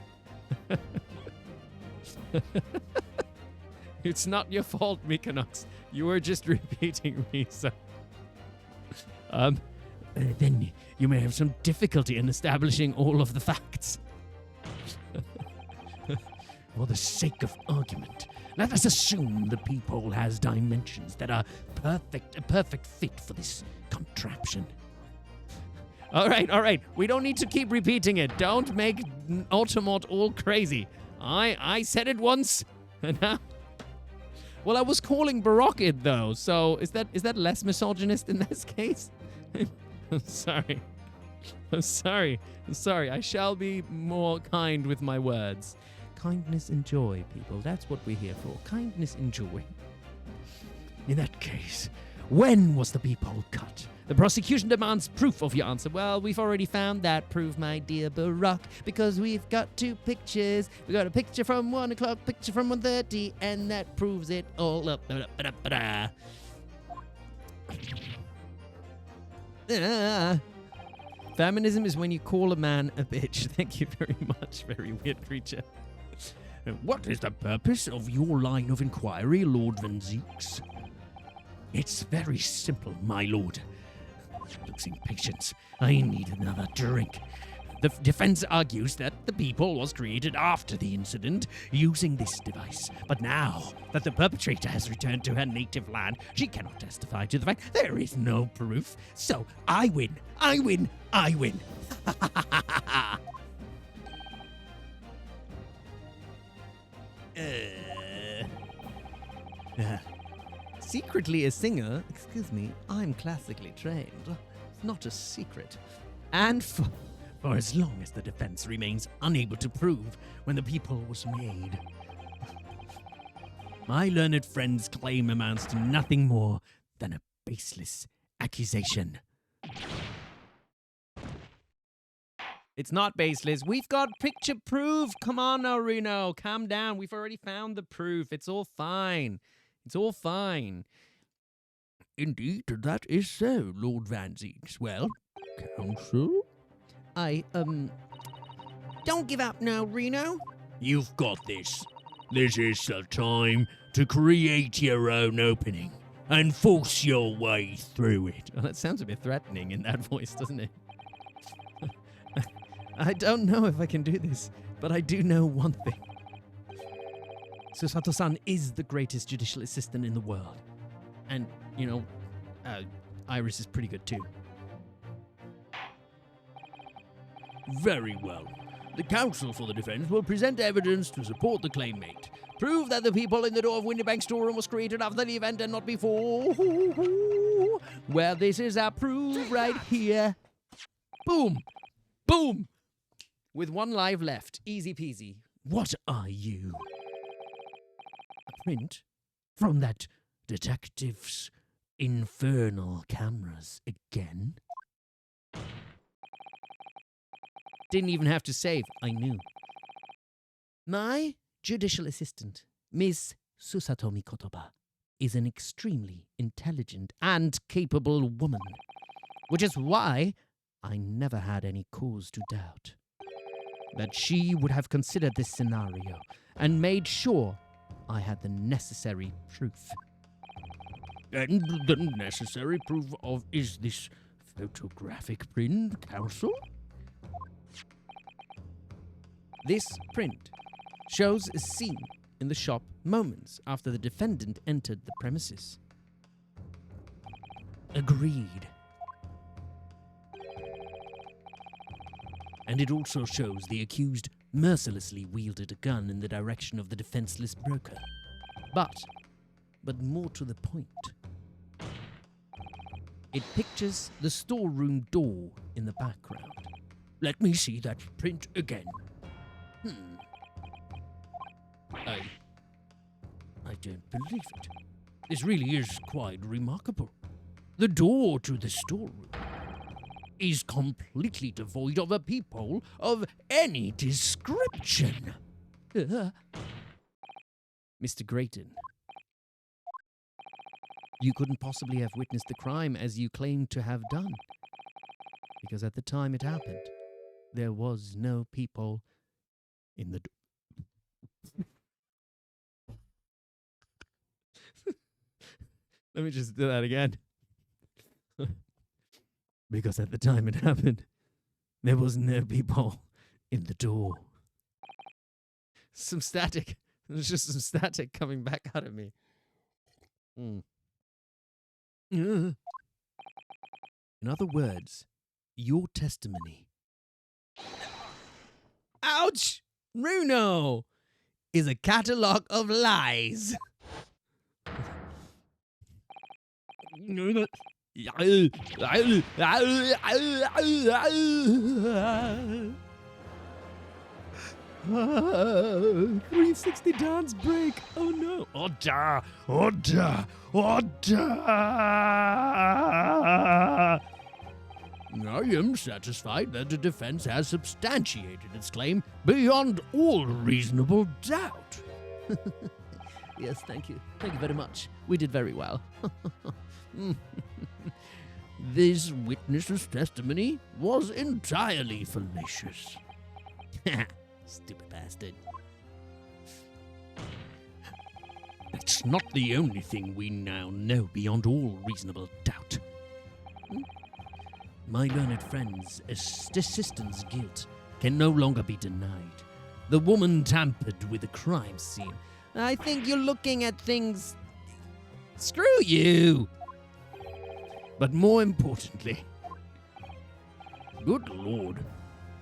It's not your fault, Mykonos. You were just repeating me, so... Then you may have some difficulty in establishing all of the facts. For the sake of argument, let us assume the peephole has dimensions that are a perfect fit for this contraption. All right. We don't need to keep repeating it. Don't make Automod all crazy. I said it once, and now... Well, I was calling Barocket, though, so is that less misogynist in this case? I'm sorry. I shall be more kind with my words. Kindness and joy, people. That's what we're here for. Kindness and joy. In that case, when was the peephole cut? The prosecution demands proof of your answer. Well, we've already found that proof, my dear Barack, because we've got two pictures. We got a picture from 1 o'clock, picture from 1:30, and that proves it all up. Feminism is when you call a man a bitch. Thank you very much, very weird creature. What is the purpose of your line of inquiry, Lord Van Zeeks? It's very simple, my lord. Losing patience. I need another drink. The defense argues that the People was created after the incident using this device. But now that the perpetrator has returned to her native land, she cannot testify to the fact there is no proof. So I win. I win. I win. Secretly a singer? Excuse me, I'm classically trained. It's not a secret. And for as long as the defense remains unable to prove when the People was made. My learned friend's claim amounts to nothing more than a baseless accusation. It's not baseless. We've got picture proof. Come on now, Reno. Calm down. We've already found the proof. It's all fine. It's all fine. Indeed, that is so, Lord Van Zieks. Well, counsel? Don't give up now, Reno. You've got this. This is the time to create your own opening and force your way through it. Well, that sounds a bit threatening in that voice, doesn't it? I don't know if I can do this, but I do know one thing. Susato-san is the greatest judicial assistant in the world. And, Iris is pretty good too. Very well. The counsel for the defense will present evidence to support the claimant. Prove that the People in the door of Windybank storeroom was created after the event and not before. Well, this is our proof right here. Boom! Boom! With one life left. Easy peasy. What are you? A print from that detective's infernal cameras again? Didn't even have to save. I knew. My judicial assistant, Miss Susatomi Kotoba, is an extremely intelligent and capable woman, which is why I never had any cause to doubt that she would have considered this scenario and made sure I had the necessary proof. And the necessary proof of is this photographic print, counsel? This print shows a scene in the shop moments after the defendant entered the premises. Agreed. And it also shows the accused mercilessly wielded a gun in the direction of the defenseless broker. But more to the point, it pictures the storeroom door in the background. Let me see that print again. I don't believe it. This really is quite remarkable. The door to the storeroom is completely devoid of a peephole of any description. Mr. Grayton, you couldn't possibly have witnessed the crime as you claimed to have done, because at the time it happened, there was no peephole in the door. Let me just do that again. Because at the time it happened, there was no peephole in the door. Some static. There's just some static coming back out of me. In other words, your testimony. Ouch! Runo is a catalogue of lies. $360 dance break. Oh no. Order! Order! Order! I am satisfied that the defense has substantiated its claim beyond all reasonable doubt. Yes, thank you. Thank you very much. We did very well. This witness's testimony was entirely fallacious. Stupid bastard. That's not the only thing we now know beyond all reasonable doubt. My learned friend's assistant's guilt can no longer be denied. The woman tampered with the crime scene. I think you're looking at things. Screw you! But more importantly, good lord,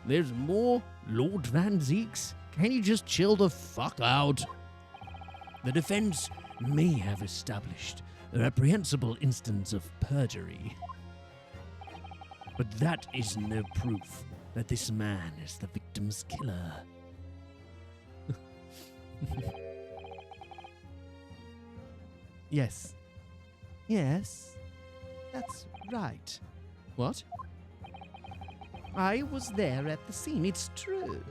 there's more Lord Van Zeeks. Can you just chill the fuck out? The defense may have established a reprehensible instance of perjury, but that is no proof that this man is the victim's killer. Yes. Yes. That's right. What? I was there at the scene. It's true.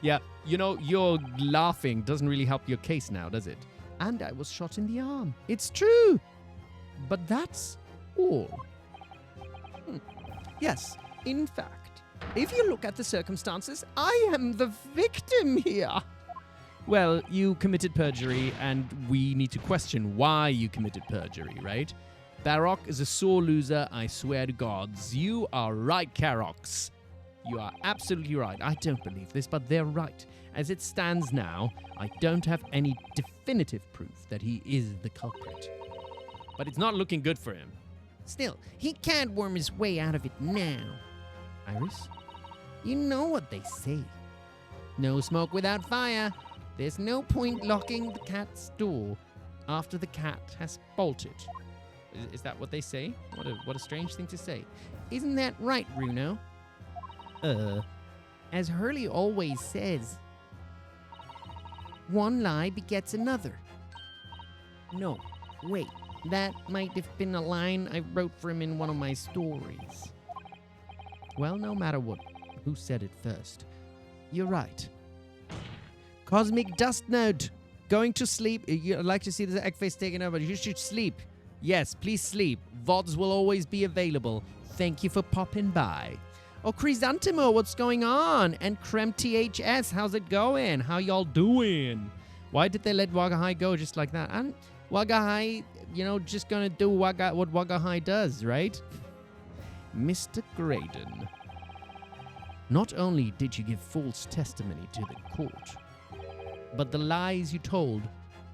Yeah, you know, your laughing doesn't really help your case now, does it? And I was shot in the arm. It's true. But that's all. Yes, in fact, if you look at the circumstances, I am the victim here. Well, you committed perjury, and we need to question why you committed perjury, right? Barok is a sore loser, I swear to gods. You are right, Karox. You are absolutely right. I don't believe this, but they're right. As it stands now, I don't have any definitive proof that he is the culprit. But it's not looking good for him. Still, he can't worm his way out of it now. Iris? You know what they say. No smoke without fire. There's no point locking the cat's door After the cat has bolted. Is that what they say? What a strange thing to say. Isn't that right, Runo? As Hurley always says, one lie begets another. No, wait, that might have been a line I wrote for him in one of my stories. Well, no matter who said it first, you're right. Cosmic Dust Note. Going to sleep. You'd like to see the egg face taken over. You should sleep. Yes, please sleep. VODs will always be available. Thank you for popping by. Oh, Chrysanthemo, what's going on? And Creme THS, how's it going? How y'all doing? Why did they let Wagahai go just like that? And Wagahai, just gonna do what Wagahai does, right? Mr. Graydon, not only did you give false testimony to the court, but the lies you told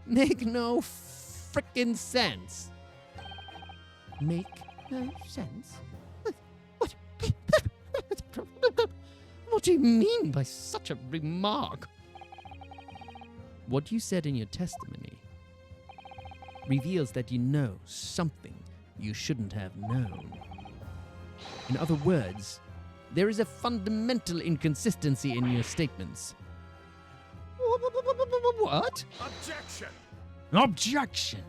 make no frickin' sense. Make no sense? What? What do you mean by such a remark? What you said in your testimony reveals that you know something you shouldn't have known. In other words, there is a fundamental inconsistency in your statements. What? Objection! Objection!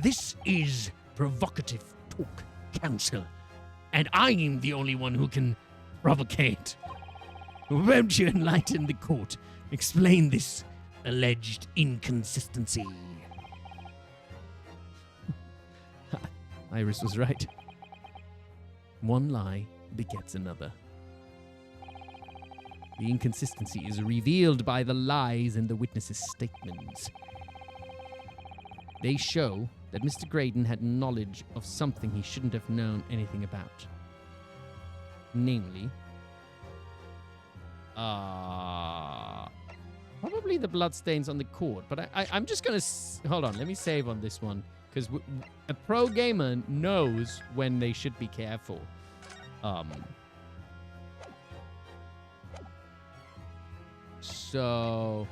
This is provocative talk, counsel, and I'm the only one who can provocate. Won't you enlighten the court? Explain this alleged inconsistency. Iris was right. One lie begets another. The inconsistency is revealed by the lies in the witnesses' statements. They show that Mr. Graydon had knowledge of something he shouldn't have known anything about. Namely, probably the bloodstains on the court. But I'm just going to... Hold on, let me save on this one. Because a pro gamer knows when they should be careful. So...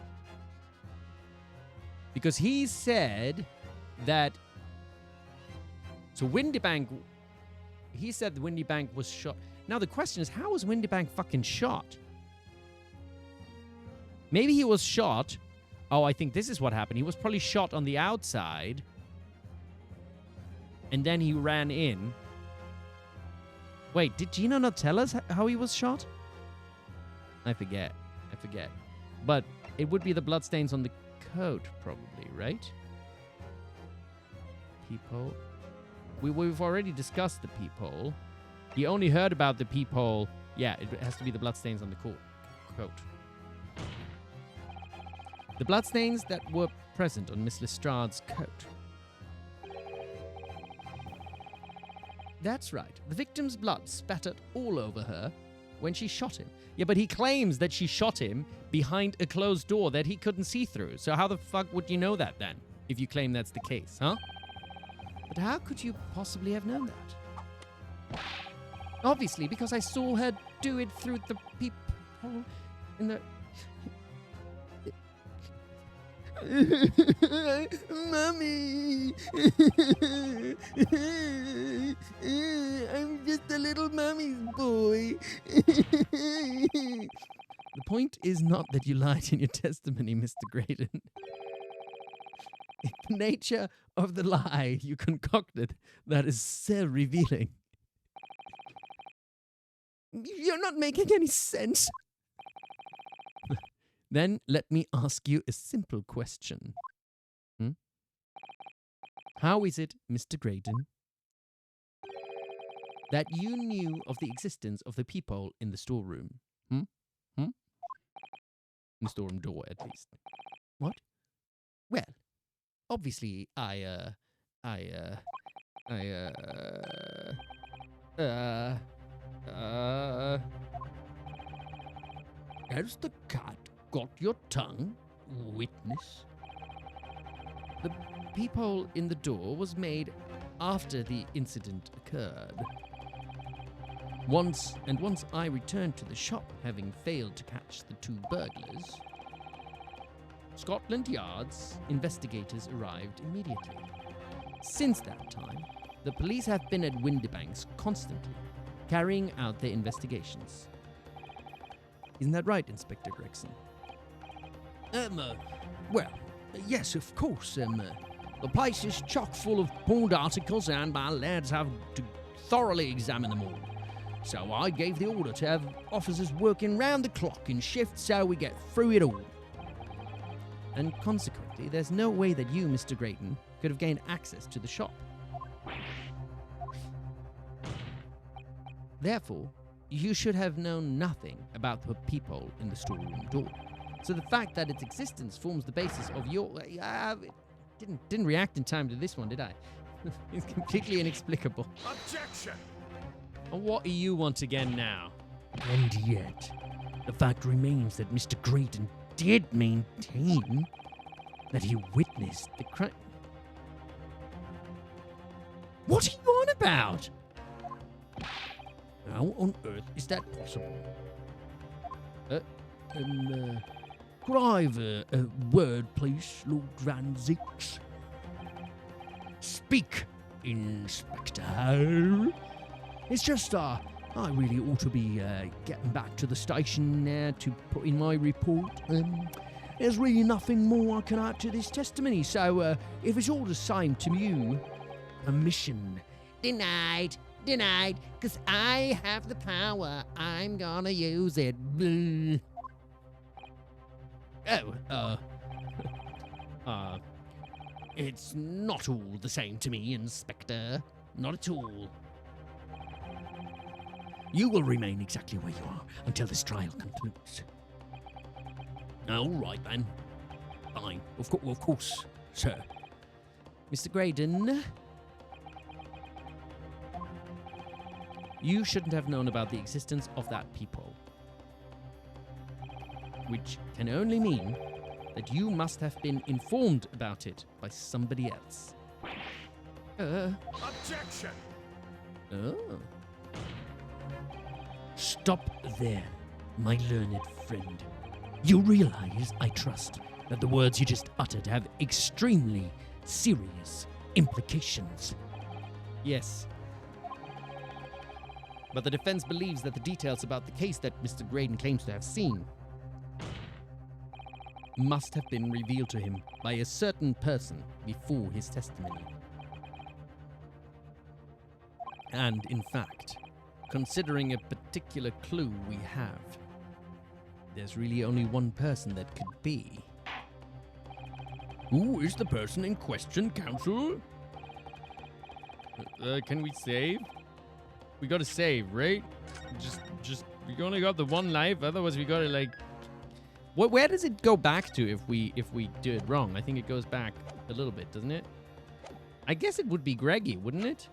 Because he said that... So Windybank... He said the Windybank was shot. Now the question is, how was Windybank fucking shot? Maybe he was shot. Oh, I think this is what happened. He was probably shot on the outside. And then he ran in. Wait, did Gino not tell us how he was shot? I forget. But it would be the bloodstains on the coat, probably, right? Peephole. We've already discussed the peephole. He only heard about the peephole. Yeah, it has to be the bloodstains on the coat. The bloodstains that were present on Miss Lestrade's coat. That's right. The victim's blood spattered all over her when she shot him. Yeah, but he claims that she shot him behind a closed door that he couldn't see through. So how the fuck would you know that then, if you claim that's the case, huh? But how could you possibly have known that? Obviously, because I saw her do it through the peephole in the... Mommy! I'm just a little mommy's boy. The point is not that you lied in your testimony, Mr. Graydon. It's the nature of the lie you concocted that is so revealing. You're not making any sense. Then let me ask you a simple question. How is it, Mr. Graydon, that you knew of the existence of the peephole in the storeroom? In the storeroom door, at least. What? Well, obviously, As the cat got your tongue, witness? The peephole in the door was made after the incident occurred. Once I returned to the shop, having failed to catch the two burglars, Scotland Yard's investigators arrived immediately. Since that time, the police have been at Windibanks constantly, carrying out their investigations. Isn't that right, Inspector Greggsy? Well, yes, of course. The place is chock full of pawned articles, and my lads have to thoroughly examine them all. So I gave the order to have officers working round the clock in shifts so we get through it all. And consequently, there's no way that you, Mr. Graydon, could have gained access to the shop. Therefore, you should have known nothing about the peephole in the storeroom door. So the fact that its existence forms the basis of your... didn't react in time to this one, did I? It's completely inexplicable. Objection! And what do you want again now? And yet, the fact remains that Mr. Graydon did maintain that he witnessed the crime. What are you on about? How on earth is that possible? Could I have a word, please, Lord Van Zix? Speak, Inspector. It's just, I really ought to be getting back to the station now to put in my report. There's really nothing more I can add to this testimony, so if it's all the same to you, permission. Denied, because I have the power. I'm gonna use it. Blah. It's not all the same to me, Inspector. Not at all. You will remain exactly where you are until this trial concludes. All right, then. Fine. Of course, sir. Mr. Graydon, you shouldn't have known about the existence of that peephole. Which can only mean that you must have been informed about it by somebody else. Objection! Oh. Stop there, my learned friend. You realize, I trust, that the words you just uttered have extremely serious implications. Yes. But the defense believes that the details about the case that Mr. Graydon claims to have seen must have been revealed to him by a certain person before his testimony. And in fact, considering a particular clue we have, there's really only one person that could be. Who is the person in question, counsel? Can we save? We gotta save, right? We only got the one life, otherwise we gotta like... Where does it go back to if we do it wrong? I think it goes back a little bit, doesn't it? I guess it would be Greggsy, wouldn't it?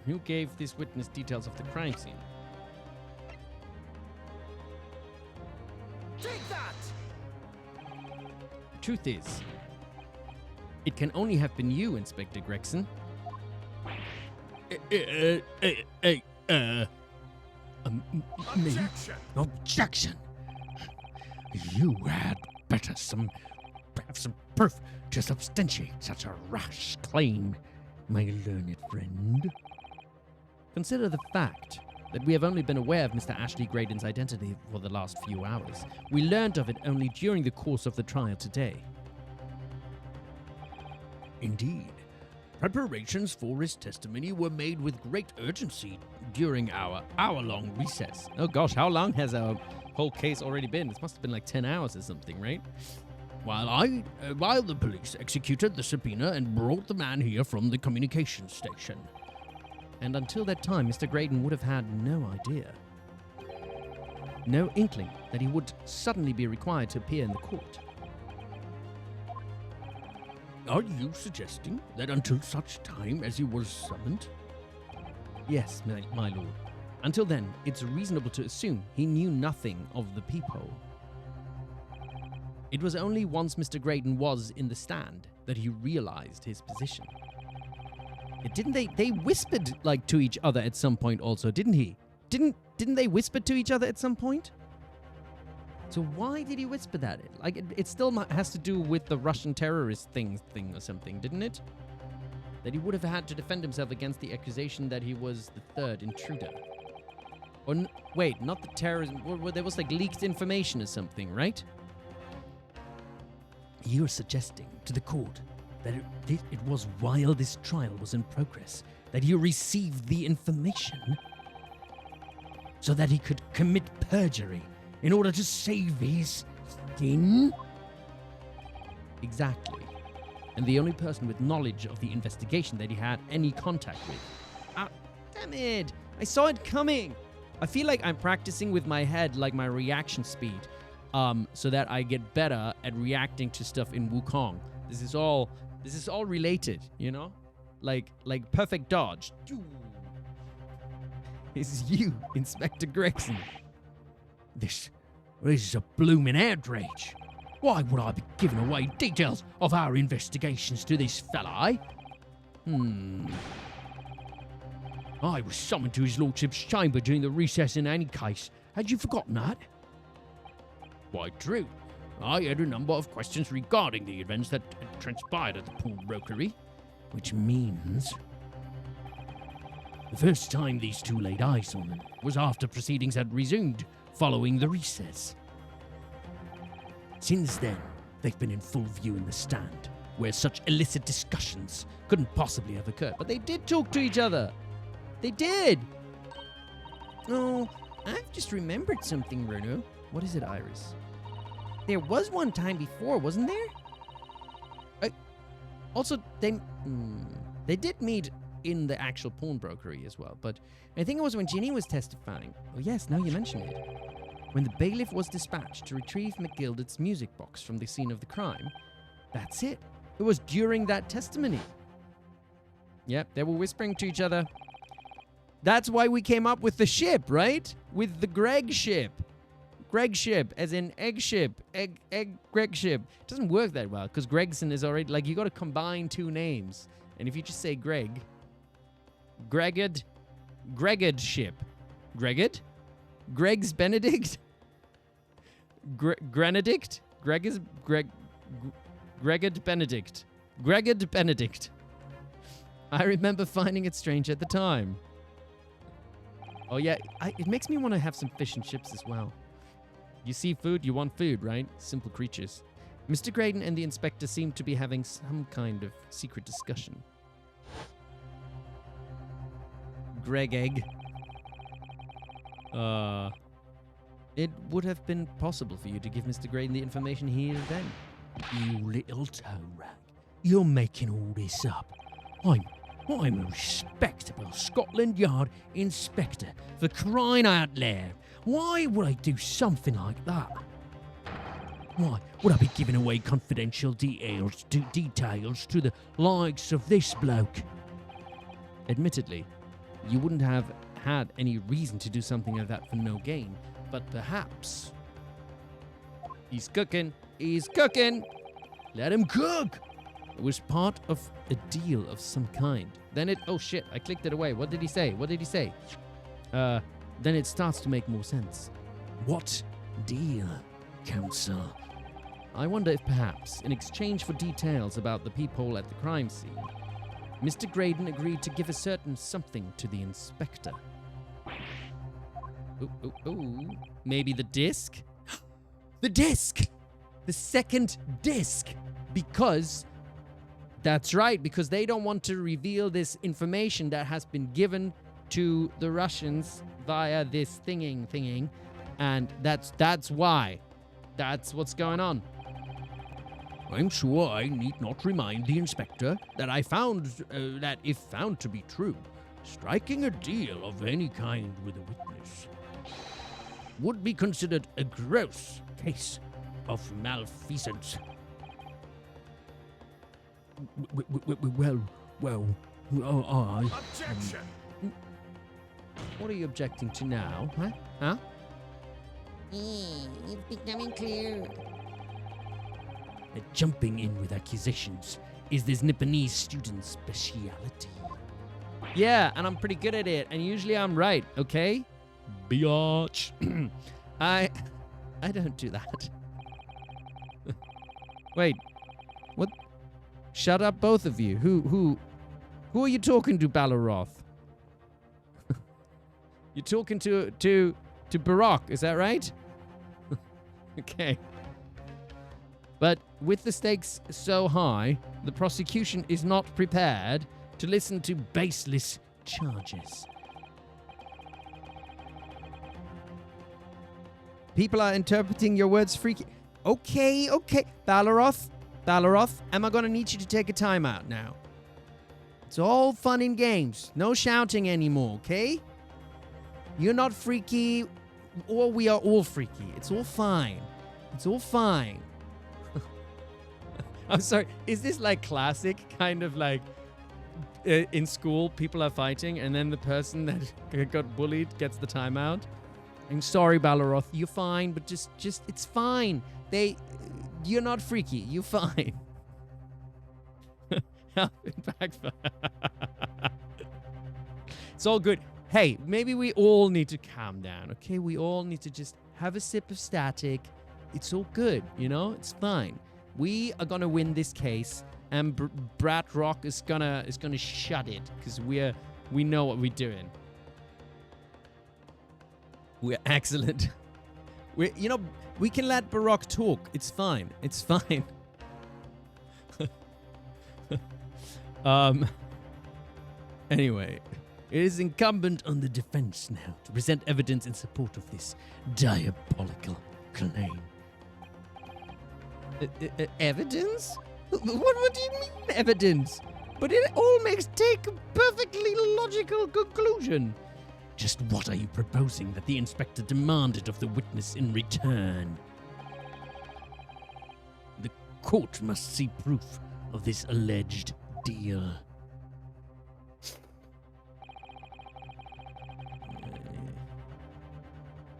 Who gave this witness details of the crime scene? Take that! The truth is, it can only have been you, Inspector Gregson. Me? Objection! Objection! You had better have some proof to substantiate such a rash claim, my learned friend. Consider the fact that we have only been aware of Mr. Ashley Graydon's identity for the last few hours. We learned of it only during the course of the trial today. Indeed, preparations for his testimony were made with great urgency during our hour-long recess. Oh gosh, how long has our whole case already been? This must have been like 10 hours or something, right? While the police executed the subpoena and brought the man here from the communications station. And until that time, Mr. Graydon would have had no idea. No inkling that he would suddenly be required to appear in the court. Are you suggesting that until such time as he was summoned? Yes, my lord. Until then, it's reasonable to assume he knew nothing of the peephole. It was only once Mr. Graydon was in the stand that he realized his position. Didn't they whispered like to each other at some point also, didn't he? Didn't they whisper to each other at some point? So why did he whisper that? Like it still has to do with the Russian terrorist thing or something, didn't it? That he would have had to defend himself against the accusation that he was the third intruder. Or wait, not the terrorism. There was like leaked information or something, right? You're suggesting to the court that it was while this trial was in progress that he received the information so that he could commit perjury in order to save his skin? Exactly. And the only person with knowledge of the investigation that he had any contact with. Ah, damn it! I saw it coming! I feel like I'm practicing with my head, like my reaction speed, so that I get better at reacting to stuff in Wukong. This is all related, you know? Like perfect dodge. It's you, Inspector Greggsy. This is a blooming outrage. Why would I be giving away details of our investigations to this fella, eh? I was summoned to his lordship's chamber during the recess in any case. Had you forgotten that? Quite true. I had a number of questions regarding the events that had transpired at the pawnbrokery, which means the first time these two laid eyes on him was after proceedings had resumed following the recess. Since then, they've been in full view in the stand, where such illicit discussions couldn't possibly have occurred. But they did talk to each other. They did. Oh, I've just remembered something, Bruno. What is it, Iris? There was one time before, wasn't there? Also, they did meet in the actual pawnbrokery as well, but I think it was when Ginny was testifying. oh yes, now you mention it. When the bailiff was dispatched to retrieve McGilder's music box from the scene of the crime, that's it. It was during that testimony. Yep, they were whispering to each other. That's why we came up with the ship, right? With the Greg ship. Greg ship, as in egg ship. Egg Greg ship. It doesn't work that well, because Gregson is already, like, you got to combine two names. And if you just say Greg, Gregard ship. Gregard? Greg's Benedict? Grenedict? Gregard Benedict. Gregard Benedict. I remember finding it strange at the time. Oh yeah, it makes me want to have some fish and chips as well. You see food, you want food, right? Simple creatures. Mr. Graydon and the inspector seem to be having some kind of secret discussion. Greg Egg. It would have been possible for you to give Mr. Graydon the information here and then. You little toe rag. You're making all this up. I'm a respectable Scotland Yard inspector, for crying out loud. Why would I do something like that? Why would I be giving away confidential details to the likes of this bloke? Admittedly, you wouldn't have had any reason to do something like that for no gain. But perhaps... He's cooking. He's cooking. Let him cook. It was part of a deal of some kind. Then it... Oh, shit. I clicked it away. What did he say? What did he say? Then it starts to make more sense. What deal, Counsel? I wonder if perhaps, in exchange for details about the peephole at the crime scene, Mr. Graydon agreed to give a certain something to the inspector. Ooh. Maybe the disc? The disc! The second disc! Because... That's right, because they don't want to reveal this information that has been given to the Russians via this thinging, and that's why. That's what's going on. I'm sure I need not remind the inspector that I found that, if found to be true, striking a deal of any kind with a witness would be considered a gross case of malfeasance. Well, Objection! What are you objecting to now, huh? It's becoming clear. jumping in with accusations is this Nipponese student's speciality. Yeah, and I'm pretty good at it, and usually I'm right, okay? Biatch. I don't do that. Wait, what? Shut up, both of you. Who are you talking to, Balaroth? You're talking to Barak, is that right? Okay. But with the stakes so high, the prosecution is not prepared to listen to baseless charges. People are interpreting your words freaky. Okay. Balaroth, am I going to need you to take a timeout now? It's all fun and games. No shouting anymore, okay? You're not freaky, or we are all freaky. It's all fine. It's all fine. I'm sorry. Is this like classic kind of like in school, people are fighting and then the person that got bullied gets the timeout? I'm sorry, Balaroth. You're fine, but just it's fine. You're not freaky. You're fine. In fact, it's all good. Hey, maybe we all need to calm down, okay? We all need to just have a sip of static. It's all good, you know? It's fine. We are gonna win this case, and Brat Rock is gonna shut it because we know what we're doing. We're excellent. We can let Barak talk. It's fine. It's fine. Anyway, It is incumbent on the defense now to present evidence in support of this diabolical claim. Evidence? What do you mean evidence? But it all take a perfectly logical conclusion. Just what are you proposing that the inspector demanded of the witness in return? The court must see proof of this alleged deal.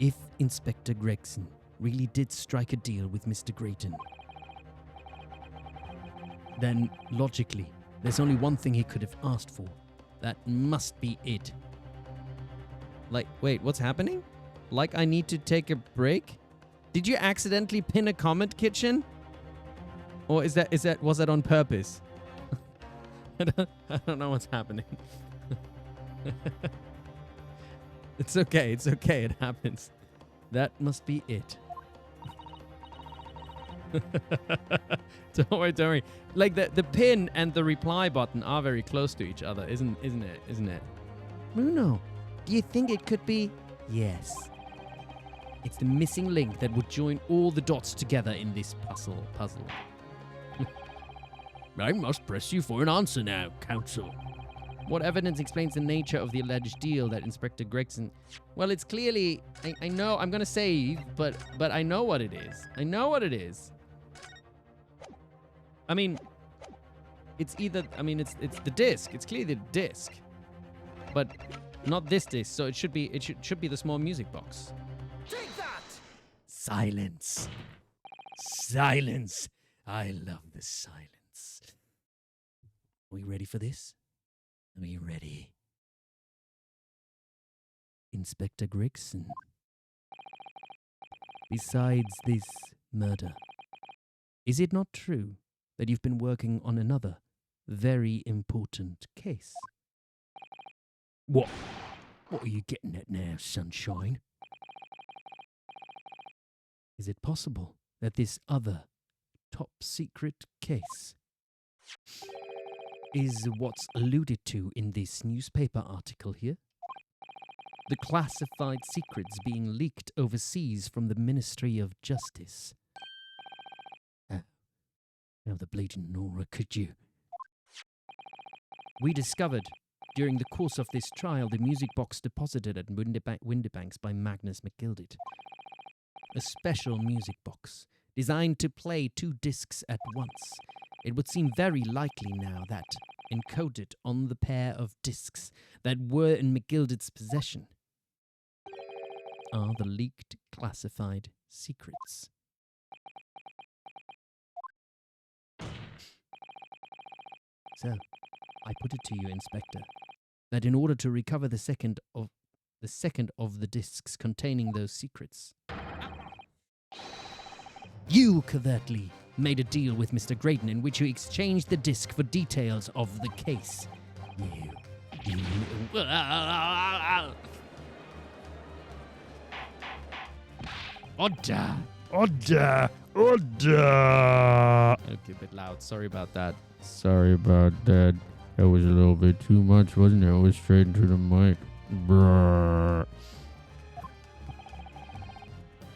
If Inspector Gregson really did strike a deal with Mr. Grayton, then logically, there's only one thing he could have asked for. That must be it. Like, wait, what's happening? Like I need to take a break? Did you accidentally pin a comment, Kitchen? Or was that on purpose? I don't know what's happening. It's okay, it happens. That must be it. Don't worry. Like the pin and the reply button are very close to each other, isn't it? Bruno, do you think it could be? Yes. It's the missing link that would join all the dots together in this puzzle. I must press you for an answer now, counsel. What evidence explains the nature of the alleged deal that Inspector Gregson... Well, it's clearly... I know, I'm going to say, but I know what it is. I mean, it's either... I mean, it's the disc. It's clearly the disc. But not this disc. So it should be the small music box. Silence. Silence. I love the silence. Are we ready for this? Are we ready? Inspector Greggsy. Besides this murder, is it not true that you've been working on another very important case? What? What are you getting at now, sunshine? Is it possible that this other top secret case is what's alluded to in this newspaper article here? The classified secrets being leaked overseas from the Ministry of Justice. Oh, the bleeding Nora, could you? We discovered during the course of this trial the music box deposited at Windibanks by Magnus McGilded. A special music box designed to play 2 discs at once. It would seem very likely now that, encoded on the pair of discs that were in McGilded's possession, are the leaked classified secrets. So, I put it to you, Inspector, that in order to recover the second of the discs containing those secrets, you covertly made a deal with Mr. Graydon in which you exchanged the disc for details of the case. You Order! Order! Order! Okay, a bit loud. Sorry about that. Sorry about that. That was a little bit too much, wasn't it? I was straight into the mic. Brrr.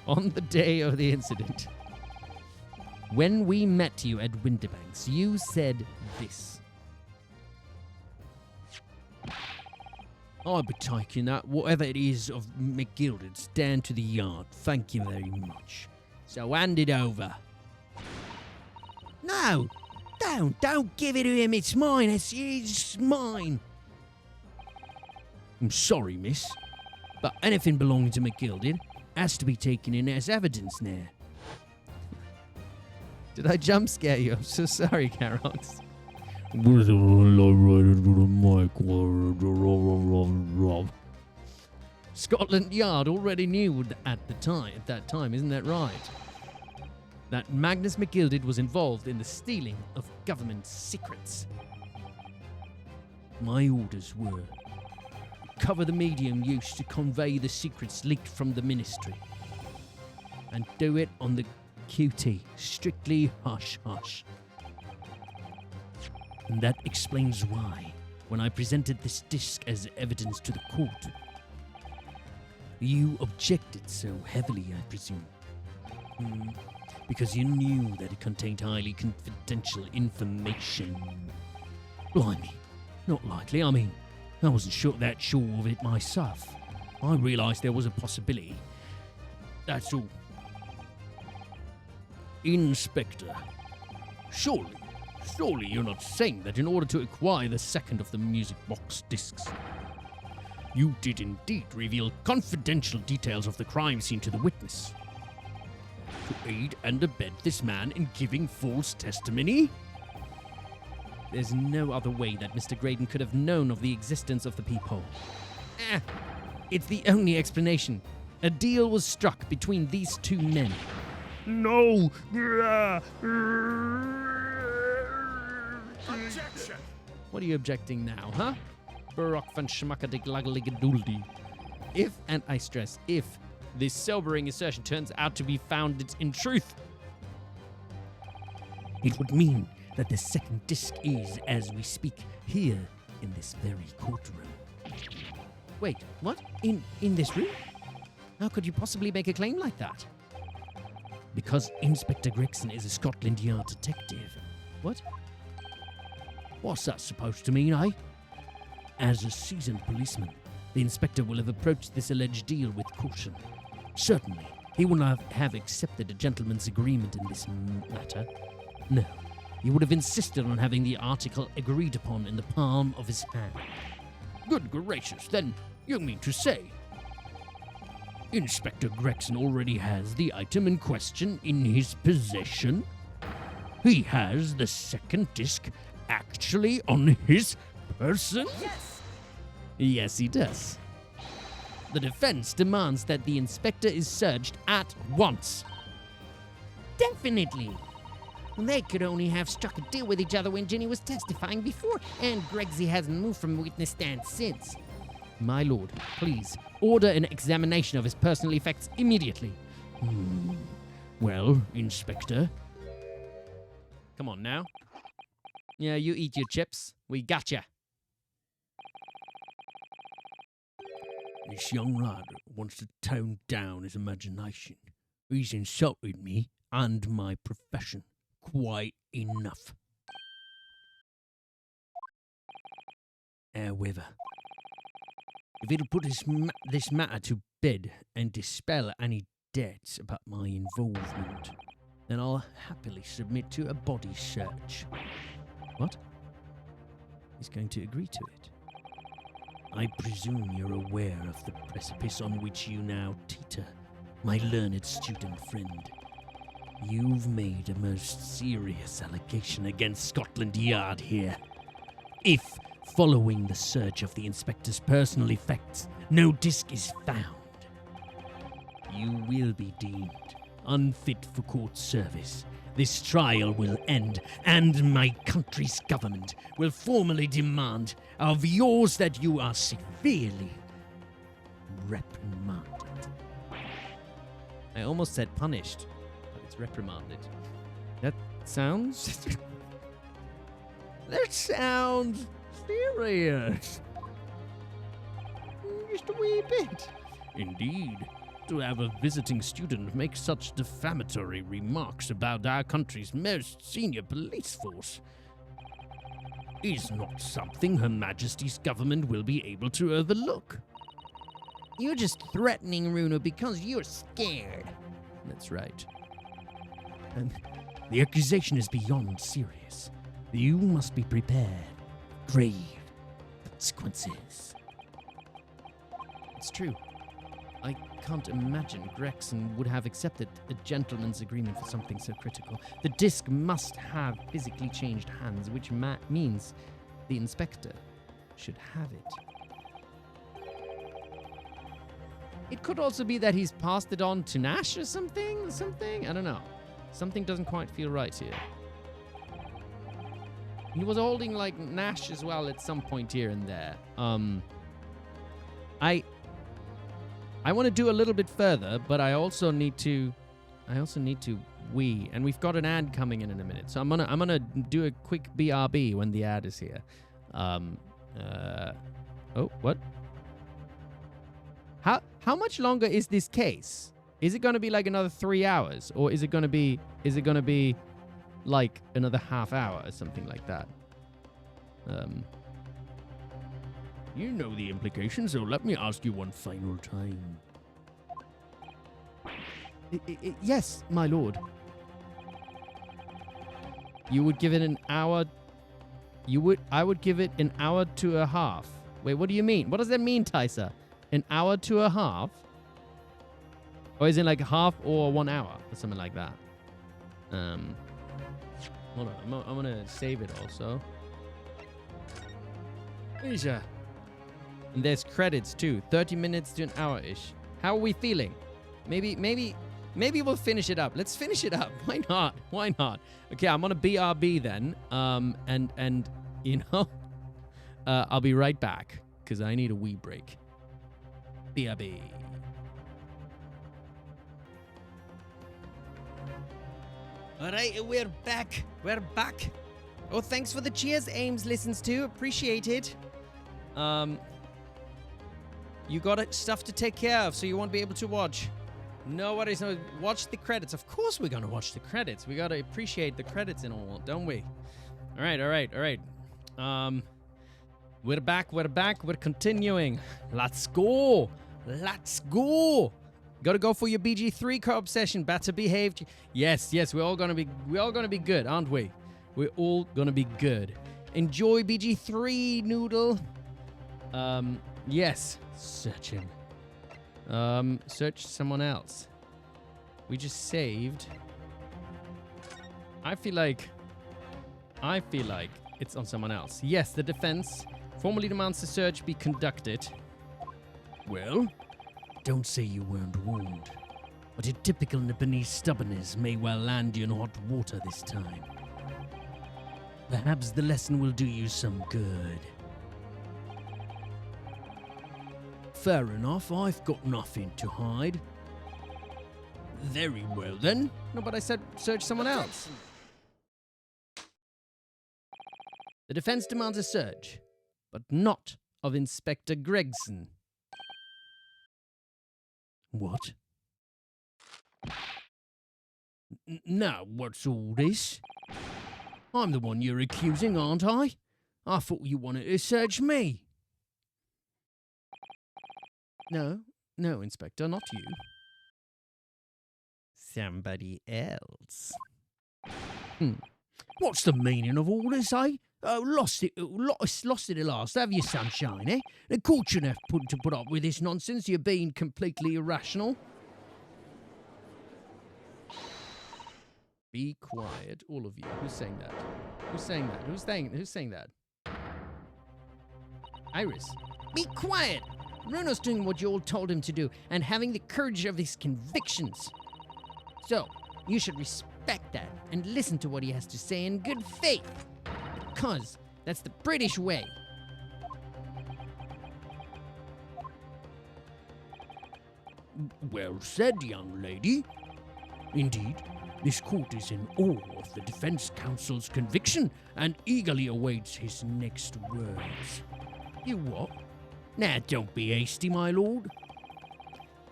On the day of the incident, when we met you at Windibanks, you said this. I'll be taking that, whatever it is of McGilded's, down to the yard. Thank you very much. So hand it over. No! Don't give it to him. It's mine. It's mine. I'm sorry, miss, but anything belonging to McGilded has to be taken in as evidence now. Did I jump scare you? I'm so sorry, Carox. With a right into the mic. Scotland Yard already knew at that time, isn't that right? That Magnus McGilded was involved in the stealing of government secrets. My orders were cover the medium used to convey the secrets leaked from the ministry, and do it on the QT, strictly hush-hush. And that explains why, when I presented this disc as evidence to the court, you objected so heavily, I presume. Because you knew that it contained highly confidential information. Blimey, not likely. I mean, I wasn't sure of it myself. I realised there was a possibility. That's all. Inspector, surely you're not saying that in order to acquire the second of the music box discs, you did indeed reveal confidential details of the crime scene to the witness, to aid and abet this man in giving false testimony? There's no other way that Mr. Graydon could have known of the existence of the peephole. It's the only explanation. A deal was struck between these 2 men. No! Objection! What are you objecting now, huh? Barock van Schmackadiglagaligaduldi. If, and I stress, if, this sobering assertion turns out to be founded in truth, It would mean that the second disc is, as we speak, here in this very courtroom. wait, what? In this room? How could you possibly make a claim like that? Because Inspector Greggsy is a Scotland Yard detective. What? What's that supposed to mean, eh? As a seasoned policeman, the inspector will have approached this alleged deal with caution. Certainly, he will not have accepted a gentleman's agreement in this matter. No, he would have insisted on having the article agreed upon in the palm of his hand. Good gracious, then You mean to say Inspector Gregson already has the item in question in his possession? He has the second disc actually on his person? Yes, he does. The defense demands that the inspector is searched at once. Definitely. They could only have struck a deal with each other when Jenny was testifying before, and Greggsy hasn't moved from witness stand since. My lord, please, order an examination of his personal effects immediately. Well, Inspector, Come on now. Yeah, you eat your chips. We gotcha. this young lad wants to tone down his imagination. He's insulted me and my profession quite enough. However, if it'll put this matter to bed and dispel any doubts about my involvement, then I'll happily submit to a body search. What? He's going to agree to it. I presume you're aware of the precipice on which you now teeter, my learned student friend. You've made a most serious allegation against Scotland Yard here. If, following the search of the inspector's personal effects, no disc is found, you will be deemed unfit for court service. This trial will end, and my country's government will formally demand of yours that you are severely reprimanded. I almost said punished, but it's reprimanded. That sounds... That sounds serious. Just a wee bit. Indeed. To have a visiting student make such defamatory remarks about our country's most senior police force is not something Her Majesty's government will be able to overlook. You're just threatening Runo because you're scared. That's right. And the accusation is beyond serious. You must be prepared. Grave consequences. It's true. I can't imagine Gregson would have accepted a gentleman's agreement for something so critical. The disc must have physically changed hands, which means the inspector should have it. It could also be that he's passed it on to Nash or something. I don't know. Something doesn't quite feel right here. He was holding like Nash as well at some point here and there. I want to do a little bit further, but I also need to wee, and we've got an ad coming in a minute, so I'm gonna do a quick BRB when the ad is here. Oh, what? How much longer is this case? Is it gonna be like another 3 hours, or is it gonna be like another half hour or something like that? You know the implications, so let me ask you one final time. Yes, my lord. You would give it an hour. I would give it an hour to a half. Wait, what do you mean? What does that mean, Tysa? An hour to a half? Or is it like half or 1 hour or something like that? Hold on, I'm gonna save it also. Asia. And there's credits too. 30 minutes to an hour-ish. How are we feeling? Maybe we'll finish it up. Let's finish it up. Why not? Why not? Okay, I'm on a BRB then. And you know, I'll be right back because I need a wee break. BRB. All right, we're back. We're back. Oh, thanks for the cheers, Ames listens to. Appreciate it. You got stuff to take care of, so you won't be able to watch. No worries. No, watch the credits. Of course we're going to watch the credits. We got to appreciate the credits and all, don't we? All right. We're back. We're continuing. Let's go. Gotta go for your BG3 co-op session. Better behave. Yes. We're all gonna be good, aren't we? We're all gonna be good. Enjoy BG3, Noodle. Yes, search him. Search someone else. We just saved. I feel like it's on someone else. Yes, the defense formally demands the search be conducted. Well, don't say you weren't warned. But your typical Nipponese stubbornness may well land you in hot water this time. Perhaps the lesson will do you some good. Fair enough, I've got nothing to hide. Very well then. No, but I said search someone else. The defense demands a search, but not of Inspector Greggsy. What? Now, what's all this? I'm the one you're accusing, aren't I? I thought you wanted to search me. No, Inspector, not you. Somebody else. What's the meaning of all this, eh? Oh, lost it at last, have you, sunshine, eh? The court shouldn't have to put up with this nonsense. You're being completely irrational. Be quiet, all of you. Who's saying that? Who's saying that? Who's saying that? Iris. Be quiet! Runo's doing what you all told him to do and having the courage of his convictions. So, you should respect that and listen to what he has to say in good faith. Because that's the British way. Well said, young lady. Indeed, this court is in awe of the defense counsel's conviction and eagerly awaits his next words. You what? Now, don't be hasty, my lord.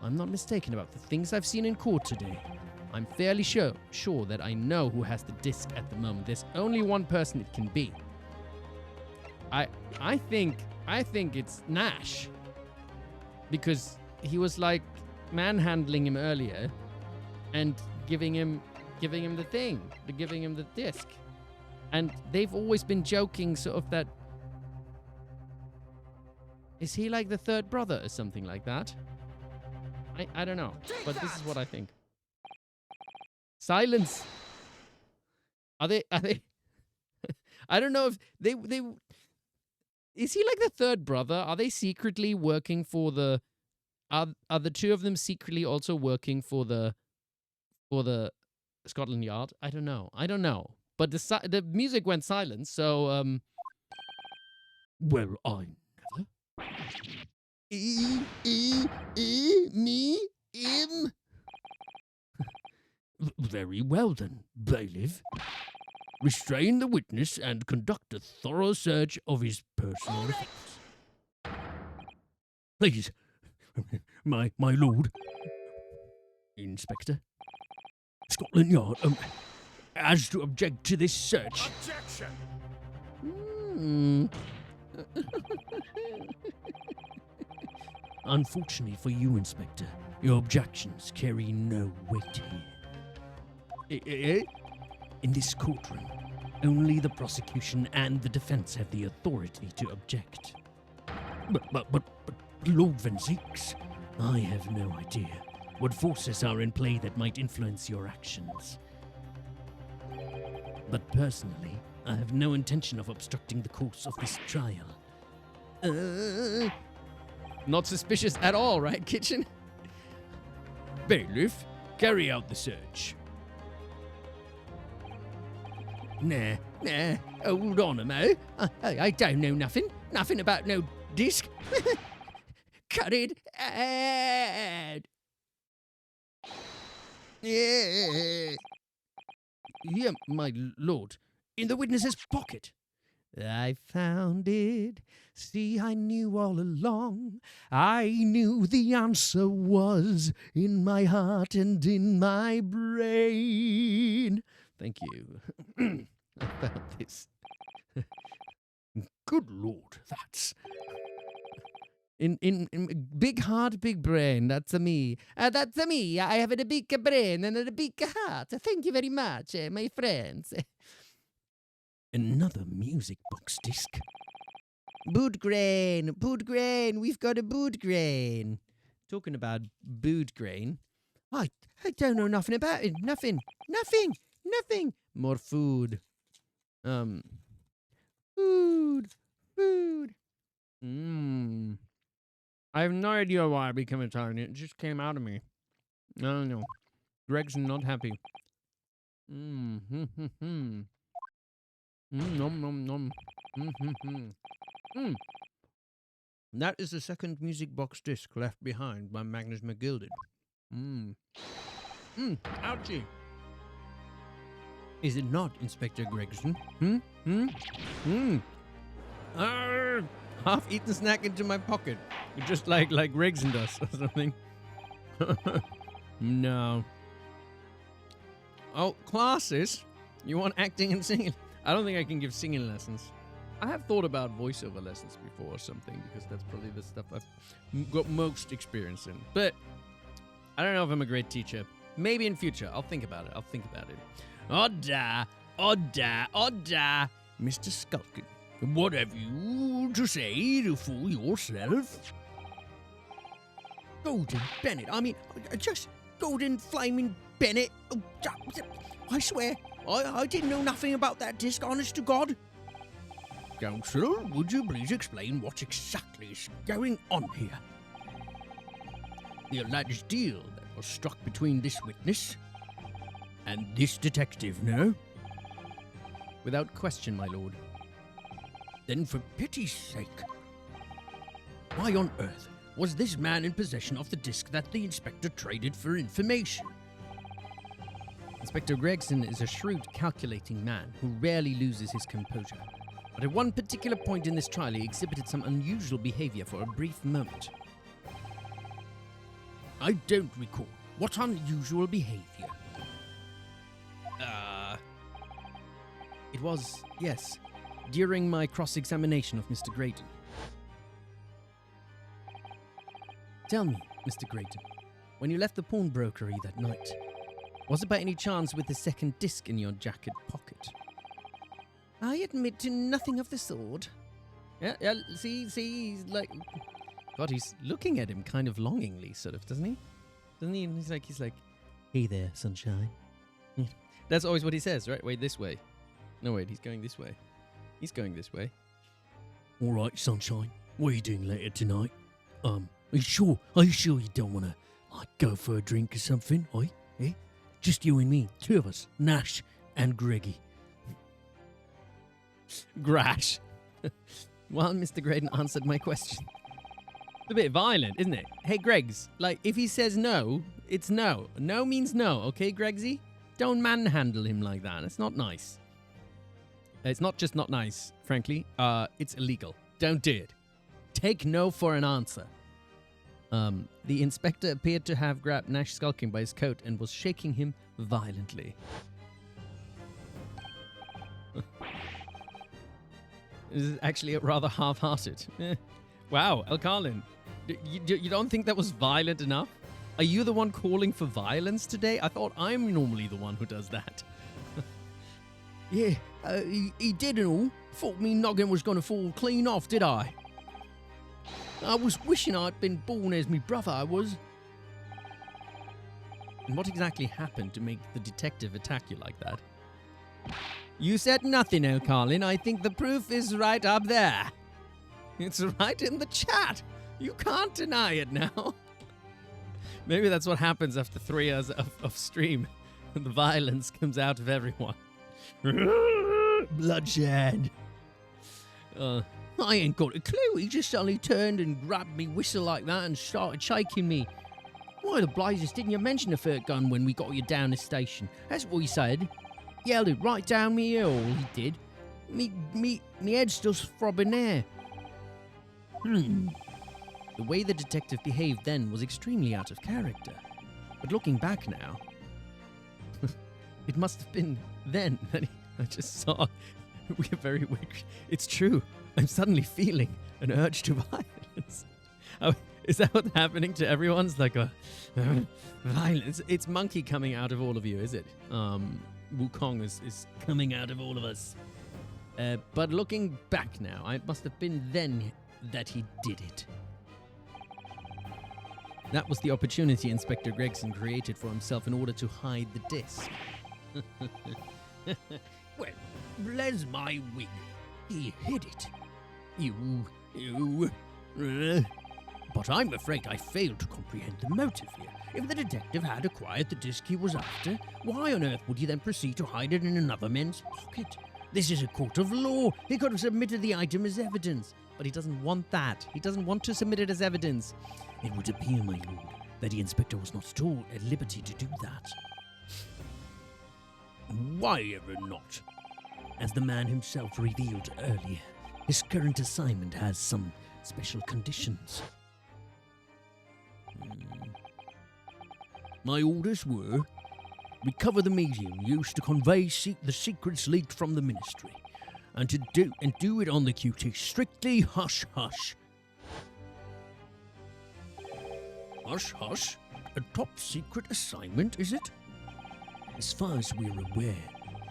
I'm not mistaken about the things I've seen in court today. I'm fairly sure that I know who has the disc at the moment. There's only one person it can be. I think it's Nash. Because he was like manhandling him earlier and giving him the disc. And they've always been joking sort of that. Is he like the third brother or something like that? I don't know, but this is what I think. Silence. Are they I don't know if they is he like the third brother? Are they secretly working for the are the two of them secretly also working for the Scotland Yard? I don't know. But the music went silent, so Well, I never. Me, him. Very well then, bailiff. Restrain the witness and conduct a thorough search of his personal effects. Please, my lord, Inspector, Scotland Yard, has to object to this search. Objection. Unfortunately for you, Inspector, your objections carry no weight here. In this courtroom, only the prosecution and the defense have the authority to object. But Lord Van Zeeks, I have no idea what forces are in play that might influence your actions. But personally, I have no intention of obstructing the course of this trial. Not suspicious at all, right, Kitchen? Bailiff, carry out the search. Nah, hold on a mo. I don't know nothing about no disc. Cut it out. Yeah, my lord, in the witness's pocket. I found it. See, I knew all along. I knew the answer was in my heart and in my brain. Thank you. I found this. Good lord, that's... In big heart, big brain. That's a me. That's a me. I have a big brain and a big heart. Thank you very much, my friends. Another music box disc. Boot grain, we've got a boot grain. Talking about boot grain, I don't know nothing about it. Nothing. More food. Food. I have no idea why I became Italian. It just came out of me. I don't know. Greg's not happy. Nom nom nom. That is the second music box disc left behind by Magnus McGilded. Ouchie. Is it not, Inspector Gregson? Half-eaten snack into my pocket. Just like Gregson does or something. No. Oh, classes? You want acting and singing? I don't think I can give singing lessons. I have thought about voiceover lessons before or something, because that's probably the stuff I've got most experience in. But I don't know if I'm a great teacher. Maybe in future. I'll think about it. Odda, Mr. Skulkin. What have you to say for yourself? Golden Bennett. I mean, just Golden Flaming Bennett. Oh, I swear, I didn't know nothing about that disc, honest to God. Counselor, would you please explain what exactly is going on here? The alleged deal that was struck between this witness and this detective, no? Without question, my lord. Then for pity's sake, why on earth was this man in possession of the disc that the inspector traded for information? Inspector Gregson is a shrewd, calculating man who rarely loses his composure. But at one particular point in this trial, he exhibited some unusual behavior for a brief moment. I don't recall. What unusual behavior? It was, yes, during my cross-examination of Mr. Grayton. Tell me, Mr. Grayton, when you left the pawnbrokery that night, was it by any chance with the second disc in your jacket pocket? I admit to nothing of the sort. Yeah, see, he's like... God, he's looking at him kind of longingly, sort of, doesn't he? Doesn't he? And he's like, hey there, sunshine. That's always what he says, right? Wait, this way. No, wait, he's going this way. He's going this way. All right, sunshine. What are you doing later tonight? Are you sure you don't want to, like, go for a drink or something, eh? Just you and me, two of us, Nash and Greggy. Grash. Well, Mr. Graydon answered my question. It's a bit violent, isn't it? Hey, Greggs, like, if he says no, it's no. No means no, okay, Greggsy? Don't manhandle him like that. It's not nice. It's not just not nice, frankly. It's illegal. Don't do it. Take no for an answer. The inspector appeared to have grabbed Nash skulking by his coat and was shaking him violently. This is actually rather half-hearted. Wow, El Carlin, you don't think that was violent enough? Are you the one calling for violence today? I thought I'm normally the one who does that. Yeah, he did and all. Thought me noggin was going to fall clean off, did I? I was wishing I'd been born as me brother, I was. And what exactly happened to make the detective attack you like that? You said nothing, El Carlin. I think the proof is right up there. It's right in the chat. You can't deny it now. Maybe that's what happens after 3 years of stream. The violence comes out of everyone. Bloodshed. I ain't got a clue. He just suddenly turned and grabbed me whistle like that and started shaking me. Why the blazes didn't you mention the third gun when we got you down the station? That's what he said. Yelled it right down me ear, all he did. Me head's still throbbing there. The way the detective behaved then was extremely out of character. But looking back now, it must have been then that I just saw we're very weak. It's true. I'm suddenly feeling an urge to violence. Oh, is that what's happening to everyone? It's like a violence. It's monkey coming out of all of you, is it? Wukong is coming out of all of us. But looking back now, it must have been then that he did it. That was the opportunity Inspector Gregson created for himself in order to hide the disc. Well, bless my wig. He hid it. But I'm afraid I failed to comprehend the motive here. If the detective had acquired the disc he was after, why on earth would he then proceed to hide it in another man's pocket? This is a court of law. He could have submitted the item as evidence. But he doesn't want that. He doesn't want to submit it as evidence. It would appear, my lord, that the inspector was not at all at liberty to do that. Why ever not? As the man himself revealed earlier, his current assignment has some special conditions. My orders were: recover the medium used to convey the secrets leaked from the ministry, and do it on the QT. Strictly hush hush. Hush hush? A top secret assignment, is it? As far as we're aware,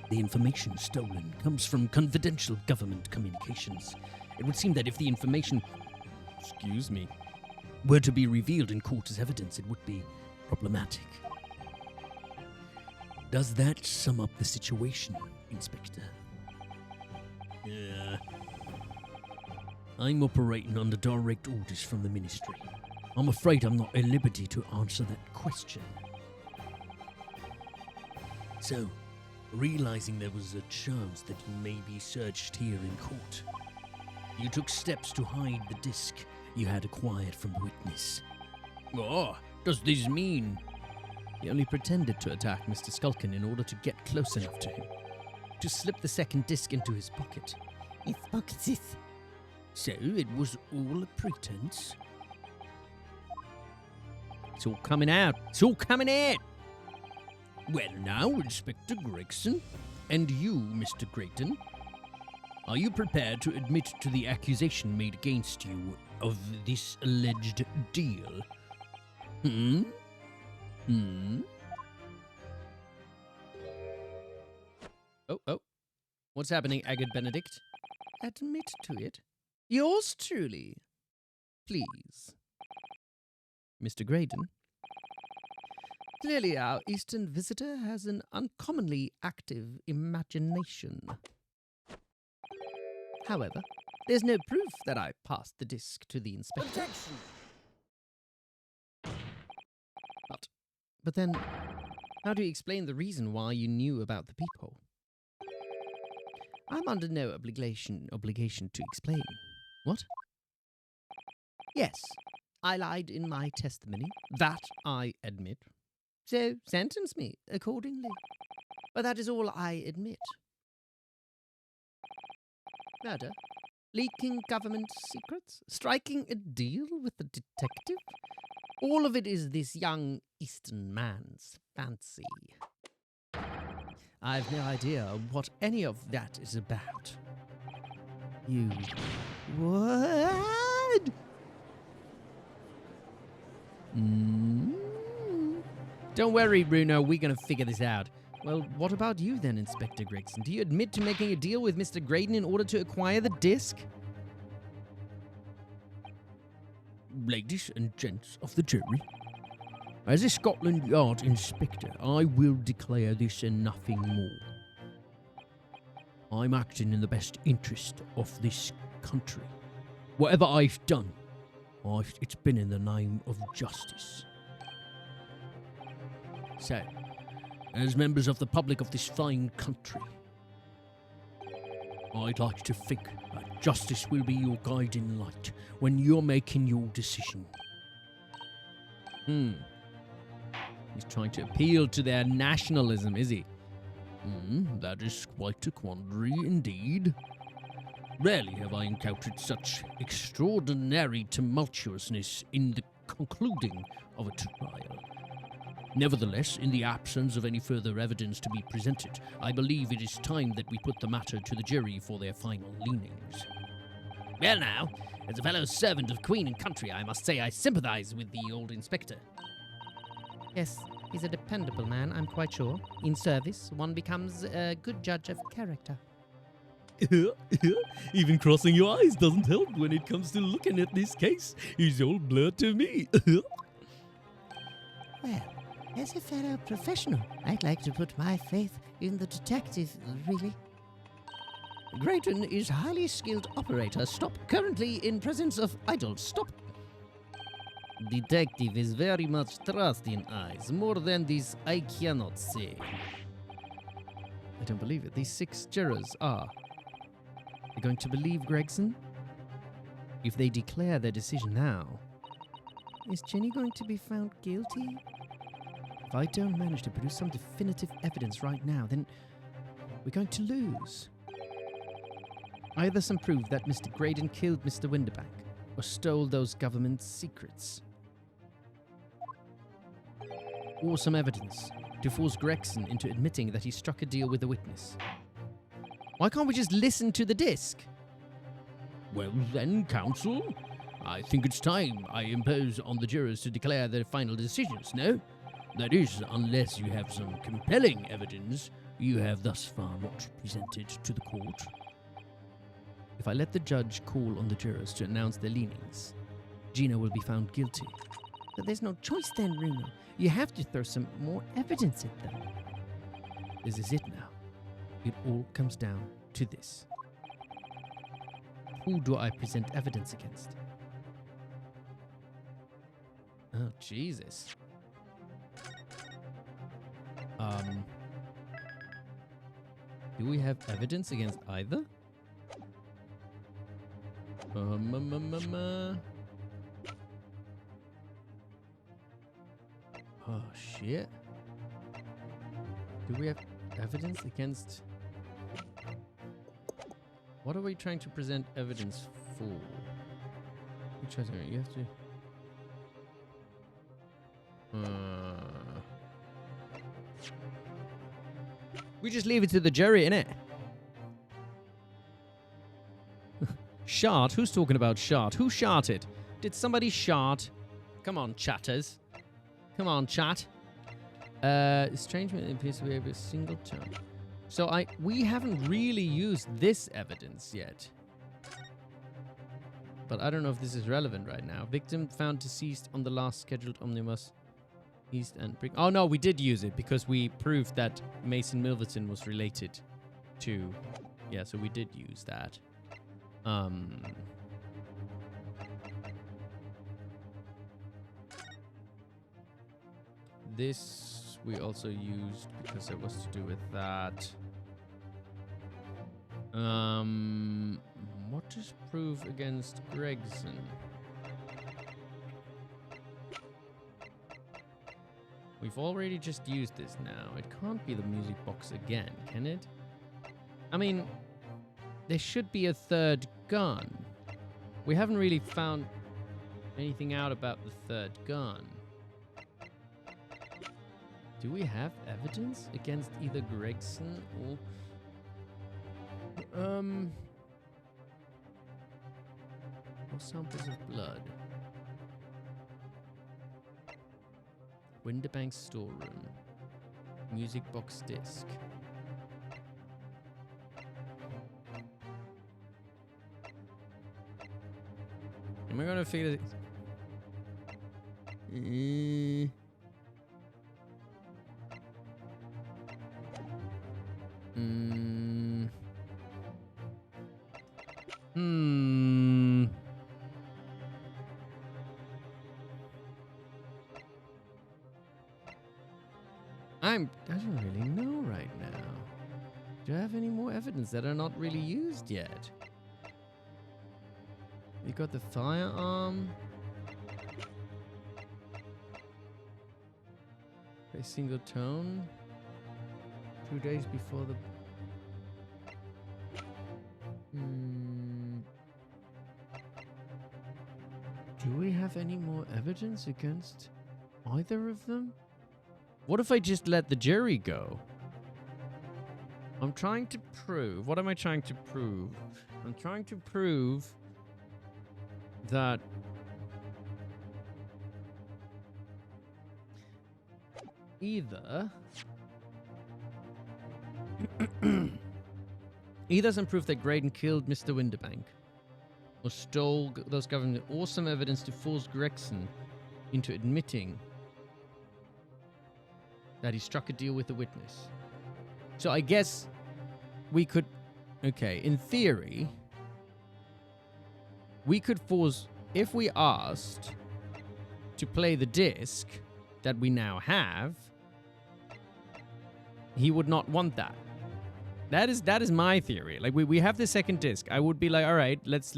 the information stolen comes from confidential government communications. It would seem that if the information, were to be revealed in court as evidence, it would be problematic. Does that sum up the situation, Inspector? Yeah. I'm operating under direct orders from the ministry. I'm afraid I'm not at liberty to answer that question. So, realizing there was a chance that you may be searched here in court, you took steps to hide the disc you had acquired from the witness. Oh, does this mean? He only pretended to attack Mr. Skulkin in order to get close enough to him, to slip the second disc into his pocket. His pocket is. So it was all a pretense? It's all coming out. It's all coming out. Well now, Inspector Gregson, and you, Mr. Grayton, are you prepared to admit to the accusation made against you of this alleged deal? Oh. What's happening, Eggert Benedict? Admit to it. Yours truly. Please. Mr. Graydon. Clearly our eastern visitor has an uncommonly active imagination. However, there's no proof that I passed the disc to the inspector. But then, how do you explain the reason why you knew about the peephole? I'm under no obligation to explain. What? Yes, I lied in my testimony. That I admit. So sentence me accordingly. But that is all I admit. Murder? Leaking government secrets? Striking a deal with the detective? All of it is this young Eastern man's fancy. I've no idea what any of that is about. You... What? Don't worry, Bruno, we're gonna figure this out. Well, what about you then, Inspector Gregson? Do you admit to making a deal with Mr. Graydon in order to acquire the disc? Ladies and gents of the jury, as a Scotland Yard inspector, I will declare this and nothing more. I'm acting in the best interest of this country. Whatever I've done, it's been in the name of justice. So, as members of the public of this fine country, I'd like to think that justice will be your guiding light when you're making your decision. He's trying to appeal to their nationalism, is he? That is quite a quandary indeed. Rarely have I encountered such extraordinary tumultuousness in the concluding of a trial. Nevertheless, in the absence of any further evidence to be presented, I believe it is time that we put the matter to the jury for their final leanings. Well now, as a fellow servant of Queen and country, I must say I sympathize with the old inspector. Yes, he's a dependable man, I'm quite sure. In service, one becomes a good judge of character. Even crossing your eyes doesn't help when it comes to looking at this case. It's all blurred to me. Well, as a fellow professional, I'd like to put my faith in the detective, really. Grayton is highly skilled operator. Stop. Currently in presence of idol. Stop. Detective is very much trust in eyes. More than this, I cannot say. I don't believe it. These 6 jurors are. They're going to believe Gregson? If they declare their decision now, is Jenny going to be found guilty? If I don't manage to produce some definitive evidence right now, then we're going to lose. Either some proof that Mr. Graydon killed Mr. Winterbank, or stole those government secrets. Or some evidence to force Gregson into admitting that he struck a deal with the witness. Why can't we just listen to the disc? Well then, counsel, I think it's time I impose on the jurors to declare their final decisions, no? That is, unless you have some compelling evidence you have thus far not presented to the court. If I let the judge call on the jurors to announce their leanings, Gina will be found guilty. But there's no choice then, Runo. You have to throw some more evidence at them. This is it now. It all comes down to this. Who do I present evidence against? Oh, Jesus. Do we have evidence against either? Oh, shit. Do we have evidence against... What are we trying to present evidence for? You have to... We just leave it to the jury, innit? Shart? Who's talking about shart? Who sharted? Did somebody shart? Come on, chatters. Come on, chat. Estrangement appears to be a single term. So we haven't really used this evidence yet. But I don't know if this is relevant right now. Victim found deceased on the last scheduled omnibus. East and Brick. Oh no, we did use it because we proved that Mason Milverton was related to. Yeah, so we did use that. This we also used because it was to do with that. What is proof against Gregson? We've already just used this now. It can't be the music box again, can it? I mean, there should be a third gun. We haven't really found anything out about the third gun. Do we have evidence against either Gregson or... or samples of blood? Winterbank storeroom. Music box disc. Am I gonna figure this? I don't really know right now. Do I have any more evidence that are not really used yet? We got the firearm. A single tone. 2 days before the... Do we have any more evidence against either of them? What if I just let the jury go? I'm trying to prove... What am I trying to prove? I'm trying to prove that either Either some proof that Graydon killed Mr. Winterbank or stole those government awesome evidence to force Gregson into admitting that he struck a deal with the witness. So I guess we could... Okay, in theory, we could force... If we asked to play the disc that we now have, he would not want that. That is my theory. Like we have the second disc. I would be like, all right, let's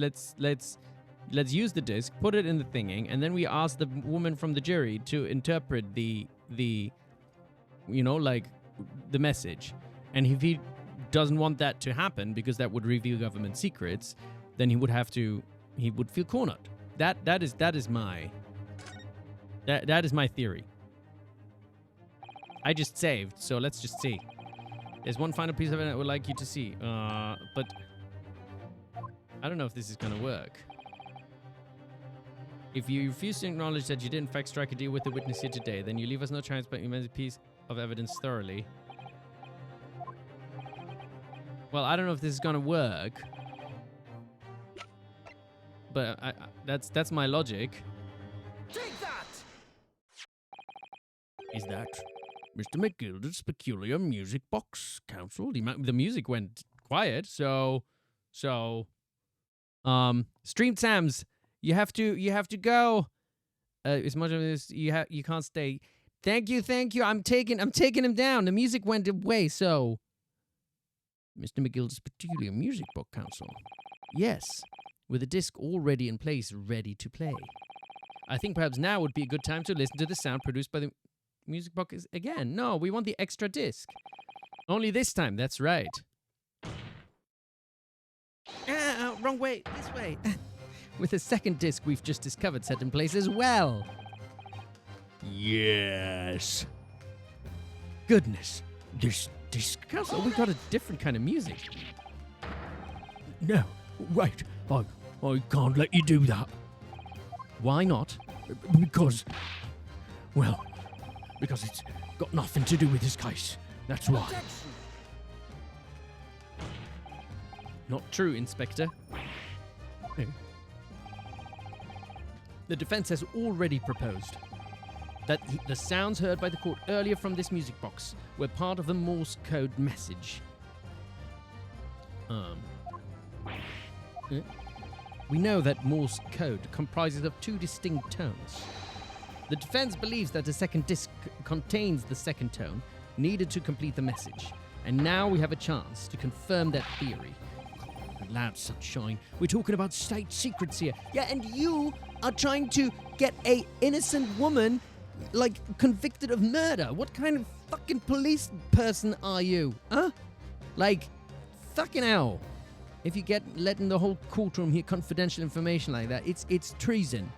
use the disc, put it in the thinging, and then we ask the woman from the jury to interpret the like the message. And if he doesn't want that to happen because that would reveal government secrets, then he would feel cornered. That is my theory. I just saved, so let's just see. There's one final piece of it I would like you to see, but I don't know if this is gonna work. If you refuse to acknowledge that you did in fact strike a deal with the witness here today, then you leave us no chance but you made a piece of evidence thoroughly. Well, I don't know if this is gonna work, but that's my logic. Take that! Is that Mr. McGilder's peculiar music box, Counsel? The music went quiet, so Stream Sams, you have to go. As much of this you can't stay. Thank you. I'm taking him down. The music went away, so Mr. McGilder's peculiar music box, Counsel. Yes, with a disc already in place, ready to play. I think perhaps now would be a good time to listen to the sound produced by the music box again. No, we want the extra disc. Only this time, that's right. Wrong way. This way. With a second disc we've just discovered set in place as well. Yes. Goodness. This disc. Counsel, we got a different kind of music. No, wait. I can't let you do that. Why not? Because it's got nothing to do with this case. That's why. Not true, Inspector. The defense has already proposed that the sounds heard by the court earlier from this music box were part of the Morse code message. We know that Morse code comprises of two distinct tones. The defense believes that the second disc contains the second tone needed to complete the message, and now we have a chance to confirm that theory. Loud sunshine. We're talking about state secrets here. Yeah, and you are trying to get a innocent woman, like, convicted of murder. What kind of fucking police person are you? Huh? Like, fucking hell. If you get letting the whole courtroom hear confidential information like that, it's treason.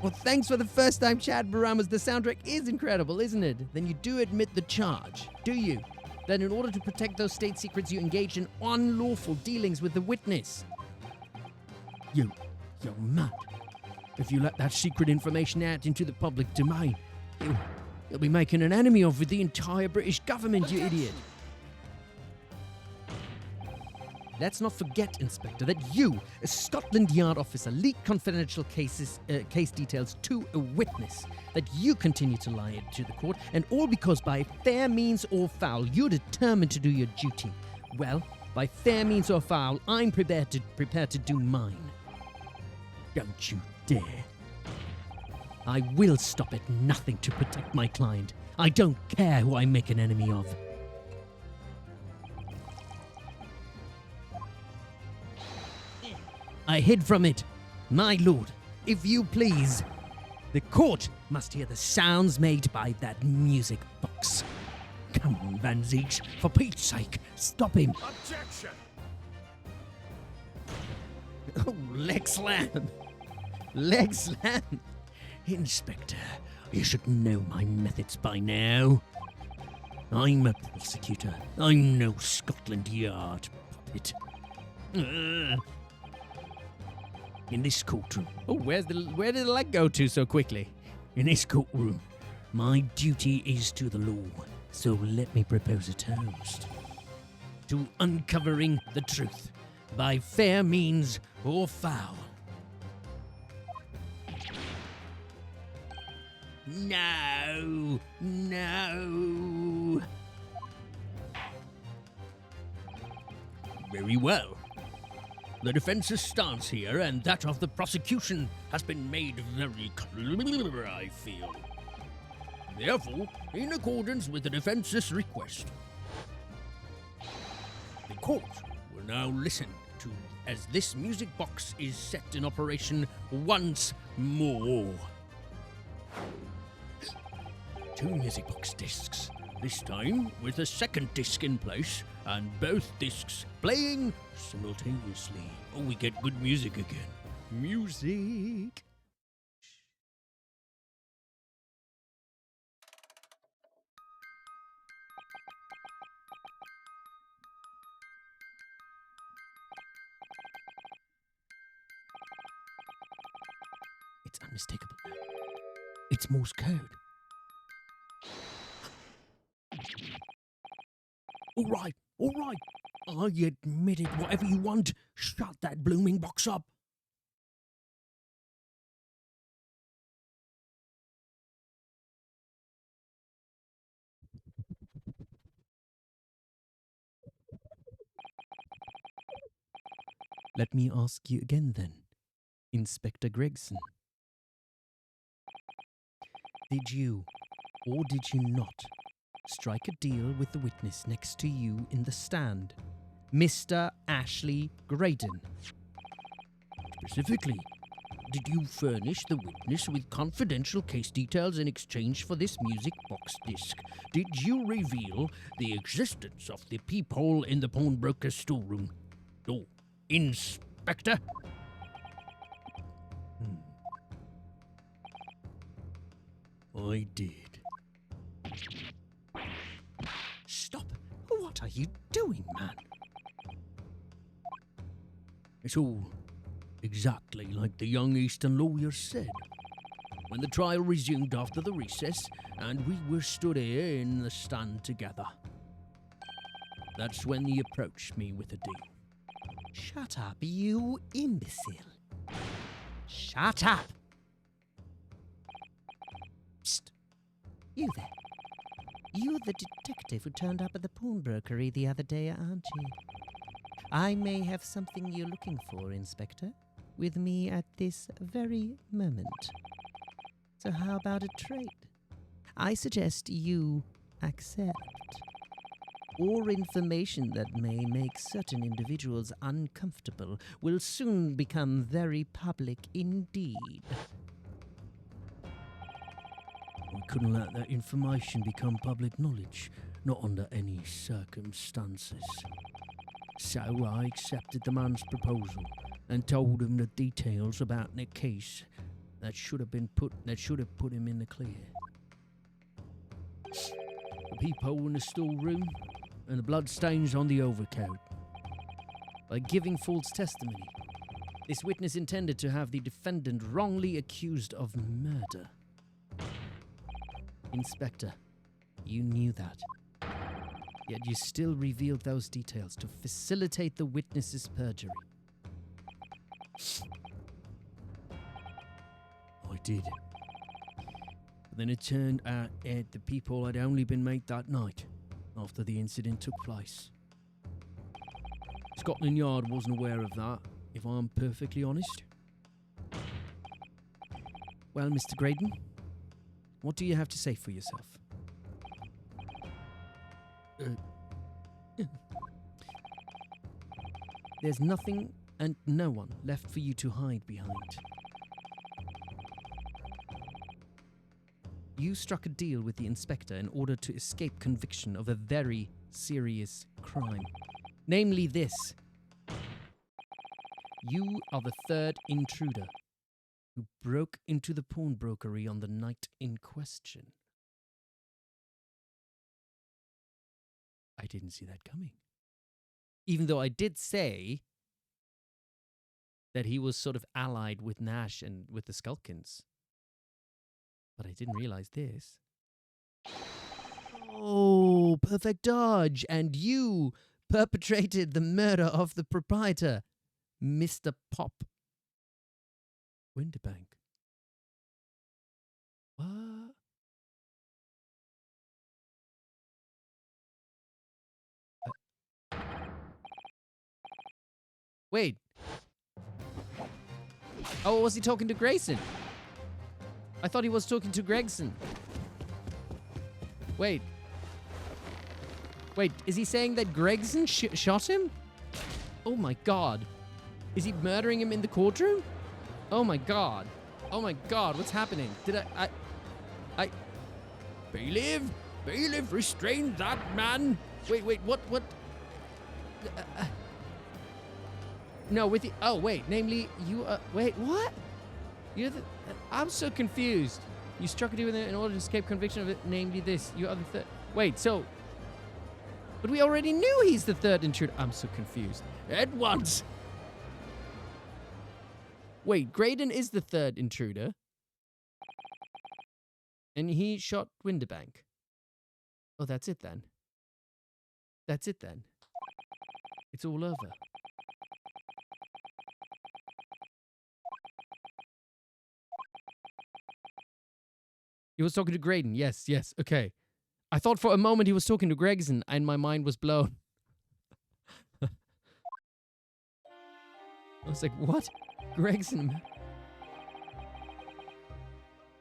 Well, thanks for the first time, Chad Baramas. The soundtrack is incredible, isn't it? Then you do admit the charge, do you? That in order to protect those state secrets, you engaged in unlawful dealings with the witness. You're mad. If you let that secret information out into the public domain, you'll be making an enemy of the entire British government, you idiot. Let's not forget, Inspector, that you, a Scotland Yard officer, leaked confidential case details to a witness, that you continue to lie to the court, and all because by fair means or foul, you're determined to do your duty. Well, by fair means or foul, I'm prepared to do mine. Don't you dare. I will stop at nothing to protect my client. I don't care who I make an enemy of. I hid from it. My lord, if you please. The court must hear the sounds made by that music box. Come on, Van Zeeks. For Pete's sake, stop him. Objection! Oh, leg slam. Leg slam. Inspector, you should know my methods by now. I'm a prosecutor. I'm no Scotland Yard puppet. In this courtroom. Oh, where did the leg go to so quickly? In this courtroom, my duty is to the law. So let me propose a toast. to uncovering the truth by fair means or foul. No, no. Very well. The defense's stance here and that of the prosecution has been made very clear, I feel. Therefore, in accordance with the defense's request, the court will now listen to as this music box is set in operation once more. 2 music box discs, this time with a second disc in place and both discs playing simultaneously. Oh, we get good music again. Music. It's unmistakable now. It's Morse code. All right. I admit it, whatever you want. Shut that blooming box up. Let me ask you again then, Inspector Gregson. Did you, or did you not, strike a deal with the witness next to you in the stand, Mr. Ashley Graydon? Specifically, did you furnish the witness with confidential case details in exchange for this music box disc? Did you reveal the existence of the peephole in the pawnbroker's storeroom? Oh, Inspector? I did. Stop! What are you doing, man? It's all exactly like the young Eastern lawyer said. When the trial resumed after the recess, and we were stood here in the stand together. That's when he approached me with a deal. Shut up, you imbecile. Shut up! Psst. You there. You're the detective who turned up at the pawnbrokery the other day, aren't you? I may have something you're looking for, Inspector, with me at this very moment. So how about a trade? I suggest you accept. Or information that may make certain individuals uncomfortable will soon become very public indeed. We couldn't let that information become public knowledge, not under any circumstances. So I accepted the man's proposal and told him the details about the case that should have put him in the clear. The peephole in the storeroom and the bloodstains on the overcoat. By giving false testimony, this witness intended to have the defendant wrongly accused of murder. Inspector, you knew that. Yet you still revealed those details to facilitate the witness's perjury. I did. But then it turned out that the peephole had only been made that night, after the incident took place. Scotland Yard wasn't aware of that, if I'm perfectly honest. Well, Mr. Graydon, what do you have to say for yourself? There's nothing and no one left for you to hide behind. You struck a deal with the inspector in order to escape conviction of a very serious crime. Namely this. You are the third intruder who broke into the pawnbrokery on the night in question. I didn't see that coming. Even though I did say that he was sort of allied with Nash and with the Skulkins. But I didn't realize this. Oh, perfect dodge. And you, perpetrated the murder of the proprietor, Mr. Pop Winterbank. What? Wait. Oh, was he talking to Grayson? I thought he was talking to Gregson. Wait. Wait, is he saying that Gregson shot him? Oh my god. Is he murdering him in the courtroom? Oh my god. Oh my god, what's happening? Did I... Bailiff! Bailiff, restrain that man! Wait, what? No, with the... Oh, wait, namely, you... wait, what? You're the... I'm so confused. You struck a deal with him in order to escape conviction of it, namely this. You are the third... Wait, so... But we already knew he's the third intruder. I'm so confused. At once! Wait, Graydon is the third intruder. And he shot Winterbank. Oh, that's it then. That's it then. It's all over. He was talking to Graydon. Yes, okay. I thought for a moment he was talking to Gregson, and my mind was blown. I was like, what? Gregson?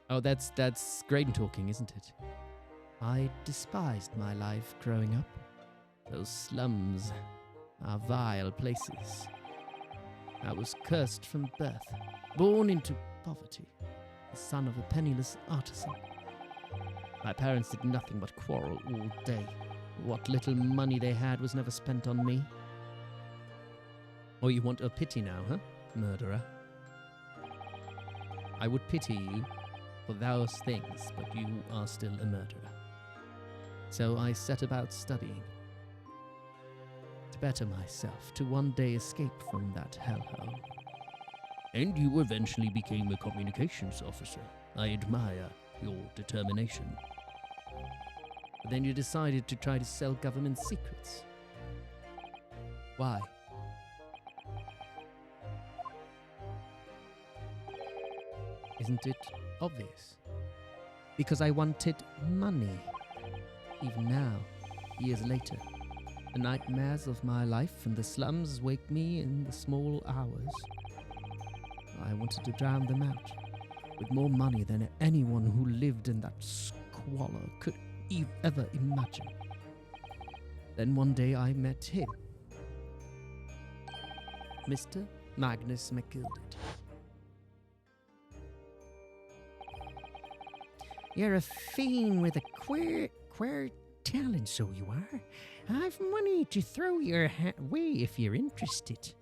Oh, that's Graydon talking, isn't it? I despised my life growing up. Those slums are vile places. I was cursed from birth, born into poverty, the son of a penniless artisan. My parents did nothing but quarrel all day. What little money they had was never spent on me. Oh, you want a pity now, huh, murderer? I would pity you for those things, but you are still a murderer. So I set about studying to better myself, to one day escape from that hellhole. And you eventually became a communications officer. I admire your determination. But then you decided to try to sell government secrets. Why? Isn't it obvious? Because I wanted money. Even now, years later, the nightmares of my life in the slums wake me in the small hours. I wanted to drown them out with more money than anyone who lived in that squalor could ever imagine. Then one day I met him, Mr. Magnus McGilded. You're a fiend with a queer talent, so you are. I've money to throw your way if you're interested.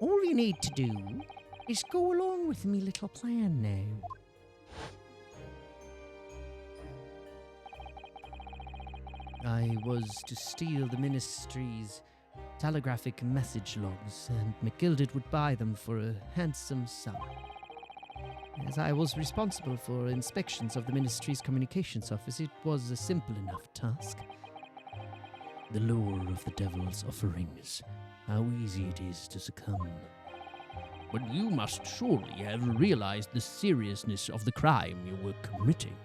All you need to do is go along with me little plan now. I was to steal the ministry's telegraphic message logs, and McGilded would buy them for a handsome sum. As I was responsible for inspections of the ministry's communications office, it was a simple enough task. The lure of the devil's offerings. How easy it is to succumb. But you must surely have realized the seriousness of the crime you were committing.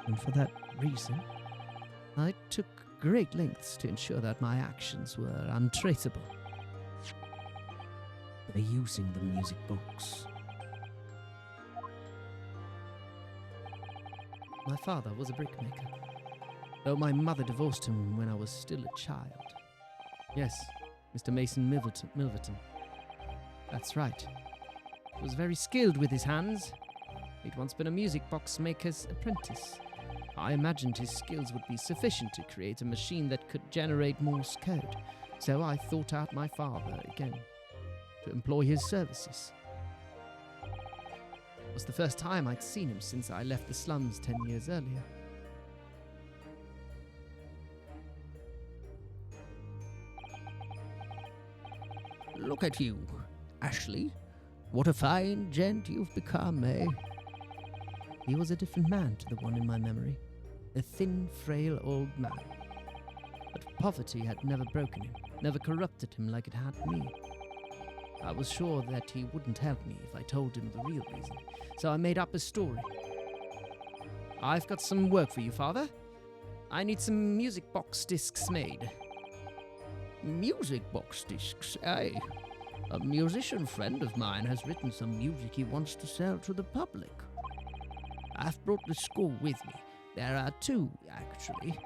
And for that reason, I took great lengths to ensure that my actions were untraceable. By using the music box. My father was a brickmaker, though my mother divorced him when I was still a child. Yes, Mr. Mason Milverton. That's right. He was very skilled with his hands. He'd once been a music box maker's apprentice. I imagined his skills would be sufficient to create a machine that could generate Morse code, so I thought out my father again, to employ his services. It was the first time I'd seen him since I left the slums 10 years earlier. Look at you, Ashley. What a fine gent you've become, eh? He was a different man to the one in my memory. A thin, frail old man. But poverty had never broken him, never corrupted him like it had me. I was sure that he wouldn't help me if I told him the real reason, so I made up a story. I've got some work for you, Father. I need some music box discs made. Music box discs, eh? A musician friend of mine has written some music he wants to sell to the public. I've brought the score with me. There are two, actually.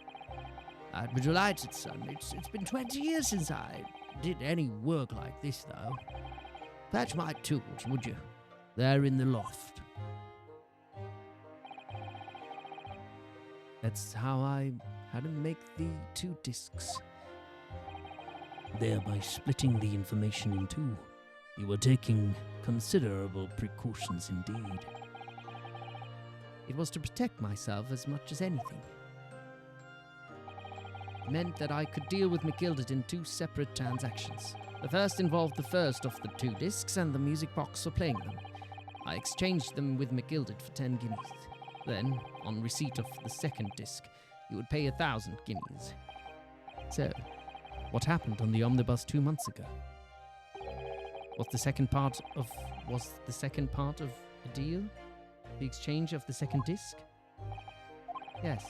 I'd be delighted, son. It's been 20 years since I did any work like this, though. Fetch my tools, would you? They're in the loft. That's how I had to make the 2 discs. Thereby splitting the information in two, you were taking considerable precautions indeed. It was to protect myself as much as anything. It meant that I could deal with McGilded in 2 separate transactions. The first involved the first of the 2 discs and the music box for playing them. I exchanged them with McGilded for 10 guineas. Then, on receipt of the second disc, he would pay 1,000 guineas. So, what happened on the omnibus 2 months ago? Was the second part of a deal? The exchange of the second disc? Yes.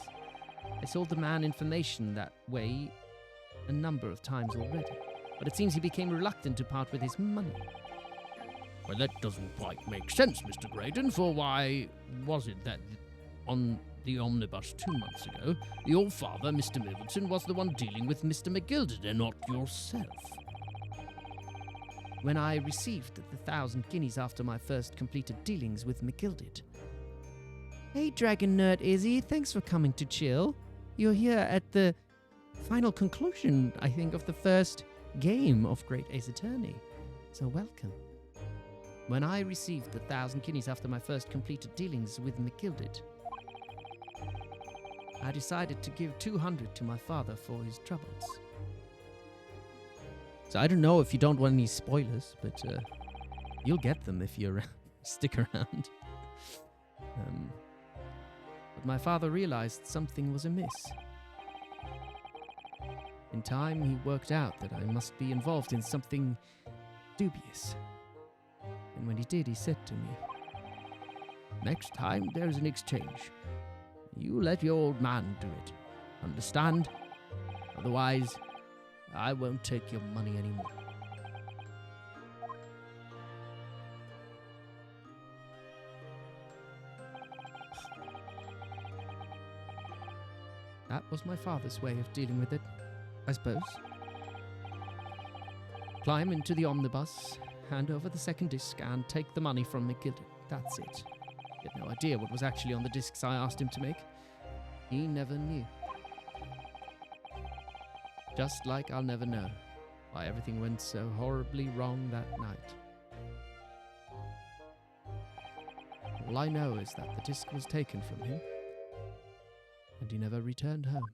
I sold the man information that way a number of times already, but it seems he became reluctant to part with his money. Well, that doesn't quite make sense, Mr. Graydon, for why was it that on the omnibus 2 months ago, your father, Mr. Middleton, was the one dealing with Mr. McGilded and not yourself? When I received the 1,000 guineas after my first completed dealings with McGilded. Hey, Dragon Nerd Izzy, thanks for coming to chill. You're here at the final conclusion, I think, of the first game of Great Ace Attorney. So welcome. When I received the 1,000 guineas after my first completed dealings with McGilded, I decided to give 200 to my father for his troubles. So I don't know if you don't want any spoilers, but you'll get them if you stick around. But my father realized something was amiss. In time, he worked out that I must be involved in something dubious. And when he did, he said to me, "Next time there's an exchange, you let your old man do it. Understand? Otherwise, I won't take your money anymore." That was my father's way of dealing with it, I suppose. Climb into the omnibus, hand over the second disc, and take the money from McGilded. That's it. He had no idea what was actually on the discs I asked him to make. He never knew. Just like I'll never know why everything went so horribly wrong that night. All I know is that the disc was taken from him, and he never returned home.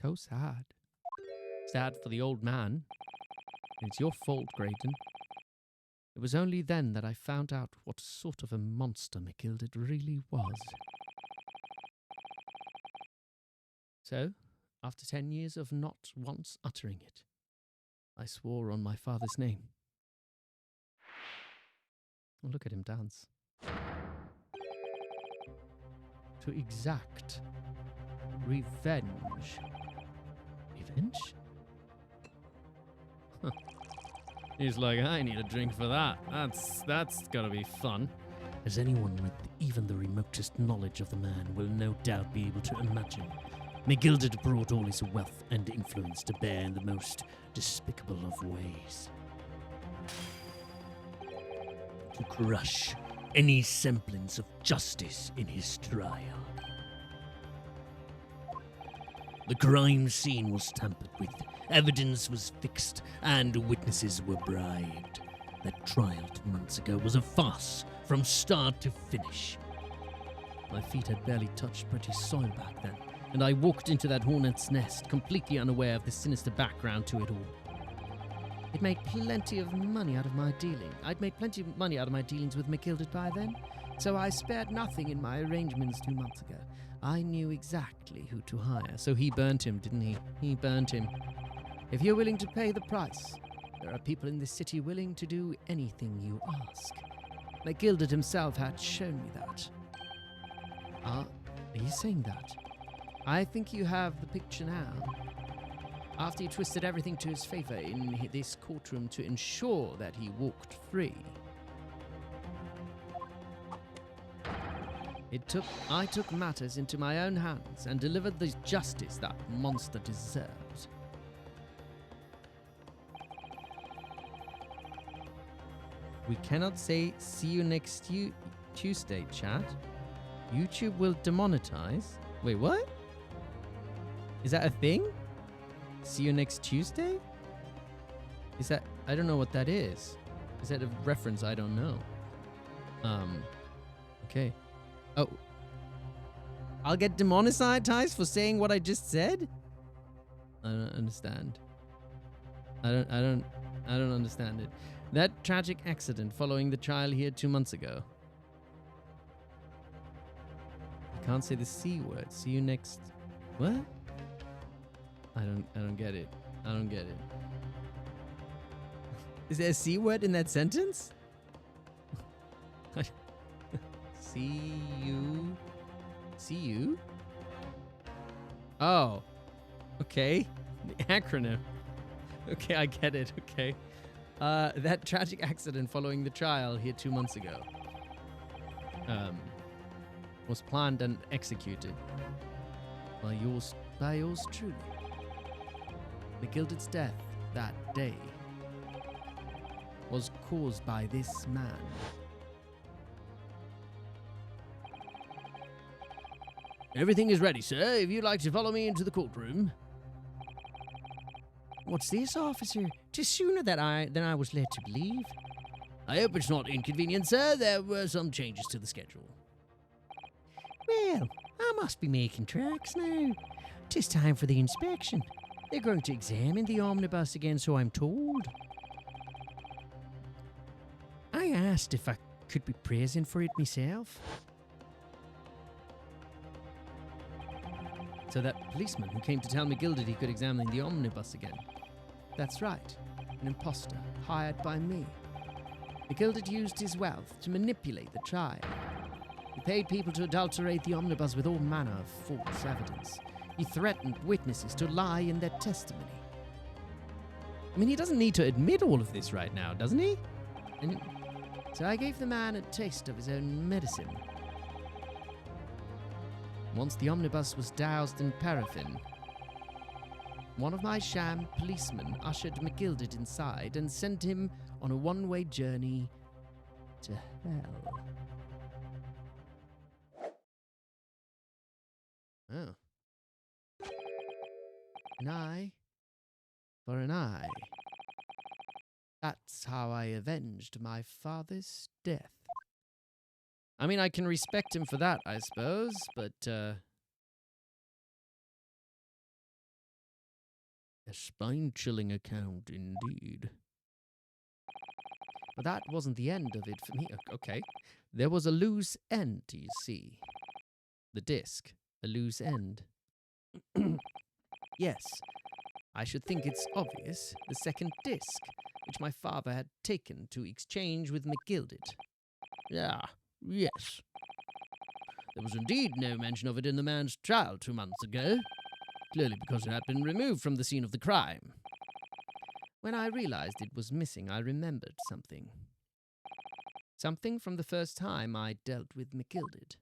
So sad. Sad for the old man. And it's your fault, Graydon. It was only then that I found out what sort of a monster McGilded really was. So, after 10 years of not once uttering it, I swore on my father's name. Oh, look at him dance. To exact revenge. Revenge? Huh. He's like, I need a drink for that. That's gotta be fun. As anyone with even the remotest knowledge of the man will no doubt be able to imagine, McGilded brought all his wealth and influence to bear in the most despicable of ways. To crush any semblance of justice in his trial. The crime scene was tampered with, evidence was fixed, and witnesses were bribed. That trial 2 months ago was a farce from start to finish. My feet had barely touched British soil back then, and I walked into that hornet's nest, completely unaware of the sinister background to it all. I'd made plenty of money out of my dealing. I'd made plenty of money out of my dealings with McGilded by then, So I spared nothing in my arrangements 2 months ago. I knew exactly who to hire. So he burnt him, didn't he? He burnt him. If you're willing to pay the price, there are people in this city willing to do anything you ask. McGilded himself had shown me that. Are you saying that? I think you have the picture now. After he twisted everything to his favor in this courtroom to ensure that he walked free. I took matters into my own hands and delivered the justice that monster deserves. We cannot say see you next Tuesday, chat. YouTube will demonetize. Wait, what? Is that a thing? See you next Tuesday? Is that... I don't know what that is. Is that a reference? I don't know. Okay. Oh. I'll get demonetized for saying what I just said? I don't understand. I don't understand it. That tragic accident following the trial here 2 months ago. I can't say the C word. See you next... What? I don't get it. I don't get it. Is there a C word in that sentence? See you? Oh. Okay. The acronym. Okay, I get it. Okay. That tragic accident following the trial here 2 months ago. Was planned and executed. By yours truly. McGilded's death that day was caused by this man. Everything is ready, sir, if you'd like to follow me into the courtroom. What's this, officer? 'Tis sooner than I was led to believe. I hope it's not inconvenient, sir. There were some changes to the schedule. Well, I must be making tracks now. 'Tis time for the inspection. They're going to examine the omnibus again, so I'm told. I asked if I could be present for it myself. So that policeman who came to tell McGilded he could examine the omnibus again. That's right. An imposter hired by me. McGilded used his wealth to manipulate the trial. He paid people to adulterate the omnibus with all manner of false evidence. He threatened witnesses to lie in their testimony. I mean, he doesn't need to admit all of this right now, doesn't he? So I gave the man a taste of his own medicine. Once the omnibus was doused in paraffin, one of my sham policemen ushered McGilded inside and sent him on a one-way journey to hell. Oh. An eye for an eye. That's how I avenged my father's death. I mean, I can respect him for that, I suppose, but, A spine-chilling account, indeed. But that wasn't the end of it for me. Okay. There was a loose end, you see. the disc, a loose end. Yes, I should think it's obvious. The second disc, which my father had taken to exchange with McGilded. Yes. There was indeed no mention of it in the man's trial 2 months ago, clearly because it had been removed from the scene of the crime. When I realized it was missing, I remembered something. Something from the first time I dealt with McGilded.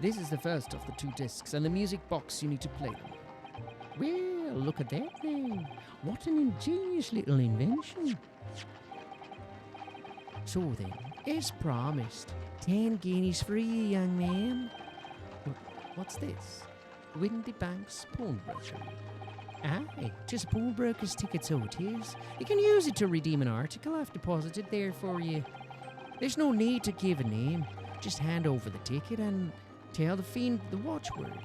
This is the first of the 2 discs, and the music box you need to play them. Well, look at that now. What an ingenious little invention. So then, as promised, 10 guineas for you, young man. What's this? Windy Bank's pawnbroker. Aye, just a pawnbroker's ticket, so it is. You can use it to redeem an article I've deposited there for you. There's no need to give a name. Just hand over the ticket and tell the fiend the watchword.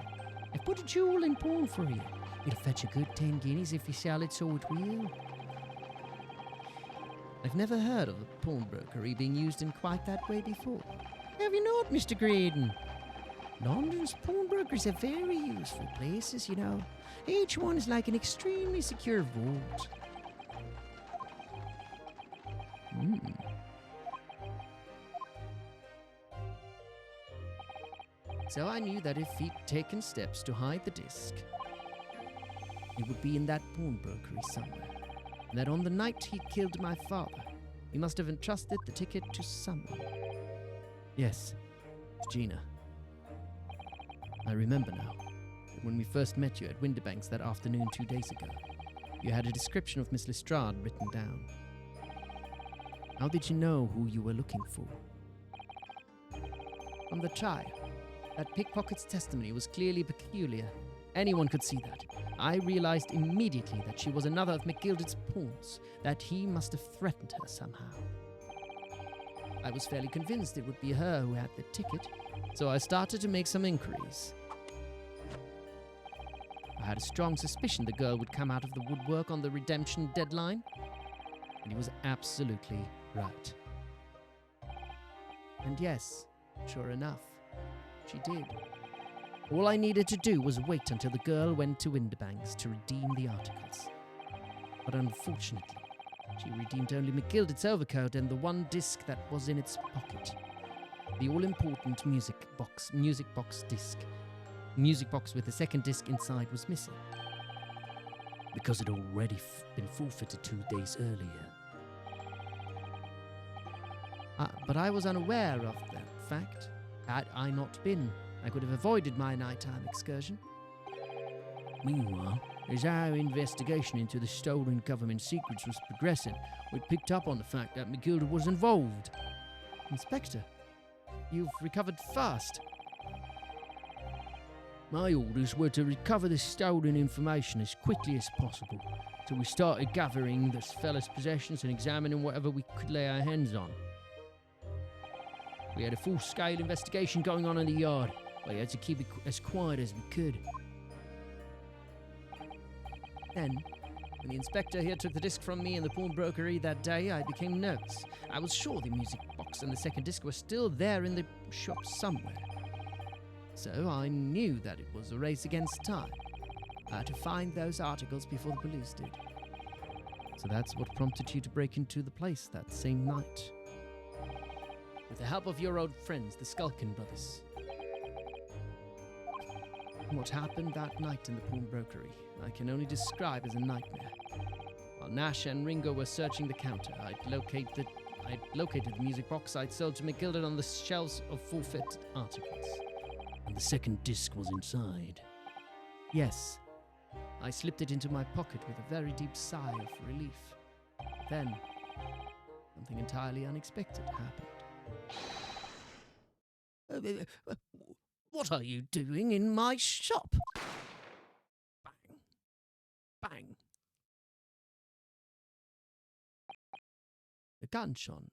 I've put a jewel in pawn for you. It'll fetch a good 10 guineas if you sell it, so it will. I've never heard of a pawnbrokery being used in quite that way before. Have you not, Mr. Graydon? London's pawnbrokers are very useful places, you know. Each one is like an extremely secure vault. So I knew that if he'd taken steps to hide the disc, it would be in that pawnbrokery somewhere. And that on the night he killed my father, he must have entrusted the ticket to someone. Yes, Gina. I remember now that when we first met you at Winterbanks that afternoon 2 days ago, you had a description of Miss Lestrade written down. How did you know who you were looking for? From the trial. That pickpocket's testimony was clearly peculiar. Anyone could see that. I realized immediately that she was another of McGilded's pawns, that he must have threatened her somehow. I was fairly convinced it would be her who had the ticket, so I started to make some inquiries. I had a strong suspicion the girl would come out of the woodwork on the redemption deadline, and he was absolutely right. And yes, sure enough, she did. All I needed to do was wait until the girl went to Winterbanks to redeem the articles. But unfortunately, she redeemed only McGilded's overcoat and the one disc that was in its pocket. The all-important music box disc. Music box with the second disc inside was missing. Because it already been forfeited 2 days earlier. But I was unaware of that fact. Had I not been, I could have avoided my nighttime excursion. Meanwhile, as our investigation into the stolen government secrets was progressing, we picked up on the fact that McGilded was involved. Inspector, you've recovered fast. My orders were to recover the stolen information as quickly as possible, so we started gathering this fella's possessions and examining whatever we could lay our hands on. We had a full-scale investigation going on in the yard. We had to keep it as quiet as we could. Then, when the inspector here took the disc from me in the pawnbrokery that day, I became nervous. I was sure the music box and the second disc were still there in the shop somewhere. So I knew that it was a race against time. I had to find those articles before the police did. So that's what prompted you to break into the place that same night. With the help of your old friends, the Skulkin brothers. What happened that night in the pawnbrokery, I can only describe as a nightmare. While Nash and Ringo were searching the counter, I'd located the music box I'd sold to McGilded on the shelves of forfeit articles. and the second disc was inside. Yes. I slipped it into my pocket with a very deep sigh of relief. Then, something entirely unexpected happened. What are you doing in my shop? Bang. Bang. A gunshot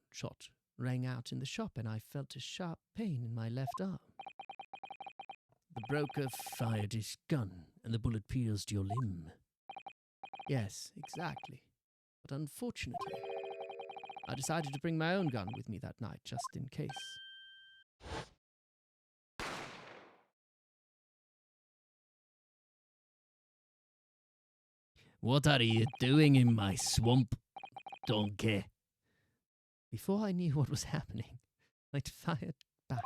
rang out in the shop, and I felt a sharp pain in my left arm. The broker fired his gun, and the bullet pierced your limb. Yes, exactly. But unfortunately, I decided to bring my own gun with me that night, just in case. What are you doing in my swamp, donkey? Before I knew what was happening, I'd fired back.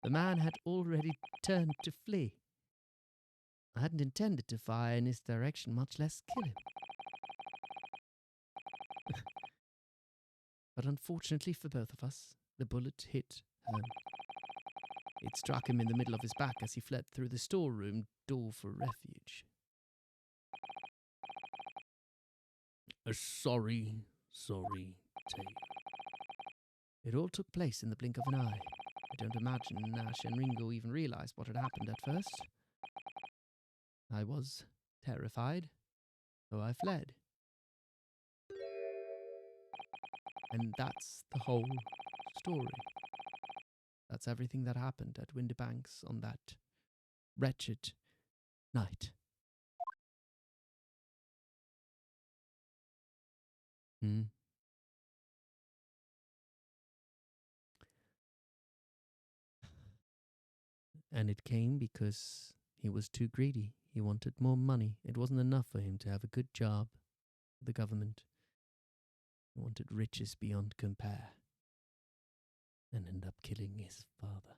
The man had already turned to flee. I hadn't intended to fire in his direction, much less kill him. But unfortunately for both of us, the bullet hit home. It struck him in the middle of his back as he fled through the storeroom door for refuge. A sorry tale. It all took place in the blink of an eye. I don't imagine Nash and Ringo even realized what had happened at first. I was terrified, so I fled. And that's the whole story. That's everything that happened at Winterbanks on that wretched night. Hmm. And it came because he was too greedy. He wanted more money. It wasn't enough for him to have a good job for the government. He wanted riches beyond compare. And ended up killing his father.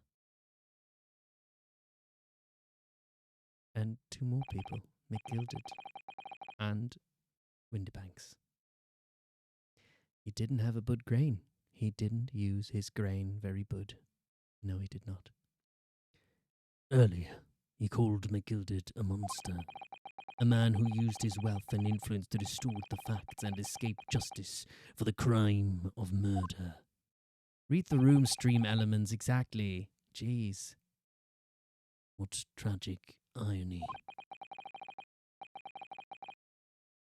And two more people, McGilded and Windibanks. He didn't have a bud grain. He didn't use his grain very bud. No, he did not. Earlier, he called McGilded a monster. A man who used his wealth and influence to distort the facts and escape justice for the crime of murder. Read the room stream elements exactly. Jeez. What tragic irony.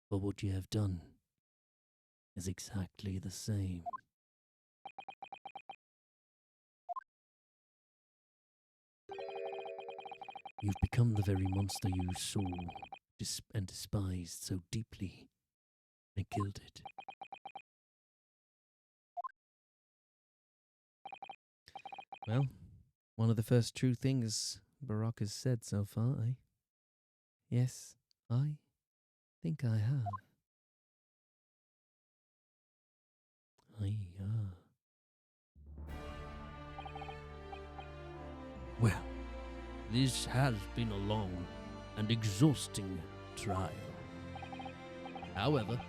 But what you have done is exactly the same. You've become the very monster you saw and despised so deeply, McGilded. Well, one of the first true things Barack has said so far, eh? Yes, I think I have. Well, this has been a long and exhausting trial. However,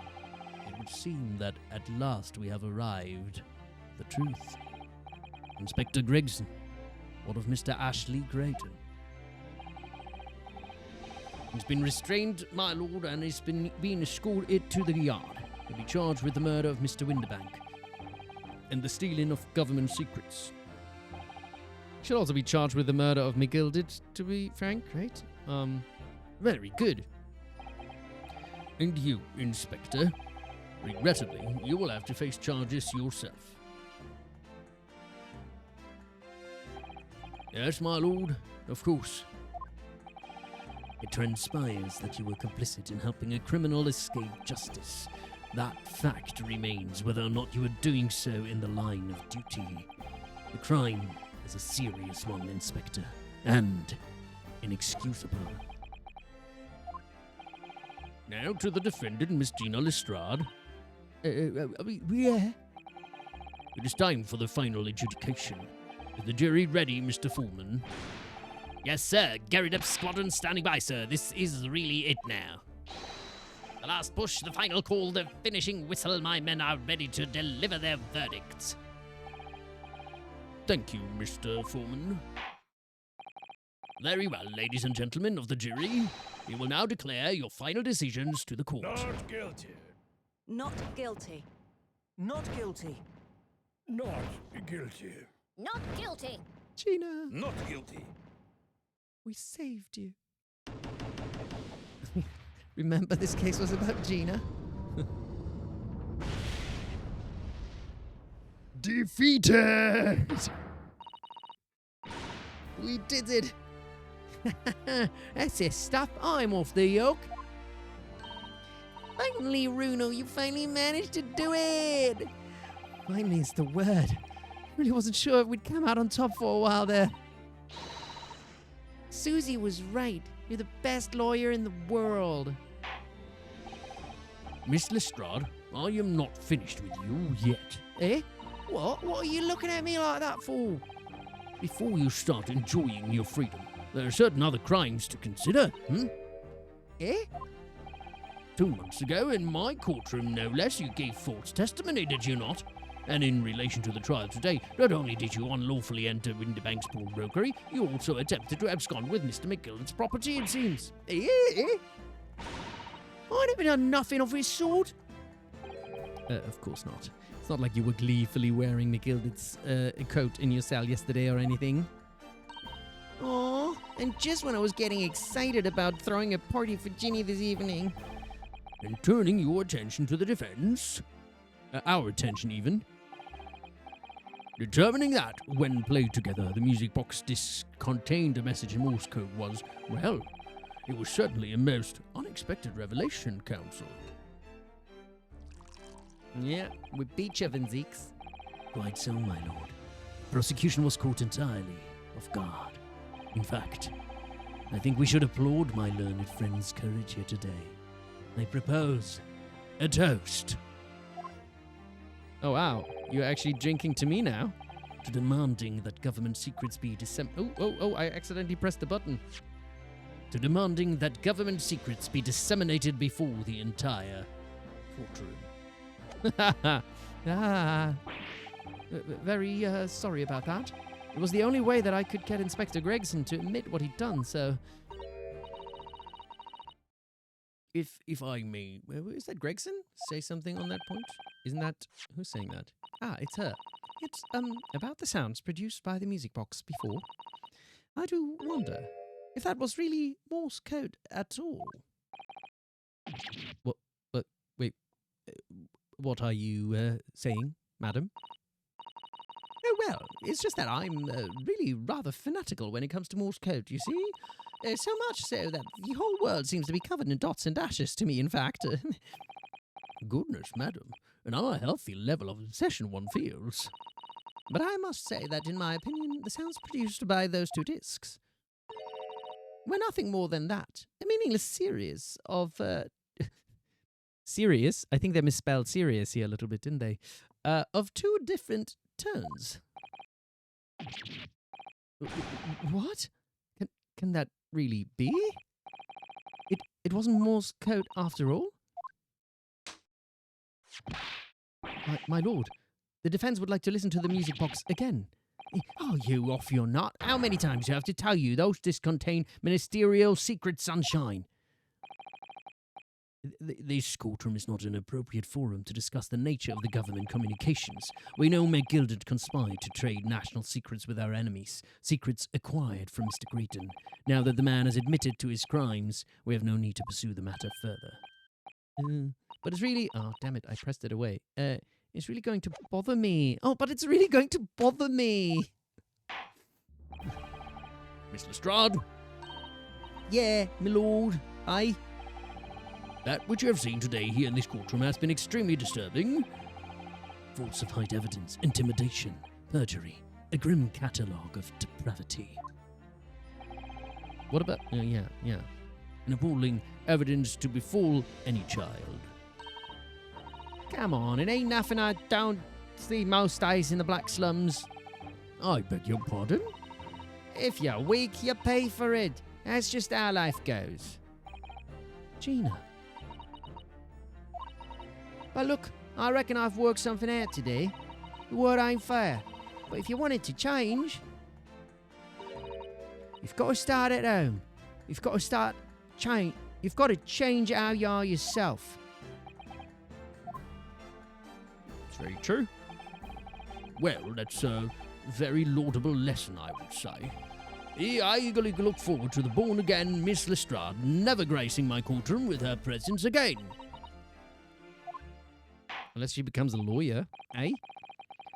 it would seem that at last we have arrived at the truth. Inspector Greggsy, what of Mr. Ashley Grayton? He's been restrained, my lord, and has been escorted to the yard. He'll be charged with the murder of Mr. Windibank and the stealing of government secrets. Should also be charged with the murder of McGilded, to be frank, right? Very good. And you, Inspector, regrettably, you will have to face charges yourself. Yes, my lord, of course. It transpires that you were complicit in helping a criminal escape justice. That fact remains whether or not you were doing so in the line of duty. The crime is a serious one, Inspector, and inexcusable. Now to the defendant, Miss Gina Lestrade. Yeah. It is time for the final adjudication. Is the jury ready, Mr. Foreman? Yes, sir. Garried up squadron standing by, sir. This is really it now. The last push, the final call, the finishing whistle. My men are ready to deliver their verdicts. Thank you, Mr. Foreman. Very well, ladies and gentlemen of the jury. We will now declare your final decisions to the court. Not guilty. Not guilty. Not guilty. Not guilty. Not guilty. Gina, Not guilty. we saved you. Remember, this case was about Gina. Defeated! We did it. That's it, stuff. I'm off the yoke. Finally, Runo, you finally managed to do it. Finally is the word. I really wasn't sure if we'd come out on top for a while there. Susie was right. You're the best lawyer in the world. Miss Lestrade, I am not finished with you yet. Eh? What? What are you looking at me like that for? Before you start enjoying your freedom, there are certain other crimes to consider, Eh? 2 months ago, in my courtroom no less, you gave false testimony, did you not? And in relation to the trial today, not only did you unlawfully enter Windibank's pawnbrokery, you also attempted to abscond with Mr. McGilden's property, it seems. Eh? I never done nothing of his sort. Of course not. It's not like you were gleefully wearing McGilded's coat in your cell yesterday or anything. Oh, and just when I was getting excited about throwing a party for Ginny this evening. And turning your attention to the defense, our attention even, determining that, when played together, the music box disc contained a message in Morse code was, well, it was certainly a most unexpected revelation, counsel. Yeah, we beat you, Vinzeeks. Quite so, my lord. Prosecution was caught entirely off guard. In fact, I think we should applaud my learned friend's courage here today. I propose a toast Oh, wow. You're actually drinking to me now? to demanding that government secrets be I accidentally pressed the button. to demanding that government secrets be disseminated before the entire courtroom. Very sorry about that. It was the only way that I could get Inspector Gregson to admit what he'd done, so... If I may, is that Gregson? Say something on that point? Isn't that... Who's saying that? Ah, it's her. It's, about the sounds produced by the music box before. I do wonder if that was really Morse code at all. What are you saying, madam? Oh, well, it's just that I'm really rather fanatical when it comes to Morse code, you see? So much so that the whole world seems to be covered in dots and dashes to me, in fact. Goodness, madam, an unhealthy level of obsession one feels. But I must say that, in my opinion, the sounds produced by those two discs were nothing more than that. A meaningless series of... Serious? I think they misspelled serious here a little bit, didn't they? of two different tones. What? Can that really be? It wasn't Morse code after all? My lord, the defense would like to listen to the music box again. Oh, you off your nut. How many times do I have to tell you those discs contain ministerial secret, sunshine? This courtroom is not an appropriate forum to discuss the nature of the government communications. We know McGilded conspired to trade national secrets with our enemies, secrets acquired from Mr. Greeton. Now that the man has admitted to his crimes, we have no need to pursue the matter further. But it's really... Oh, damn it, I pressed it away. It's really going to bother me. Oh, but it's really going to bother me. Miss Lestrade, Yeah, my lord. Aye. that which you have seen today here in this courtroom has been extremely disturbing. Falsified evidence, intimidation, perjury, a grim catalogue of depravity. What about... yeah. An appalling evidence to befall any child. Come on, it ain't nothing I don't see most days in the black slums. I beg your pardon? If you're weak, you pay for it. That's just how life goes. Gina. But look, I reckon I've worked something out today. The word ain't fair. But if you want it to change, you've got to start at home. You've got to change how you are yourself. It's very true. Well, that's a very laudable lesson, I would say. I eagerly look forward to the born-again Miss Lestrade never gracing my courtroom with her presence again. Unless she becomes a lawyer, eh?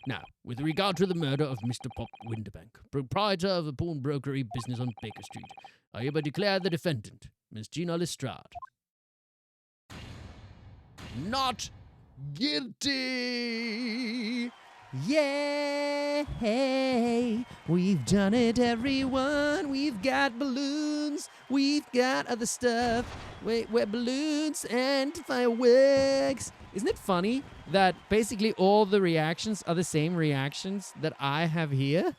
Now, with regard to the murder of Mr. Pop Winterbank, proprietor of a pawnbrokery business on Baker Street, I hereby declare the defendant, Miss Gina Lestrade, not guilty. Yay! We've done it, everyone. We've got balloons. We've got other stuff. We're balloons and fireworks. Isn't it funny that basically all the reactions are the same reactions that I have here?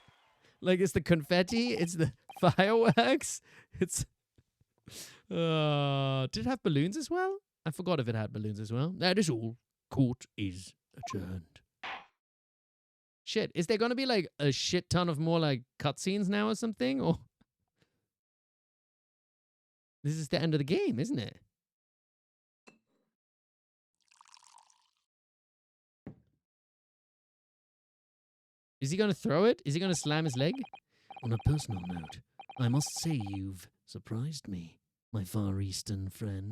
Like, it's the confetti, it's the fireworks, it's... did it have balloons as well? I forgot if it had balloons as well. That is all. Court is adjourned. Shit, is there going to be like a shit ton of more like cutscenes now or something? Or this is the end of the game, isn't it? Is he going to throw it? Is he going to slam his leg? On a personal note, I must say you've surprised me, my Far Eastern friend.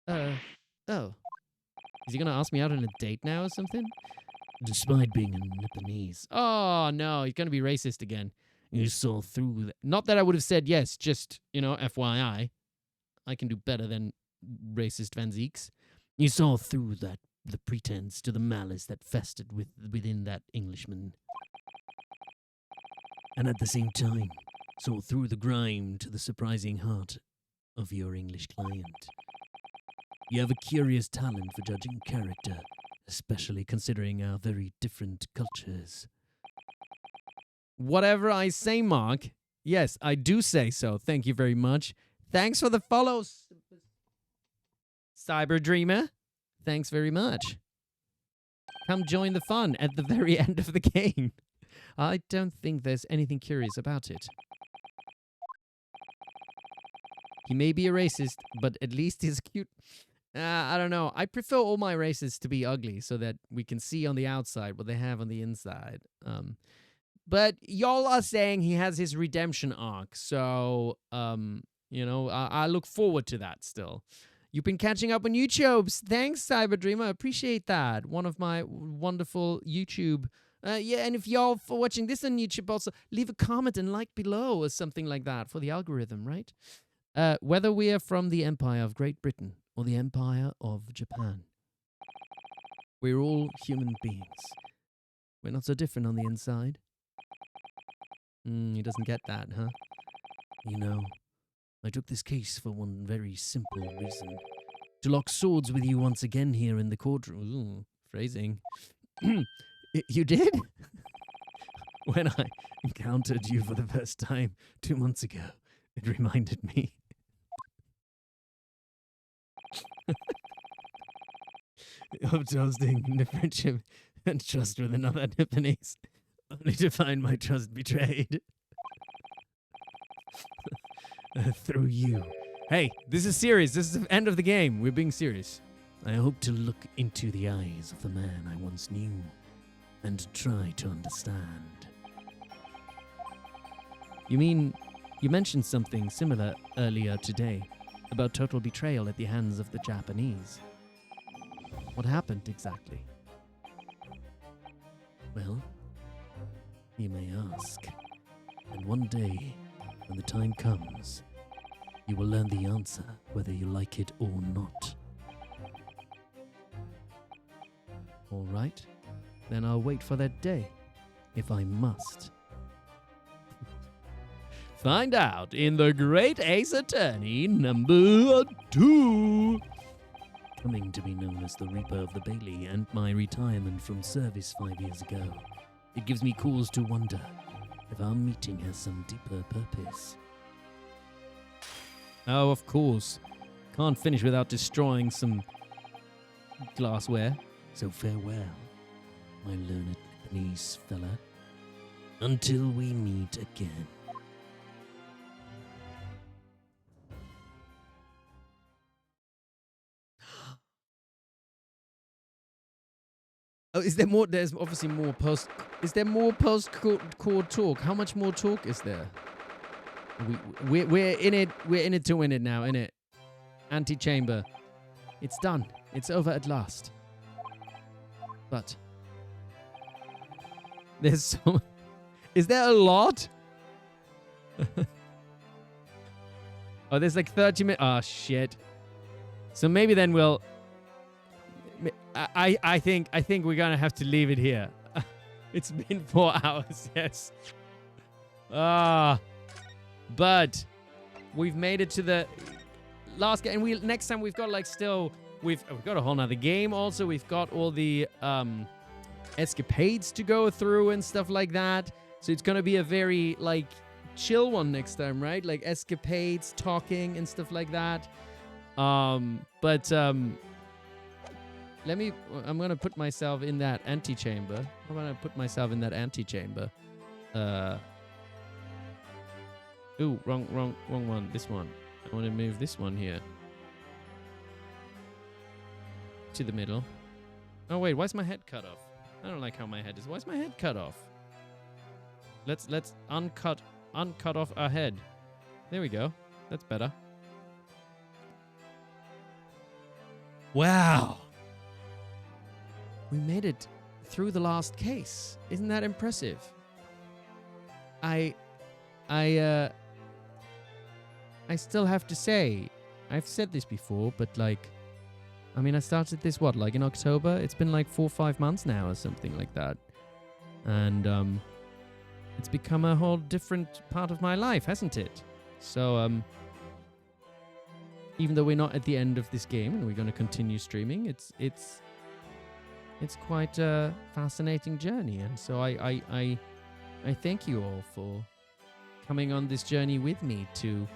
Oh. Is he going to ask me out on a date now or something? Despite being a Nipponese, Oh, no, he's going to be racist again. you saw through that. Not that I would have said yes, just, FYI. I can do better than racist Van Zeeks. You saw through that the pretense to the malice that festered within that Englishman. And at the same time, saw through the grime to the surprising heart of your English client. You have a curious talent for judging character, especially considering our very different cultures. Whatever I say, Mark. Yes, I do say so. Thank you very much. Thanks for the follows, Cyber Dreamer. Thanks very much. Come join the fun at the very end of the game. I don't think there's anything curious about it. He may be a racist, but at least he's cute. I don't know. I prefer all my races to be ugly so that we can see on the outside what they have on the inside. But y'all are saying he has his redemption arc, so, you know, I look forward to that still. You've been catching up on YouTube. Thanks, Cyberdreamer. Appreciate that. One of my wonderful YouTube. Yeah, and if y'all for watching this on YouTube also, leave a comment and like below or something like that for the algorithm, right? Whether we are from the Empire of Great Britain or the Empire of Japan, we're all human beings. We're not so different on the inside. He doesn't get that, huh? You know, I took this case for one very simple reason. To lock swords with you once again here in the courtroom. Ooh, phrasing. You did? When I encountered you for the first time 2 months ago, it reminded me. Of trusting the friendship and trust with another Japanese, only to find my trust betrayed. Through you. Hey, this is serious. This is the end of the game. We're being serious. I hope to look into the eyes of the man I once knew and try to understand. You mean, you mentioned something similar earlier today about total betrayal at the hands of the Japanese. What happened exactly? Well, you may ask. And one day, when the time comes, you will learn the answer, whether you like it or not. All right. Then I'll wait for that day, if I must. Find out in The Great Ace Attorney number 2. Coming to be known as the Reaper of the Bailey and my retirement from service 5 years ago, it gives me cause to wonder if our meeting has some deeper purpose. Oh, of course. Can't finish without destroying some glassware. So farewell, my learned Japanese fella, until we meet again. Oh, is there more? There's obviously more post. Is there more post-court talk? How much more talk is there? We're in it. We're in it to win it now. In it. Antechamber. It's done. It's over at last. But there's so. Is there a lot? Oh, there's like 30 minutes. Oh shit. So maybe then we'll. I think we're gonna have to leave it here. It's been 4 hours, yes. But we've made it to the last game. And next time we've got like still we've got a whole nother game. Also, we've got all the escapades to go through and stuff like that. So it's gonna be a very like chill one next time, right? Like escapades, talking and stuff like that. I'm gonna put myself in that antechamber. Ooh, wrong one. This one. I want to move this one here to the middle. Oh wait, why is my head cut off? I don't like how my head is. Why is my head cut off? Let's uncut off our head. There we go. That's better. Wow. We made it through the last case. Isn't that impressive? I still have to say, I've said this before, but like, I mean, I started this, what, like in October? It's been like 4 or 5 months now or something like that. And it's become a whole different part of my life, hasn't it? So, even though we're not at the end of this game and we're going to continue streaming, it's quite a fascinating journey. And so I thank you all for coming on this journey with me to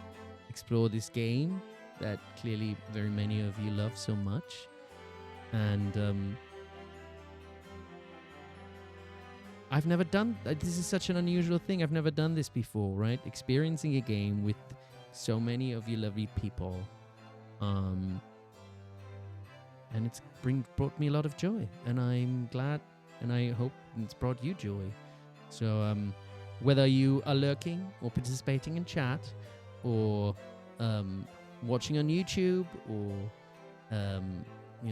explore this game that clearly very many of you love so much. And I've never done this is such an unusual thing. I've never done this before, right? Experiencing a game with so many of you lovely people. And it's brought me a lot of joy, and I'm glad, and I hope it's brought you joy. So whether you are lurking or participating in chat, or watching on YouTube, or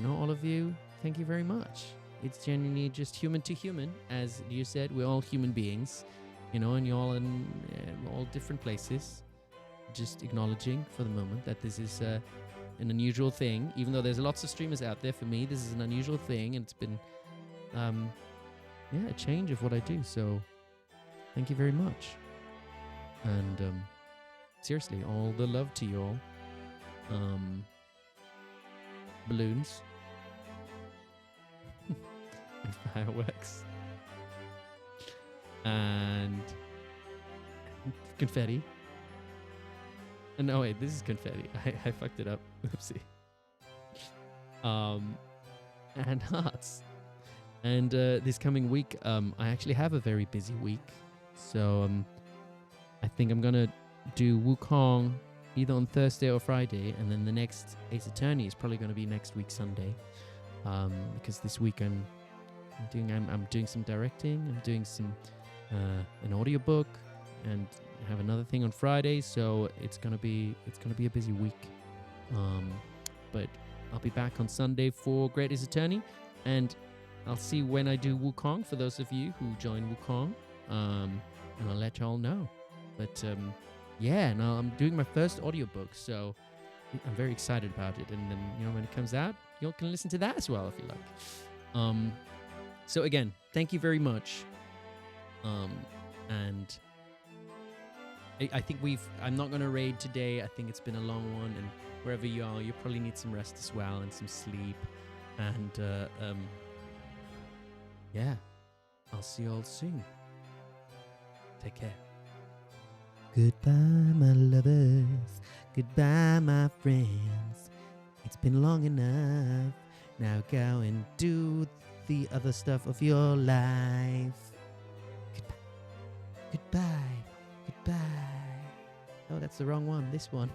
all of you, thank you very much. It's genuinely just human to human, as you said. We're all human beings, and you're all in all different places. Just acknowledging for the moment that this is an unusual thing, even though there's lots of streamers out there. For me, this is an unusual thing, and it's been a change of what I do. So thank you very much, and seriously, all the love to you all. Balloons and fireworks and confetti. No, wait, this is confetti. I fucked it up. Oopsie. And hearts. And this coming week, I actually have a very busy week. So I think I'm gonna do Wukong either on Thursday or Friday, and then the next Ace Attorney is probably gonna be next week Sunday. Because this week I'm doing some directing. I'm doing some an audiobook, and have another thing on Friday, so it's gonna be a busy week. But I'll be back on Sunday for Great Ace Attorney, and I'll see when I do Wukong for those of you who join Wukong, and I'll let y'all know. But now I'm doing my first audiobook, so I'm very excited about it. And then when it comes out, you can listen to that as well if you like. So again, thank you very much. And I think I'm not going to raid today. I think it's been a long one, and wherever you are, you probably need some rest as well and some sleep. And I'll see you all soon. Take care. Goodbye, my lovers. Goodbye, my friends. It's been long enough. Now go and do the other stuff of your life. Goodbye. Goodbye. Goodbye. Oh, that's the wrong one. This one.